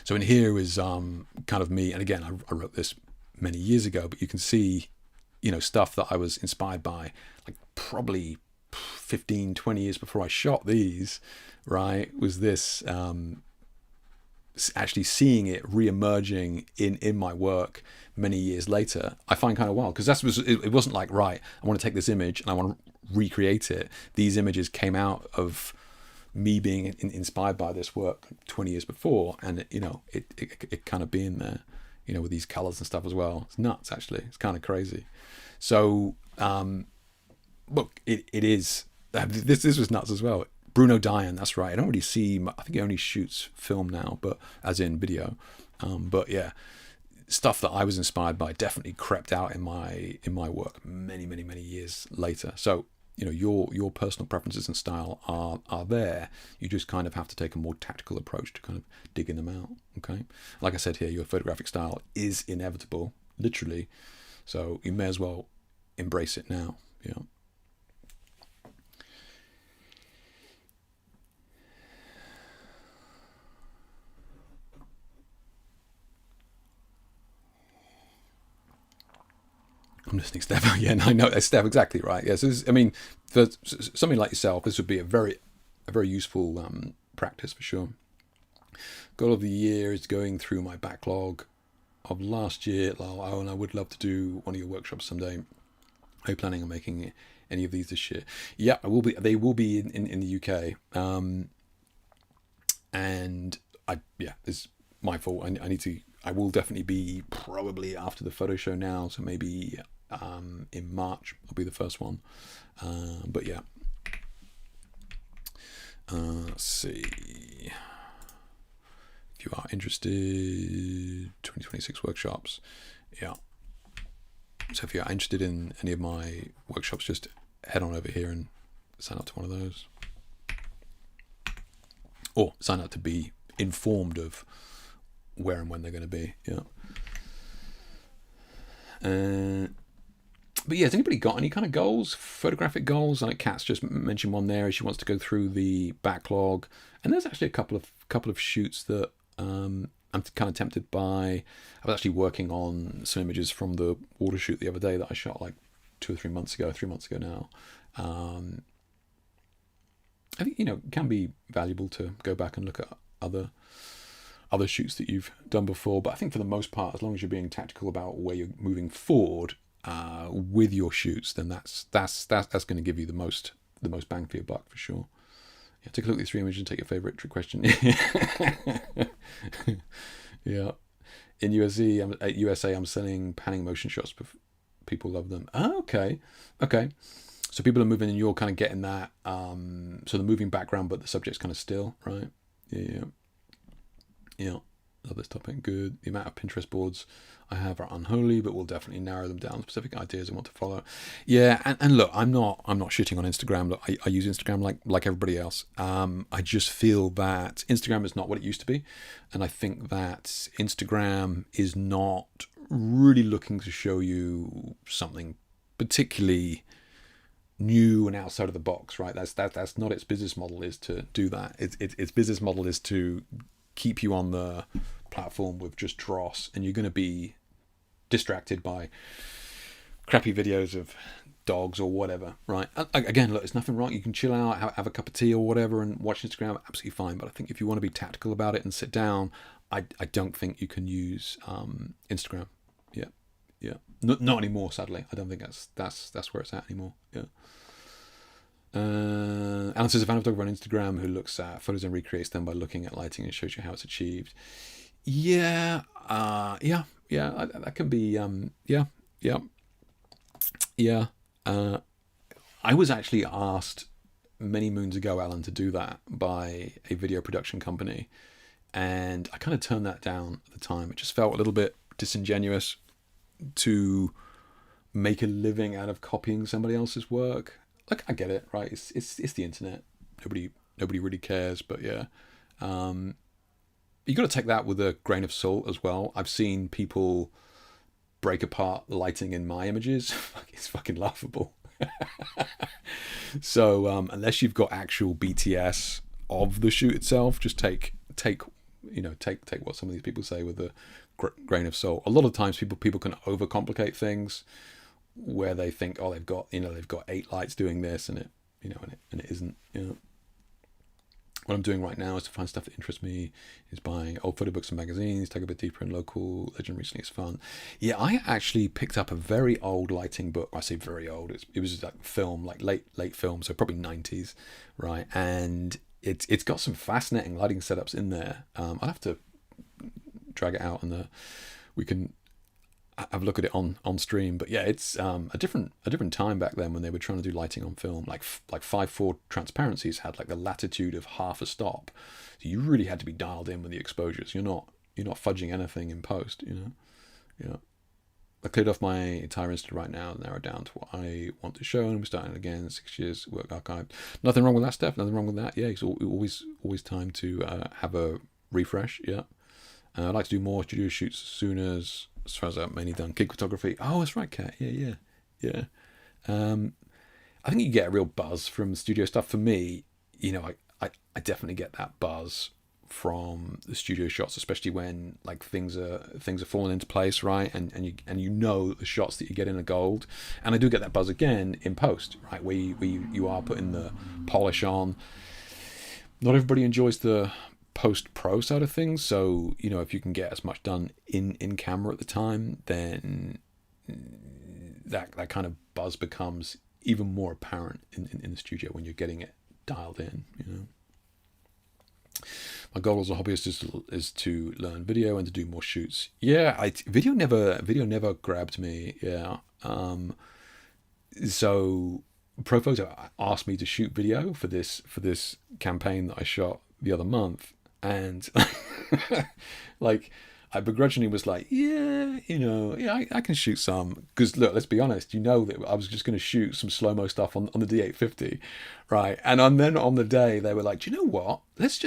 So in here is kind of me, and again, I wrote this many years ago, but you can see, stuff that I was inspired by, like probably 15, 20 years before I shot these, right, was this actually seeing it re-emerging in my work many years later. I find kind of wild, because it wasn't like, right, I want to take this image and I want to recreate it. These images came out of me being inspired by this work 20 years before, and it kind of being there, with these colors and stuff as well. It's nuts, actually. It's kind of crazy. So look, it is, this was nuts as well. Bruno Diane, that's right. I don't really see, I think he only shoots film now, but as in video. But yeah, stuff that I was inspired by definitely crept out in my work many, many, many years later. So, your personal preferences and style are there. You just kind of have to take a more tactical approach to kind of digging them out. Okay. Like I said here, your photographic style is inevitable, literally. So you may as well embrace it now. Yeah. I'm listening, Steph. Yeah, I know, Steph, exactly right. Yes, I mean, for something like yourself, this would be a very useful practice for sure. Goal of the year is going through my backlog of last year. Oh, and I would love to do one of your workshops someday. Are you planning on making any of these this year? Yeah, I will be. They will be in the UK. And it's my fault. I need to. I will definitely be probably after the photo show now. So maybe in March I'll be the first one. But yeah. Let's see. If you are interested, 2026 workshops. Yeah. So if you're interested in any of my workshops, just head on over here and sign up to one of those. Or sign up to be informed of where and when they're going to be. Yeah. But yeah, has anybody got any kind of goals, photographic goals? Like Kat's just mentioned one there. She wants to go through the backlog, and there's actually a couple of shoots that I'm kind of tempted by. I was actually working on some images from the water shoot the other day that I shot like 3 months ago now. I think it can be valuable to go back and look at other shoots that you've done before, but I think for the most part, as long as you're being tactical about where you're moving forward with your shoots, then that's going to give you the most bang for your buck for sure. Yeah, take a look at these 3 images and take your favorite trick question. Yeah, in USA, I'm selling panning motion shots. People love them. Oh, okay. So people are moving, and you're kind of getting that. So the moving background, but the subject's kind of still, right? Yeah. Love this topic. Good. The amount of Pinterest boards I have are unholy, but we'll definitely narrow them down to specific ideas I want to follow. Yeah, and look, I'm not shitting on Instagram. Look, I use Instagram like everybody else. I just feel that Instagram is not what it used to be, and I think that Instagram is not really looking to show you something particularly new and outside of the box, right? That's not its business model, is to do that. Its business model is to keep you on the platform with just dross, and you're going to be distracted by crappy videos of dogs or whatever, right? Again, look, there's nothing wrong. You can chill out, have a cup of tea or whatever and watch Instagram, absolutely fine. But I think if you want to be tactical about it and sit down, I don't think you can use Instagram. Yeah. Not anymore, sadly. I don't think that's where it's at anymore. Yeah. Alan says, a fan of photographer on Instagram who looks at photos and recreates them by looking at lighting and shows you how it's achieved. Yeah. That can be. Yeah. I was actually asked many moons ago, Alan, to do that by a video production company, and I kind of turned that down at the time. It just felt a little bit disingenuous to make a living out of copying somebody else's work. Like, I get it, right? It's the internet. Nobody really cares, but yeah. You got to take that with a grain of salt as well. I've seen people break apart the lighting in my images. It's fucking laughable. So unless you've got actual BTS of the shoot itself, just take what some of these people say with a grain of salt. A lot of times people can overcomplicate things, where they think, oh, they've got 8 lights doing this, and and it isn't. What I'm doing right now is to find stuff that interests me, is buying old photo books and magazines, take a bit deeper in local legend recently. It's fun. Yeah, I actually picked up a very old lighting book. I say very old. It was like film, like late film, so probably 90s, right? And it's got some fascinating lighting setups in there. I'll have to drag it out and we can have a look at it on stream. But yeah, it's a different time back then when they were trying to do lighting on film. Like 5:4 transparencies had like the latitude of half a stop, so you really had to be dialed in with the exposures. You're not fudging anything in post. I cleared off my entire Insta right now and narrowed down to what I want to show, and we're starting again. 6 years work archived. Nothing wrong with that, Steph. Nothing wrong with that. Yeah, it's always time to have a refresh. Yeah. I'd like to do more studio shoots as far as I've mainly done gig photography. Oh, that's right, Kat. Yeah. I think you get a real buzz from studio stuff. For me, I definitely get that buzz from the studio shots, especially when like things are falling into place, right? And the shots that you get in are gold. And I do get that buzz again in post, right? Where you are putting the polish on. Not everybody enjoys the post pro side of things, so if you can get as much done in camera at the time, then that kind of buzz becomes even more apparent in the studio when you're getting it dialed in. My goal as a hobbyist is to learn video and to do more shoots. Yeah, video never grabbed me. Yeah. So Photo asked me to shoot video for this campaign that I shot the other month. And like I begrudgingly was like, I can shoot some, because look, let's be honest, that I was just going to shoot some slow-mo stuff on the D850, right? And then on the day they were like, do you know what? Let's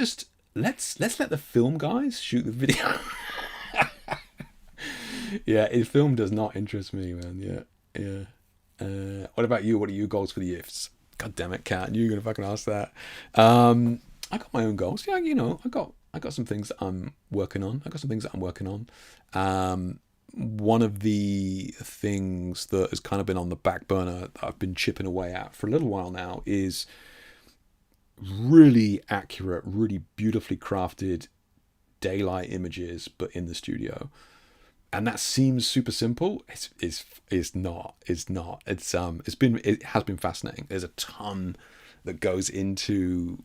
let the film guys shoot the video. Yeah, film does not interest me, man. Yeah. What about you? What are your goals for the IFs? God damn it, Kat, you're gonna fucking ask that. I got my own goals. Yeah, I got some things that I'm working on. One of the things that has kind of been on the back burner that I've been chipping away at for a little while now is really accurate, really beautifully crafted daylight images, but in the studio. And that seems super simple. It's not. It has been fascinating. There's a ton that goes into,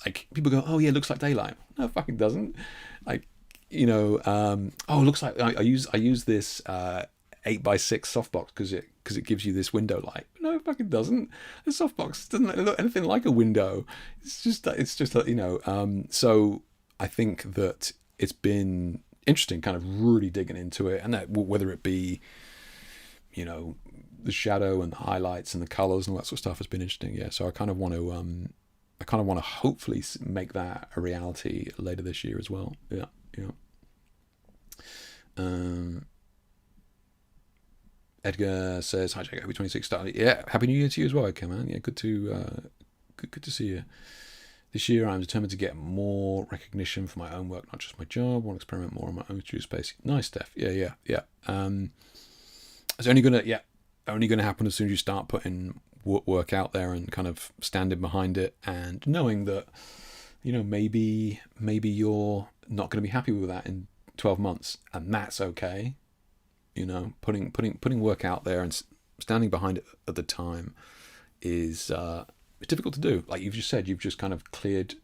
like, people go, oh yeah, it looks like daylight. No, it fucking doesn't. Like, it looks like I use this 8x6 softbox because it gives you this window light. No, it fucking doesn't. The softbox doesn't look anything like a window. It's just so I think that it's been interesting, kind of really digging into it, and that whether it be, the shadow and the highlights and the colors and all that sort of stuff has been interesting. Yeah, so I kind of want to hopefully make that a reality later this year as well. Yeah. Edgar says, "Hi Jack, happy 26th start." Yeah, happy New Year to you as well. Okay, man. Yeah, good to see you. This year, I'm determined to get more recognition for my own work, not just my job. I want to experiment more in my own studio space. Nice, Steph. Yeah. It's only gonna happen as soon as you start putting work out there and kind of standing behind it, and knowing that, maybe you're not going to be happy with that in 12 months, and that's okay. Putting work out there and standing behind it at the time is it's difficult to do. Like you've just said, you've just kind of cleared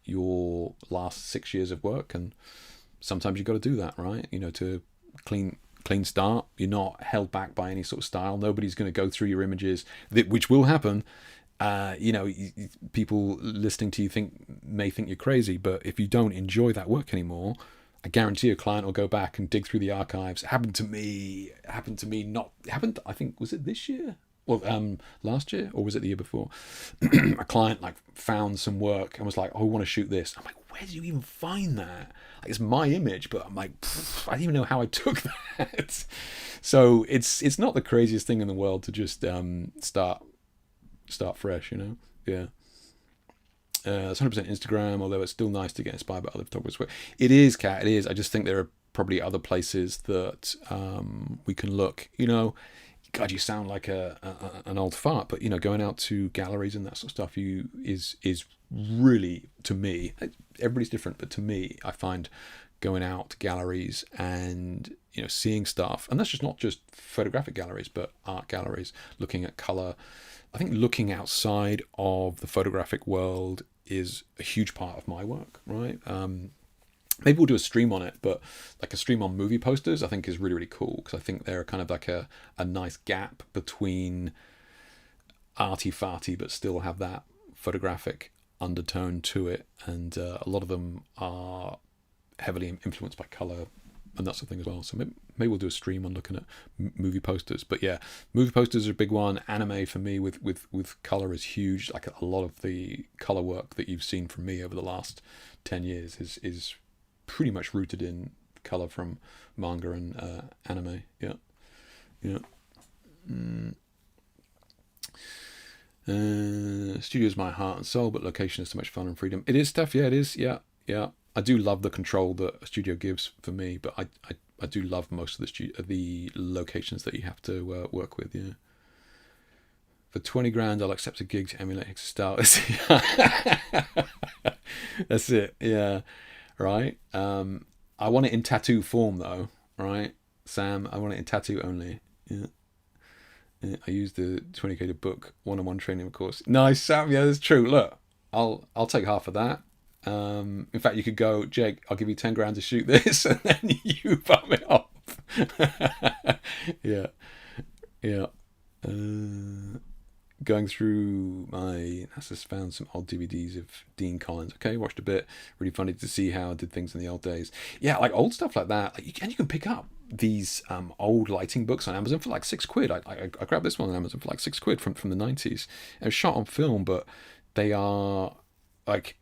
your last 6 years of work, and sometimes you've got to do that, right? To clean start. You're not held back by any sort of style. Nobody's going to go through your images, which will happen. People listening to you may think you're crazy, but if you don't enjoy that work anymore, I guarantee a client will go back and dig through the archives. It happened to me. I think, was it this year? Well, last year, or was it the year before? A client found some work and was like, "Oh, I want to shoot this." I'm like, "Where did you even find that?" Like, it's my image, but I'm like, I don't even know how I took that. So it's not the craziest thing in the world to just start fresh, Yeah. It's 100% Instagram, although it's still nice to get inspired by other photographers' work. It is, Kat. It is. I just think there are probably other places that we can look. God, you sound like an old fart. But going out to galleries and that sort of stuff, is really, to me, everybody's different, but to me, I find going out to galleries and seeing stuff, and that's just not just photographic galleries, but art galleries, looking at color. I think looking outside of the photographic world is a huge part of my work, right? Maybe we'll do a stream on it, but like a stream on movie posters, I think is really, really cool, because I think they're kind of like a nice gap between arty-farty, but still have that photographic undertone to it. And a lot of them are heavily influenced by color and that sort of thing as well. So maybe we'll do a stream on looking at movie posters. But yeah, movie posters are a big one. Anime for me with color is huge. Like a lot of the color work that you've seen from me over the last 10 years is pretty much rooted in color from manga and anime. Yeah. Studio is my heart and soul, but location is so much fun and freedom. It is, Steph. Yeah, it is. Yeah. I do love the control that a studio gives for me, but I do love most of the locations that you have to work with. Yeah. For 20 grand, I'll accept a gig to emulate Hicks' style. That's it. Yeah. Right. I want it in tattoo form though. Right, Sam. I want it in tattoo only. Yeah. I used the 20k to book one-on-one training course. Nice, Sam. Yeah, that's true. Look, I'll take half of that. In fact, you could go, Jake, I'll give you 10 grand to shoot this, and then you bum it off. Yeah. Going through I just found some old DVDs of Dean Collins. Okay, watched a bit. Really funny to see how I did things in the old days. Yeah, like old stuff like that. And you can pick up these old lighting books on Amazon for like £6. I grabbed this one on Amazon for like £6 from the 90s. It was shot on film, but they are like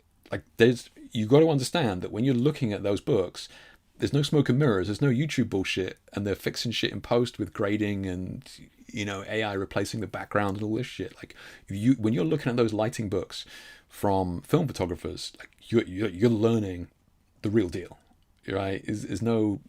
there's, you got to understand that when you're looking at those books, there's no smoke and mirrors, there's no YouTube bullshit, and they're fixing shit in post with grading and AI replacing the background and all this shit. Like when you're looking at those lighting books from film photographers, like you're learning the real deal, right? There's no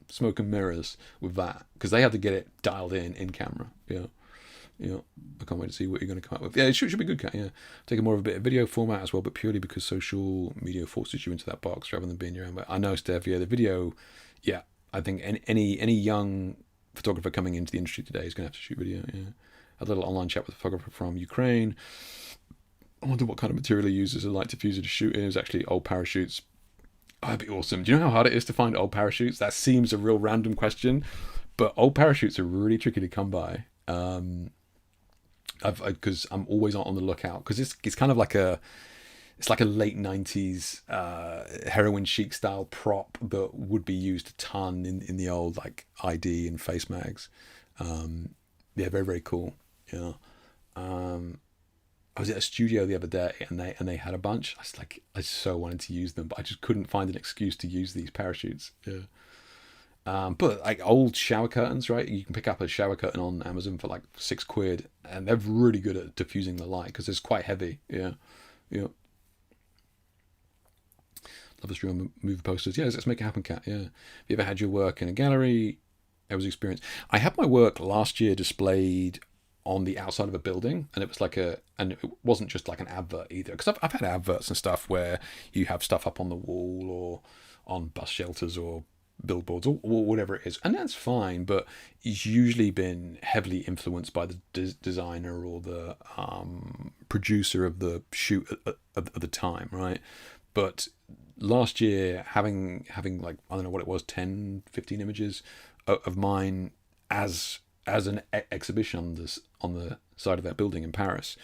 smoke and mirrors with that, because they have to get it dialed in camera. I can't wait to see what you're going to come up with. Yeah, it should be good, Kat. Yeah, taking more of a bit of video format as well, but purely because social media forces you into that box rather than being your own. But I know, Steph. Yeah, the video. Yeah, I think any young photographer coming into the industry today is going to have to shoot video. Yeah, I had a little online chat with a photographer from Ukraine. I wonder what kind of material he uses as a light diffuser to shoot in. It was actually old parachutes. Oh, that'd be awesome. Do you know how hard it is to find old parachutes? That seems a real random question, but old parachutes are really tricky to come by. Because I'm always on the lookout, because it's kind of like a late 90s heroin chic style prop that would be used a ton in the old like ID and face mags. Yeah, very, very cool. Yeah. I was at a studio the other day and they had a bunch. I so wanted to use them, but I just couldn't find an excuse to use these parachutes. Yeah. But like old shower curtains, right? You can pick up a shower curtain on Amazon for like £6, and they're really good at diffusing the light because it's quite heavy. Yeah. Love the stream on movie posters. Yeah, let's make it happen, Kat. Yeah. Have you ever had your work in a gallery? It was experience. I had my work last year displayed on the outside of a building, and it was and it wasn't just like an advert either, because I've had adverts and stuff where you have stuff up on the wall or on bus shelters or billboards or whatever it is, and that's fine, but it's usually been heavily influenced by the designer or the producer of the shoot at the time, right? But last year, having like, I don't know what it was, 10-15 images of mine as an exhibition on the side of that building in Paris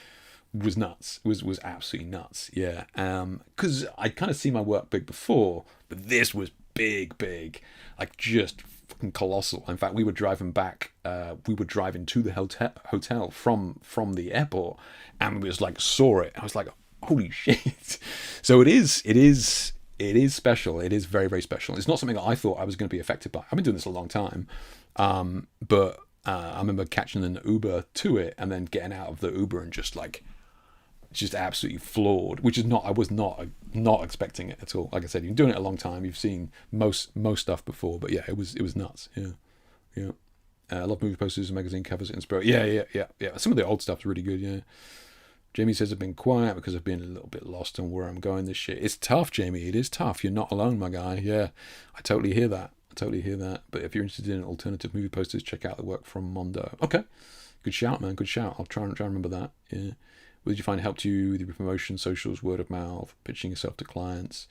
was nuts. Was absolutely nuts. Yeah. Because I'd kind of seen my work big before, but this was big, like just fucking colossal. In fact, we were driving to the hotel from the airport, and we was like saw it. I was like, holy shit. So it is special. It is very, very special. It's not something that I thought I was going to be affected by. I've been doing this a long time, but I remember catching an Uber to it and then getting out of the Uber and just absolutely floored, which is I was not expecting it at all. Like I said, you've been doing it a long time. You've seen most stuff before, but yeah, it was nuts. Yeah. I love movie posters and magazine covers. Yeah. Some of the old stuff's really good. Yeah. Jamie says I've been quiet because I've been a little bit lost on where I'm going this shit. It's tough, Jamie. It is tough. You're not alone, my guy. Yeah, I totally hear that. But if you're interested in alternative movie posters, check out the work from Mondo. Okay. Good shout, man. Good shout. I'll try and remember that. Yeah. What did you find helped you with your promotion, socials, word of mouth, pitching yourself to clients?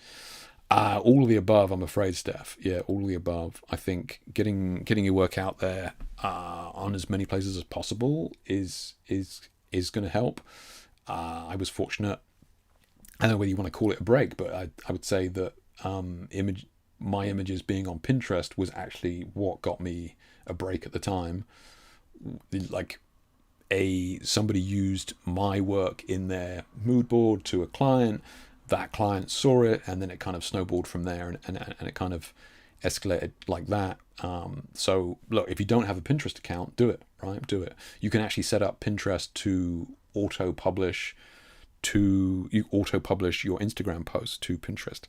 All of the above, I'm afraid, Steph. Yeah, all of the above. I think getting your work out there on as many places as possible is going to help. I was fortunate. I don't know whether you want to call it a break, but I would say that my images being on Pinterest was actually what got me a break at the time. Like, somebody used my work in their mood board to a client. That client saw it, and then it kind of snowballed from there, and it kind of escalated like that. So look, if you don't have a Pinterest account, do it, right? Do it. You can actually set up Pinterest to auto-publish your Instagram posts to Pinterest.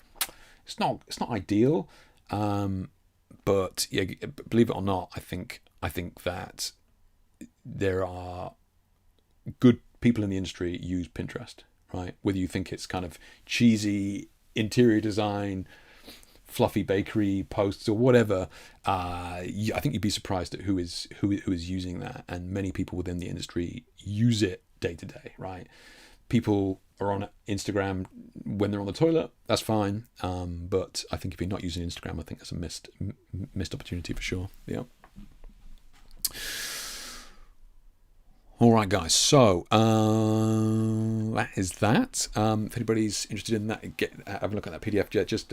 It's not ideal, but yeah, believe it or not, I think that there are good people in the industry use Pinterest, right? Whether you think it's kind of cheesy interior design, fluffy bakery posts or whatever, I think you'd be surprised at who is using that. And many people within the industry use it day to day, right? People are on Instagram when they're on the toilet. That's fine, but I think if you're not using Instagram, I think that's a missed opportunity for sure. Yeah. All right, guys. So that is that. If anybody's interested in that, have a look at that PDF. Just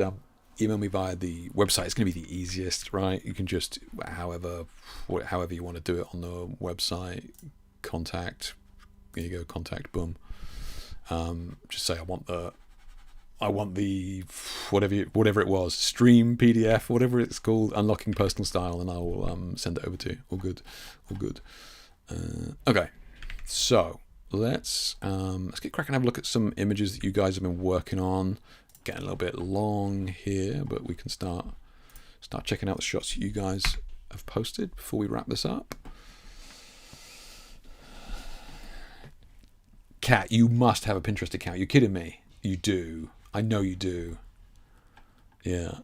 email me via the website. It's going to be the easiest, right? You can just however you want to do it on the website. Contact. There you go. Contact. Boom. Just say I want the whatever it was, stream PDF, whatever it's called, unlocking personal style, and I will send it over to you. All good. Okay, so let's get cracking and have a look at some images that you guys have been working on. Getting a little bit long here, but we can start checking out the shots that you guys have posted before we wrap this up. Kat, you must have a Pinterest account. You're kidding me. You do. I know you do. Yeah.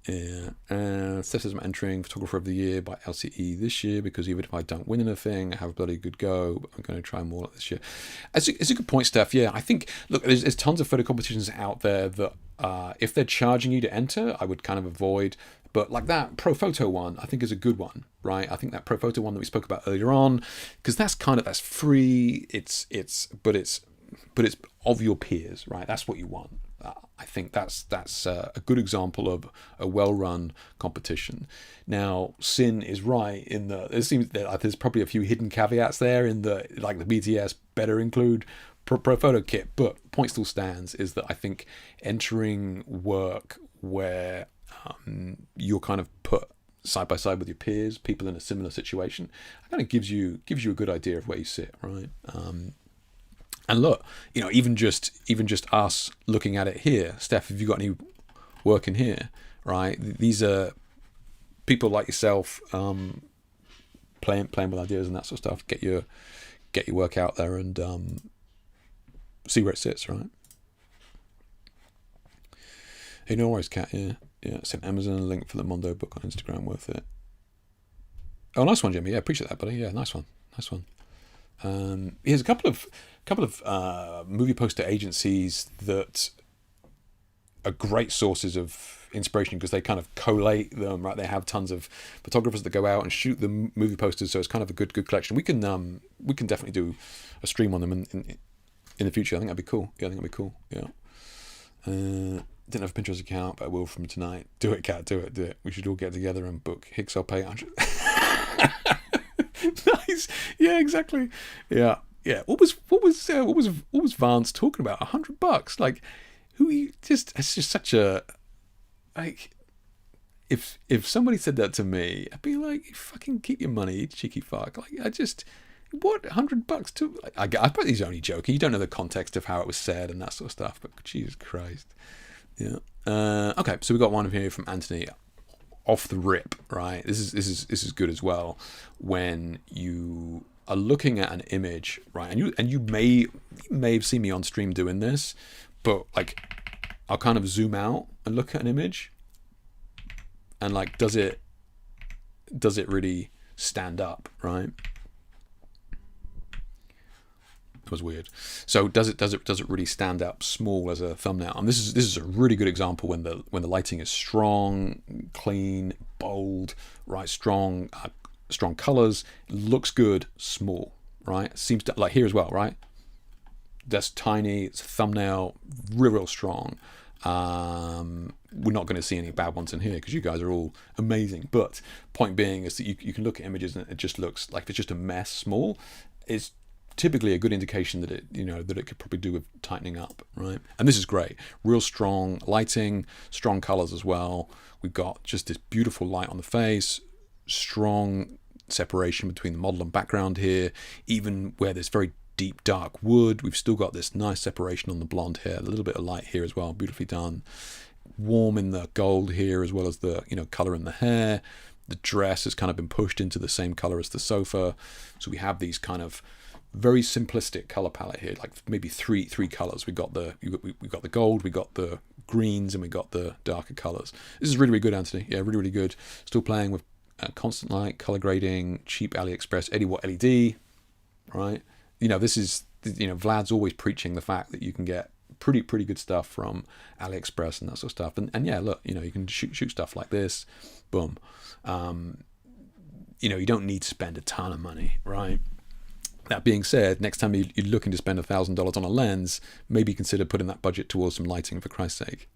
Steph says I'm entering Photographer of the Year by LCE this year because even if I don't win anything, I have a bloody good go. But I'm going to try more this year. It's a good point, Steph. Yeah, I think, look, there's tons of photo competitions out there that if they're charging you to enter, I would kind of avoid. But like that Pro Photo one, I think is a good one, right? I think that Pro Photo one that we spoke about earlier on, because that's free. It's of your peers, right? That's what you want. I think that's a good example of a well-run competition. Now, Sin is right in that it seems that there's probably a few hidden caveats there in the like the BTS better include Pro Photo Kit, but point still stands is that I think entering work where you're kind of put side by side with your peers, people in a similar situation, it kind of gives you a good idea of where you sit, right? And look, even just us looking at it here, Steph, have you got any work in here, right? These are people like yourself playing with ideas and that sort of stuff. Get your work out there and see where it sits, right? Hey, no worries, Kat. Yeah. Sent Amazon a link for the Mondo book on Instagram. Worth it. Oh, nice one, Jimmy. Yeah, appreciate that, buddy. Yeah, nice one. Here's a couple of movie poster agencies that are great sources of inspiration because they kind of collate them, right? They have tons of photographers that go out and shoot the movie posters, so it's kind of a good collection. We can definitely do a stream on them in the future. I think that'd be cool. Yeah, I think that'd be cool. Yeah. Didn't have a Pinterest account, but I will from tonight. Do it, Kat. Do it. We should all get together and book Hicks. I'll pay 100. Nice. Yeah, exactly. Yeah. What was Vance talking about? $100? Like, it's just such a like. If somebody said that to me, I'd be like, fucking keep your money, you cheeky fuck. Like, what $100 to? I bet he's only joking. You don't know the context of how it was said and that sort of stuff. But Jesus Christ. Yeah. Okay. So we got one here from Anthony. off the rip, right? This is good as well when you are looking at an image, right? And you may have seen me on stream doing this, but like I'll kind of zoom out and look at an image, and like does it really stand up, right? That was weird. So does it really stand up small as a thumbnail? And this is a really good example when the lighting is strong, clean, bold, right? Strong colors, looks good, small, right? Seems to, like here as well, right? That's tiny. It's a thumbnail, real strong. We're not going to see any bad ones in here because you guys are all amazing. But point being is that you can look at images and it just looks like if it's just a mess small, it's typically a good indication that it could probably do with tightening up, right? And this is great. Real strong lighting, strong colors as well. We've got just this beautiful light on the face, strong separation between the model and background here. Even where there's very deep dark wood, we've still got this nice separation on the blonde hair, a little bit of light here as well, beautifully done. Warm in the gold here as well as the color in the hair. The dress has kind of been pushed into the same color as the sofa, so we have these kind of very simplistic color palette here, like maybe three colors. We got the gold, we got the greens, and we got the darker colors. This is really, really good, Anthony. Yeah, really, really good. Still playing with constant light, color grading, cheap AliExpress 80-watt LED, right? This is, Vlad's always preaching the fact that you can get pretty good stuff from AliExpress and that sort of stuff. And yeah, look, you can shoot stuff like this, boom. You don't need to spend a ton of money, right? That being said, next time you're looking to spend $1,000 on a lens, maybe consider putting that budget towards some lighting, for Christ's sake.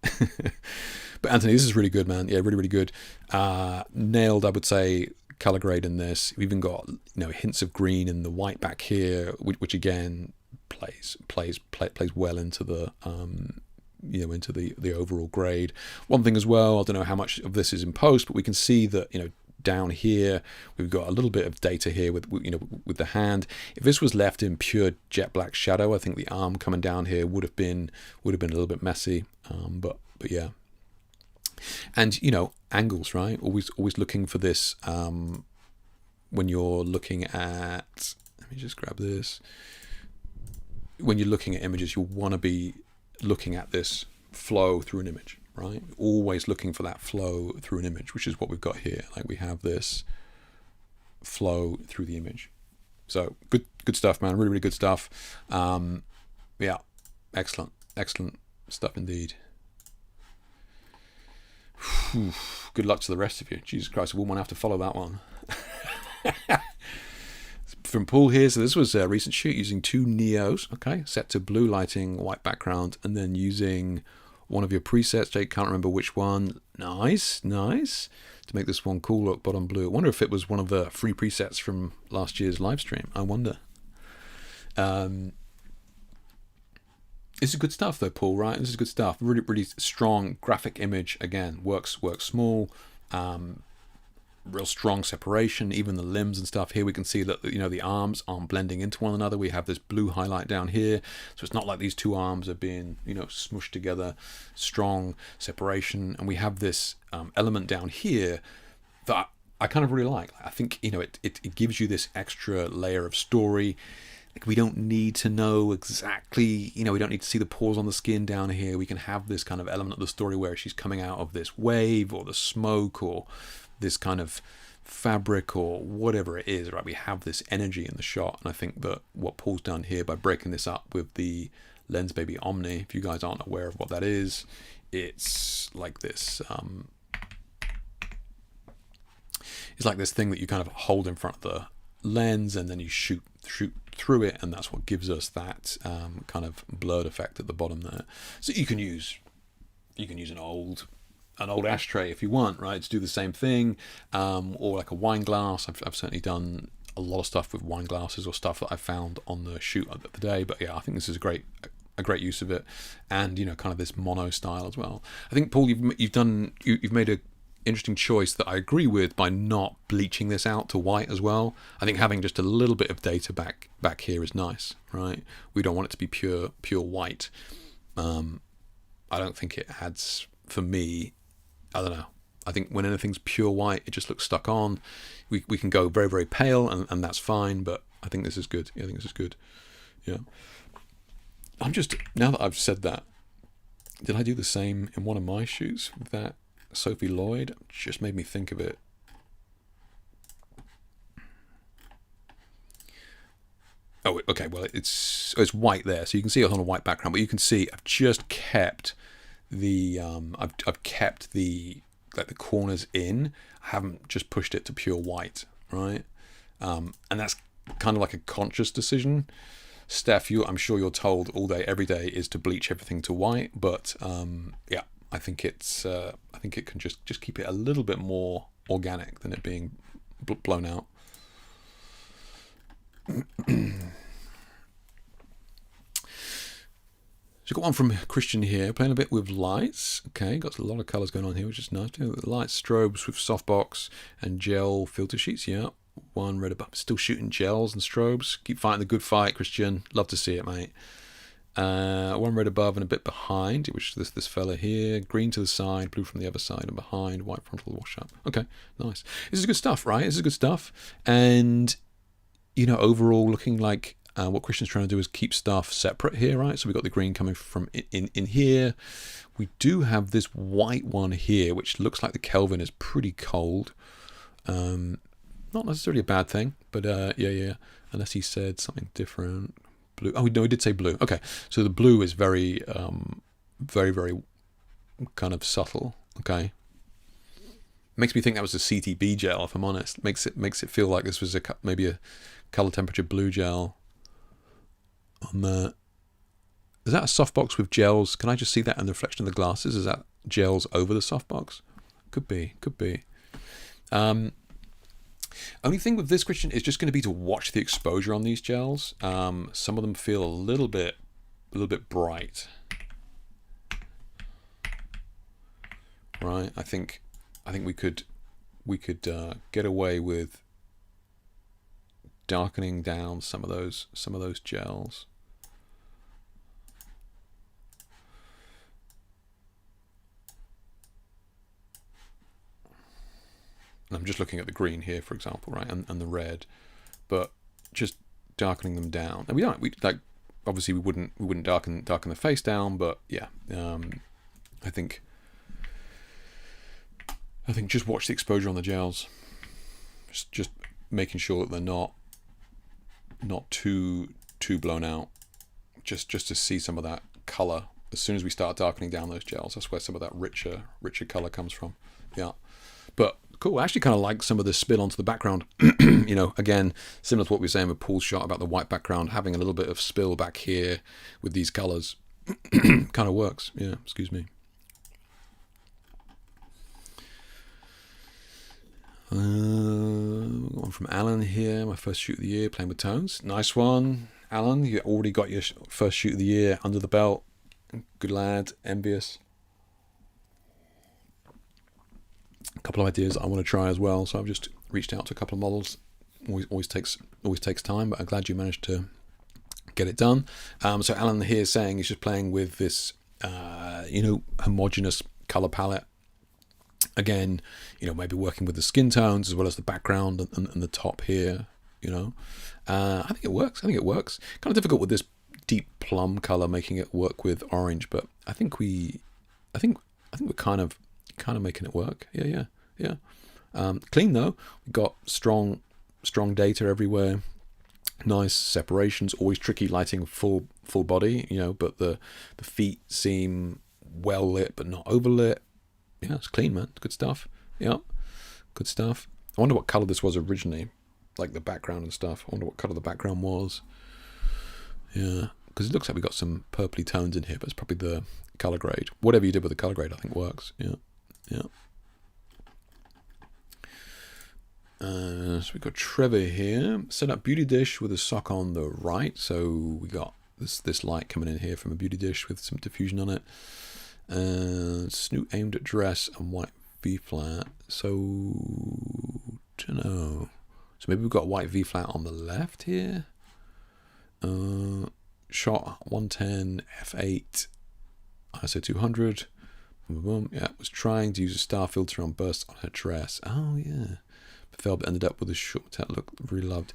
But Anthony, this is really good, man. Yeah, really, really good. Nailed, I would say, color grade in this. We've even got hints of green in the white back here, which again plays well into the into the overall grade. One thing as well, I don't know how much of this is in post, but we can see that down here we've got a little bit of data here with the hand. If this was left in pure jet black shadow, I think the arm coming down here would have been a little bit messy. But yeah. And angles, right? Always looking for this when you're looking at, let me just grab this. When you're looking at images, you'll want to be looking at this flow through an image, right? Always looking for that flow through an image, which is what we've got here. Like we have this flow through the image. So good stuff, man. Really, really good stuff. Yeah, excellent stuff indeed. Whew. Good luck to the rest of you. Jesus Christ, I wouldn't want to have to follow that one. From Paul here, so this was a recent shoot using two Neos, okay, set to blue lighting, white background, and then using one of your presets. Jake, can't remember which one. Nice. To make this one cool look, bottom blue. I wonder if it was one of the free presets from last year's live stream. I wonder. This is good stuff though, Paul, right? This is good stuff. Really, really strong graphic image. Again, works small. Real strong separation, even the limbs and stuff. Here we can see that the arms aren't blending into one another. We have this blue highlight down here, so it's not like these two arms are being smushed together. Strong separation, and we have this element down here that I kind of really like. I think it gives you this extra layer of story. Like we don't need to know exactly, we don't need to see the pores on the skin down here. We can have this kind of element of the story where she's coming out of this wave or the smoke or this kind of fabric or whatever it is, right? We have this energy in the shot, and I think that what Paul's done here by breaking this up with the Lens Baby Omni, if you guys aren't aware of what that is, it's like this it's like this thing that you kind of hold in front of the lens and then you shoot through it, and that's what gives us that kind of blurred effect at the bottom there. So you can use an old ashtray if you want, right, to do the same thing, or like a wine glass. I've certainly done a lot of stuff with wine glasses or stuff that I found on the shoot of the day. But yeah, I think this is a great use of it, and kind of this mono style as well. I think, Paul, you've made a interesting choice that I agree with by not bleaching this out to white as well. I think having just a little bit of data back here is nice, right? We don't want it to be pure white. I don't think it adds, for me, I don't know. I think when anything's pure white, it just looks stuck on. We can go very, very pale, and that's fine, but I think this is good. Yeah, I think this is good. Yeah. I'm just, now that I've said that, did I do the same in one of my shoots with that Sophie Lloyd? It just made me think of it. Oh, okay, well, it's white there, so you can see it on a white background, but you can see I've just kept the, I've kept the, like the corners in. I haven't just pushed it to pure white, right? And that's kind of like a conscious decision. Steph, I'm sure you're told all day, every day is to bleach everything to white, but yeah, I think it's, I think it can just keep it a little bit more organic than it being blown out. So got one from Christian here, playing a bit with lights. Okay, got a lot of colours going on here, which is nice. Lights, strobes with softbox and gel filter sheets. Yeah, one red above. Still shooting gels and strobes. Keep fighting the good fight, Christian. Love to see it, mate. One red above and a bit behind, which is this fella here. Green to the side, blue from the other side and behind. White frontal wash up. Okay, nice. This is good stuff, right? This is good stuff. And you know, overall looking like what Christian's trying to do is keep stuff separate here, right? So we've got the green coming from in here. We do have this white one here, which looks like the Kelvin is pretty cold. Not necessarily a bad thing, but yeah. Unless he said something different. Blue. Oh no, he did say blue. Okay, so the blue is very, very kind of subtle. Okay. Makes me think that was a CTB gel, if I'm honest. Makes it feel like this was maybe a color temperature blue gel. On the, is that a softbox with gels? Can I just see that in the reflection of the glasses? Is that gels over the softbox? Could be. Only thing with this, Christian, is just going to be to watch the exposure on these gels. Some of them feel a little bit bright. Right? I think we could get away with darkening down some of those gels. I'm just looking at the green here, for example, right, and the red, but just darkening them down. And we like obviously we wouldn't darken the face down, but yeah, I think just watch the exposure on the gels. Just making sure that they're not too blown out. Just to see some of that color as soon as we start darkening down those gels. That's where some of that richer color comes from. Yeah, but cool. I actually kind of like some of the spill onto the background. You know, again, similar to what we were saying with Paul's shot about the white background, having a little bit of spill back here with these colors kind of works. Yeah, excuse me. One from Alan here. My first shoot of the year, playing with tones. Nice one, Alan. You already got your first shoot of the year under the belt. Good lad. Envious. A couple of ideas I want to try as well. So I've just reached out to a couple of models. Always takes time, but I'm glad you managed to get it done. So Alan here is saying he's just playing with this, homogeneous color palette. Again, maybe working with the skin tones as well as the background and the top here. I think it works. Kind of difficult with this deep plum color, making it work with orange, but I think we're kind of making it work. Yeah. Clean though. We've got strong data everywhere. Nice separations. Always tricky lighting full body. But the feet seem well lit but not overlit. Yeah, it's clean, man. Good stuff. Yeah, good stuff. I wonder what color this was originally, like the background and stuff. I wonder what color the background was. Yeah, because it looks like we got some purpley tones in here, but it's probably the color grade. Whatever you did with the color grade, I think works. Yeah. So we got Trevor here. Set up beauty dish with a sock on the right. So we got this light coming in here from a beauty dish with some diffusion on it. Snoot aimed at dress and white V flat. So don't know. So maybe we've got white V flat on the left here. Shot 110 f8 ISO 200. Boom. Yeah, was trying to use a star filter on bursts on her dress. Oh yeah, but failed, but ended up with a short metallic look. Really loved.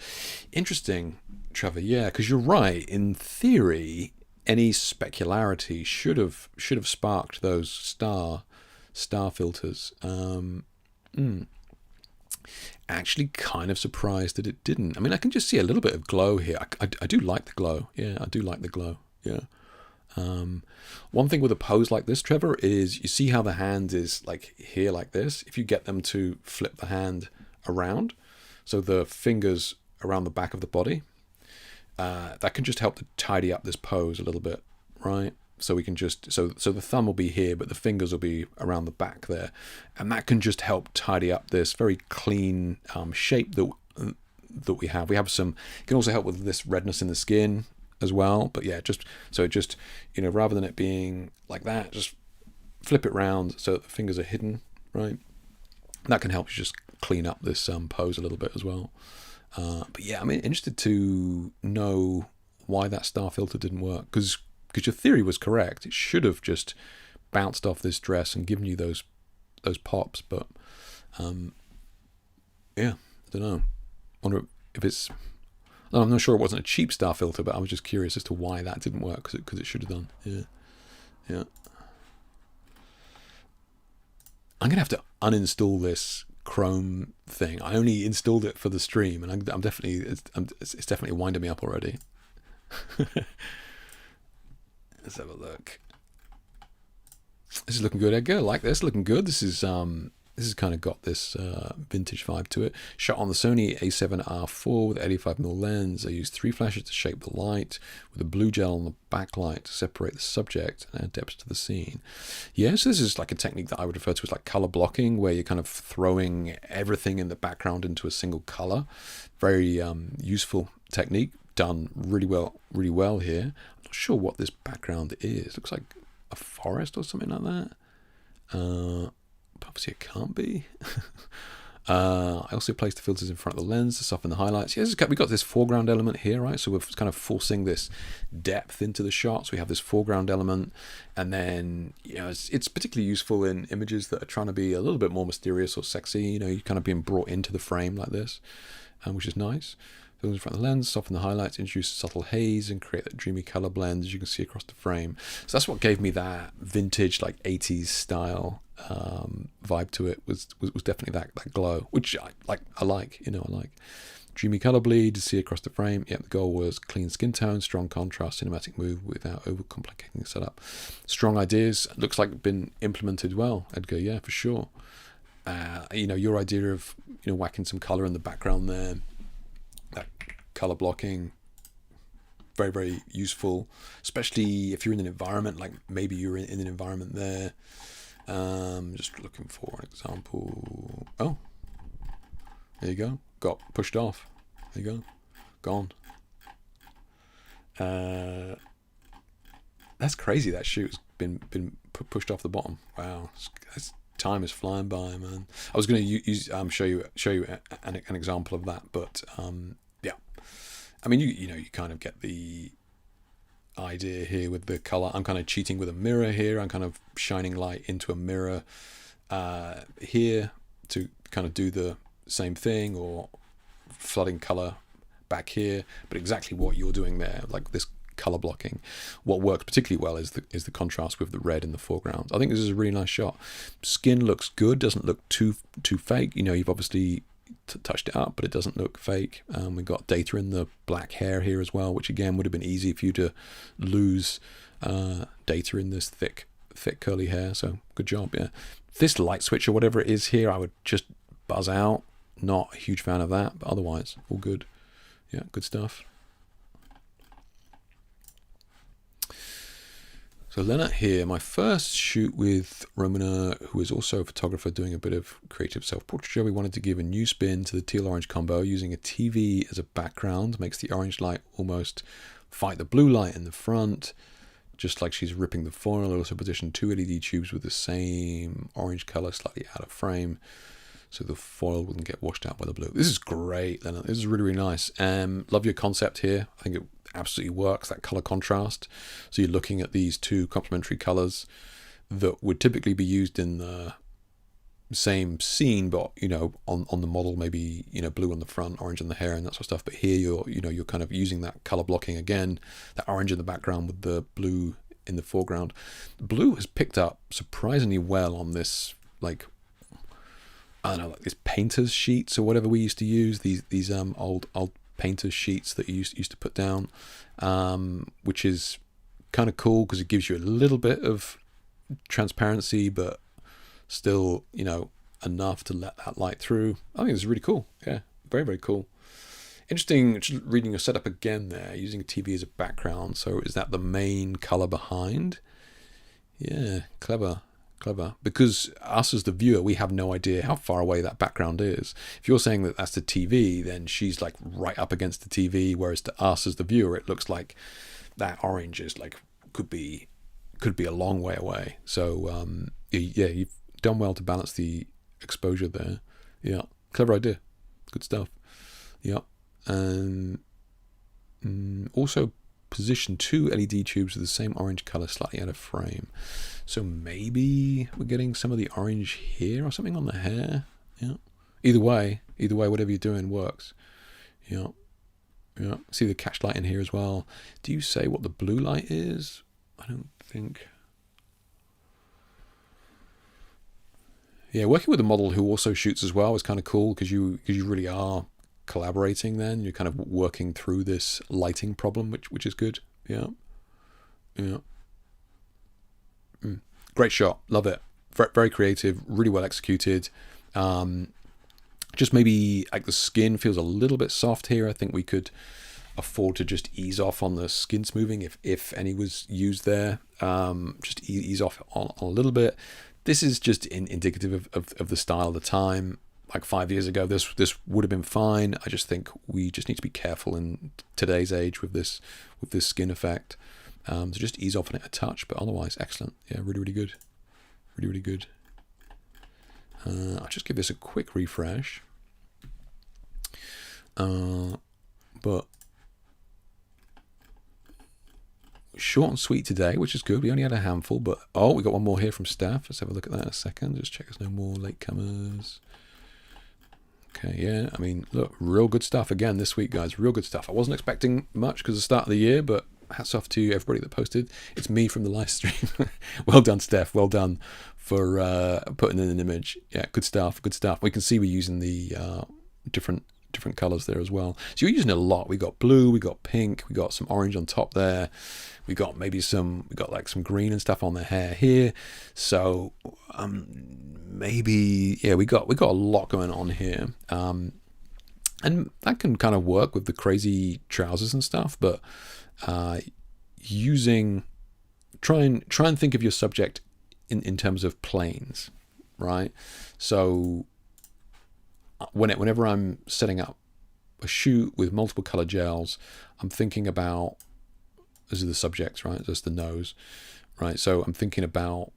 Interesting, Trevor. Yeah, because you're right. In theory, any specularity should have sparked those star filters. Actually, kind of surprised that it didn't. I mean, I can just see a little bit of glow here. I do like the glow. Yeah, I do like the glow. Yeah. One thing with a pose like this, Trevor, is you see how the hand is like here like this. If you get them to flip the hand around, so the fingers around the back of the body, that can just help to tidy up this pose a little bit, right? So we can just, so the thumb will be here, but the fingers will be around the back there. And that can just help tidy up this very clean shape that we have. We have some, it can also help with this redness in the skin as well. But yeah, just, so it just, you know, rather than it being like that, just flip it round so that the fingers are hidden, right? That can help you just clean up this pose a little bit as well. But yeah, I'm interested to know why that star filter didn't work, because your theory was correct. It should have just bounced off this dress and given you those pops. But yeah, I don't know. Wonder if it's. I'm not sure it wasn't a cheap star filter, but I was just curious as to why that didn't work, because it should have done. Yeah. I'm gonna have to uninstall this Chrome thing. I only installed it for the stream, and I'm definitely it's definitely winding me up already. Let's have a look. This is looking good, Edgar. I like this. Looking good. This is kind of got this vintage vibe to it. Shot on the Sony A7R4 with 85mm lens. I used 3 flashes to shape the light with a blue gel on the backlight to separate the subject and add depth to the scene. Yeah, so this is like a technique that I would refer to as like color blocking, where you're kind of throwing everything in the background into a single color. Very useful technique. Done really well here. I'm not sure what this background is. Looks like a forest or something like that. Obviously it can't be. I also placed the filters in front of the lens to soften the highlights. Yeah, we've got this foreground element here, right? So we're kind of forcing this depth into the shot. So we have this foreground element, and then, you know, it's particularly useful in images that are trying to be a little bit more mysterious or sexy. You know, you're kind of being brought into the frame like this, which is nice. Filters in front of the lens, soften the highlights, introduce a subtle haze, and create that dreamy color blend as you can see across the frame. So that's what gave me that vintage, like 80s style vibe to it. Was definitely that glow, which I like. Dreamy color bleed to see across the frame. Yep, the goal was clean skin tone, strong contrast, cinematic move without overcomplicating the setup. Strong ideas. Looks like been implemented well, Edgar. Yeah, for sure. You know, your idea of, you know, whacking some color in the background there. That color blocking, very, very useful, especially if you're in an environment, like maybe you're in an environment there. Just looking for an example. Oh, there you go. Got pushed off. There you go. Gone. That's crazy. That shoot's been pushed off the bottom. Wow. Time is flying by, man. I was going to show you an example of that, but yeah. I mean, you know, you kind of get the idea here with the color. I'm kind of cheating with a mirror here. I'm kind of shining light into a mirror here to kind of do the same thing, or flooding color back here. But exactly what you're doing there, like this color blocking, what works particularly well is the contrast with the red in the foreground. I think this is a really nice shot. Skin looks good, doesn't look too fake. You know, you've obviously touched it up, but it doesn't look fake. We've got data in the black hair here as well, which again would have been easy for you to lose data in this thick curly hair. So good job. Yeah, this light switch or whatever it is here, I would just buzz out. Not a huge fan of that, but otherwise all good. Yeah, good stuff. So Lennart here, my first shoot with Romana, who is also a photographer doing a bit of creative self-portraiture. We wanted to give a new spin to the teal-orange combo using a TV as a background. Makes the orange light almost fight the blue light in the front, just like she's ripping the foil. I also positioned 2 LED tubes with the same orange color slightly out of frame, so the foil wouldn't get washed out by the blue. This is great, Lennart. This is really, really nice. Love your concept here. I think it absolutely works, that color contrast. So you're looking at these two complementary colors that would typically be used in the same scene, but on the model, maybe blue on the front, orange on the hair, and that sort of stuff. But here you're kind of using that color blocking again, that orange in the background with the blue in the foreground. Blue has picked up surprisingly well on this, like, I don't know, like these painters sheets or whatever we used to use, these old painters sheets that you used to put down, which is kind of cool because it gives you a little bit of transparency, but still, enough to let that light through. I think it's really cool. Yeah, very, very cool. Interesting, just reading your setup again there, using a TV as a background. So is that the main color behind? Yeah, clever. Because us as the viewer, we have no idea how far away that background is. If you're saying that that's the TV, then she's like right up against the TV, whereas to us as the viewer, it looks like that orange is like, could be a long way away. So yeah, you've done well to balance the exposure there. Yeah, clever idea. Good stuff. Yeah. And also position 2 LED tubes with the same orange color slightly out of frame. So maybe we're getting some of the orange here or something on the hair. Yeah. Either way, whatever you're doing works. Yeah. See the catch light in here as well. Do you say what the blue light is? I don't think. Yeah, working with a model who also shoots as well is kind of cool because you really are collaborating. Then you're kind of working through this lighting problem, which is good. Yeah. Great shot, love it. Very creative, really well executed. Just maybe like the skin feels a little bit soft here. I think we could afford to just ease off on the skin smoothing if any was used there. Just ease off on a little bit. This is just indicative of the style of the time. Like 5 years ago, this would have been fine. I just think we just need to be careful in today's age with this skin effect. So just ease off on it a touch, but otherwise excellent. Yeah, really good. Really good. I'll just give this a quick refresh. But short and sweet today, which is good. We only had a handful, but we got one more here from staff. Let's have a look at that in a second. Just check there's no more latecomers. Okay, yeah, I mean, look, real good stuff again this week, guys. Real good stuff. I wasn't expecting much because of the start of the year, but hats off to everybody that posted. It's me from the live stream. Well done, Steph. Well done for putting in an image. Yeah, good stuff. We can see we're using the different colors there as well. So you're using it a lot. We got blue, we got pink, we got some orange on top there. We got like some green and stuff on the hair here. So maybe we got a lot going on here. And that can kind of work with the crazy trousers and stuff, but try and think of your subject in terms of planes, right? So whenever I'm setting up a shoot with multiple color gels, I'm thinking about, those are the subjects, right? That's the nose, right? So I'm thinking about,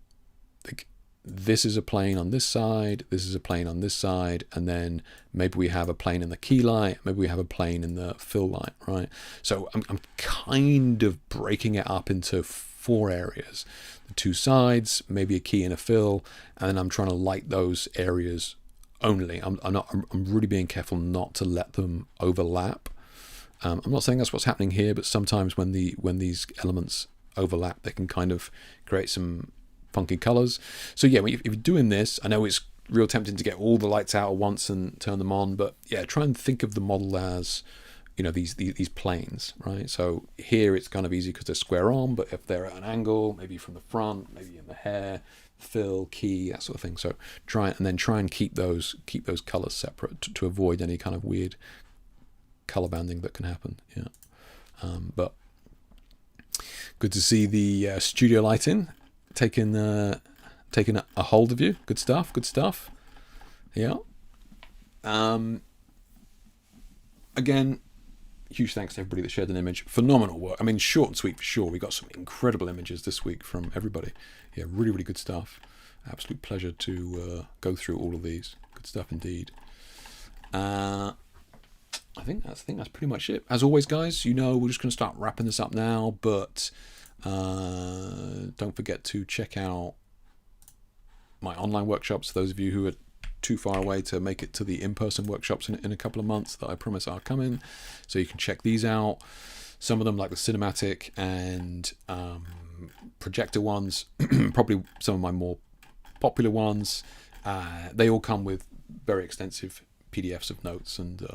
like, this is a plane on this side, this is a plane on this side, and then maybe we have a plane in the key light, maybe we have a plane in the fill light, right? So I'm kind of breaking it up into 4 areas. The 2 sides, maybe a key and a fill, and then I'm trying to light those areas only. I'm really being careful not to let them overlap. I'm not saying that's what's happening here, but sometimes when these elements overlap, they can kind of create some funky colors. So yeah, if you're doing this, I know it's real tempting to get all the lights out at once and turn them on, but yeah, try and think of the model as, these planes, right? So here it's kind of easy because they're square on, but if they're at an angle, maybe from the front, maybe in the hair, fill, key, that sort of thing. So try and keep those colors separate to avoid any kind of weird color banding that can happen. Yeah, but good to see the studio lighting taking a hold of you. Good stuff. Yeah. Again, huge thanks to everybody that shared an image. Phenomenal work. I mean, short and sweet for sure. We got some incredible images this week from everybody. Yeah, really good stuff. Absolute pleasure to go through all of these. Good stuff indeed. I think that's pretty much it. As always, guys, we're just going to start wrapping this up now, but don't forget to check out my online workshops. Those of you who are too far away to make it to the in-person workshops in a couple of months that I promise are coming, so you can check these out. Some of them, like the cinematic and projector ones, probably some of my more popular ones, they all come with very extensive PDFs of notes and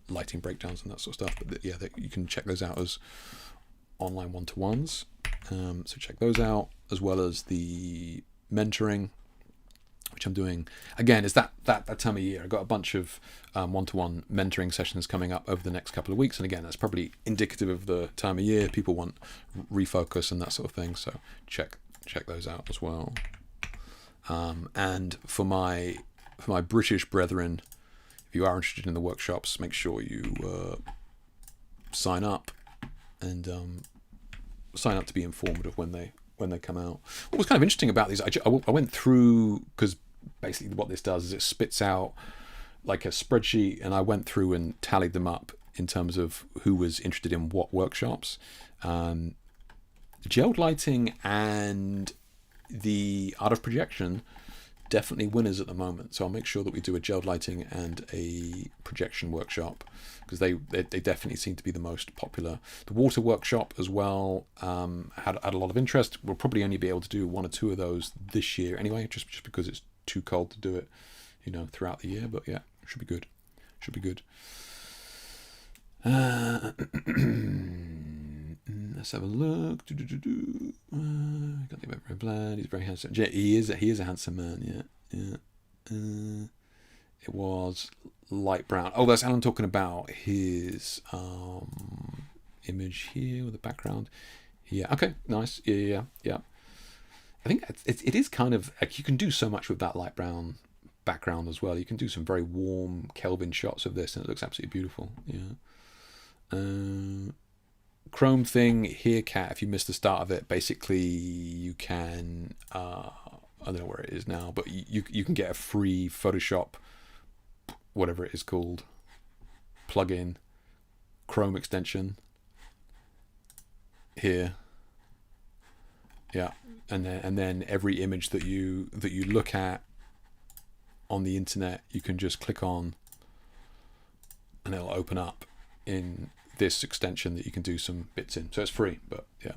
lighting breakdowns and that sort of stuff. But yeah, you can check those out as online one-to-ones. So check those out, as well as the mentoring, which I'm doing. Again, it's that time of year. I've got a bunch of one-to-one mentoring sessions coming up over the next couple of weeks. And again, that's probably indicative of the time of year. People want refocus and that sort of thing. So check those out as well. And for my British brethren, if you are interested in the workshops, make sure you sign up and sign up to be informed of when they come out. What was kind of interesting about these, I went through, because basically what this does is it spits out like a spreadsheet, and I went through and tallied them up in terms of who was interested in what workshops. Gelled lighting and the art of projection, definitely winners at the moment. So I'll make sure that we do a gelled lighting and a projection workshop, because they definitely seem to be the most popular. The water workshop as well had a lot of interest. We'll probably only be able to do 1 or 2 of those this year anyway, just because it's too cold to do it, throughout the year. But yeah, should be good. Let's have a look. Can't think about Red Blood. He's very handsome. He is a handsome man. Yeah. It was light brown. Oh, that's Alan talking about his image here with the background. Yeah. Okay. Nice. Yeah. I think it is kind of like, you can do so much with that light brown background as well. You can do some very warm Kelvin shots of this, and it looks absolutely beautiful. Yeah. Chrome thing here, Cat, if you missed the start of it, basically you can I don't know where it is now, but you can get a free Photoshop, whatever it is called, plugin, Chrome extension here. Yeah, and then every image that you look at on the internet, you can just click on and it'll open up in this extension that you can do some bits in. So it's free, but yeah.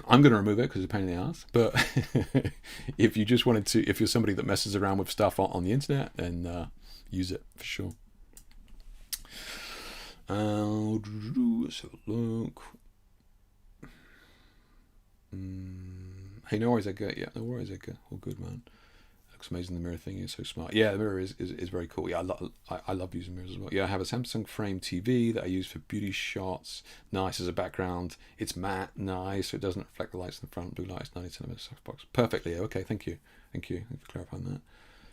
I'm going to remove it because it's a pain in the ass. But if you just wanted to, if you're somebody that messes around with stuff on the internet, then use it for sure. Let's have a look. Hey, no worries, Edgar. Yeah, no worries, Edgar. All good, man. Looks amazing. The mirror thing is so smart. Yeah, the mirror is very cool. Yeah, I love using mirrors as well. Yeah, I have a Samsung frame TV that I use for beauty shots. Nice as a background. It's matte, nice, so it doesn't reflect the lights in the front. Blue lights, 90 centimeter softbox. Perfectly. Okay, thank you for clarifying that.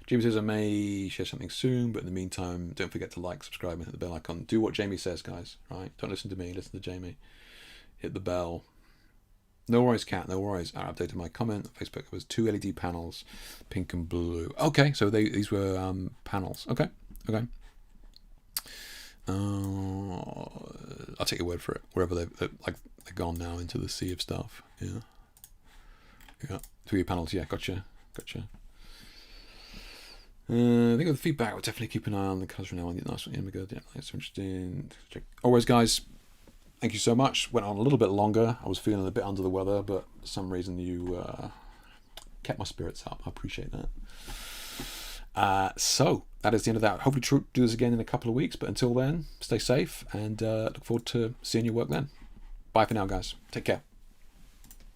Jamie says I may share something soon, but in the meantime, don't forget to like, subscribe, and hit the bell icon. Do what Jamie says, guys. Right? Don't listen to me. Listen to Jamie. Hit the bell. No worries, Cat. No worries. I updated my comment on Facebook. It was 2 LED panels, pink and blue. Okay, so these were panels. Okay. I'll take your word for it. Wherever they're gone now into the sea of stuff. Yeah. 3 panels. Yeah, gotcha. I think with the feedback, we'll definitely keep an eye on the colours from now on. Nice one. Yeah, good. Yeah, that's interesting. Check. Always, guys. Thank you so much. Went on a little bit longer. I was feeling a bit under the weather, but for some reason you kept my spirits up. I appreciate that. So that is the end of that. Hopefully do this again in a couple of weeks, but until then, stay safe and look forward to seeing your work then. Bye for now, guys. Take care.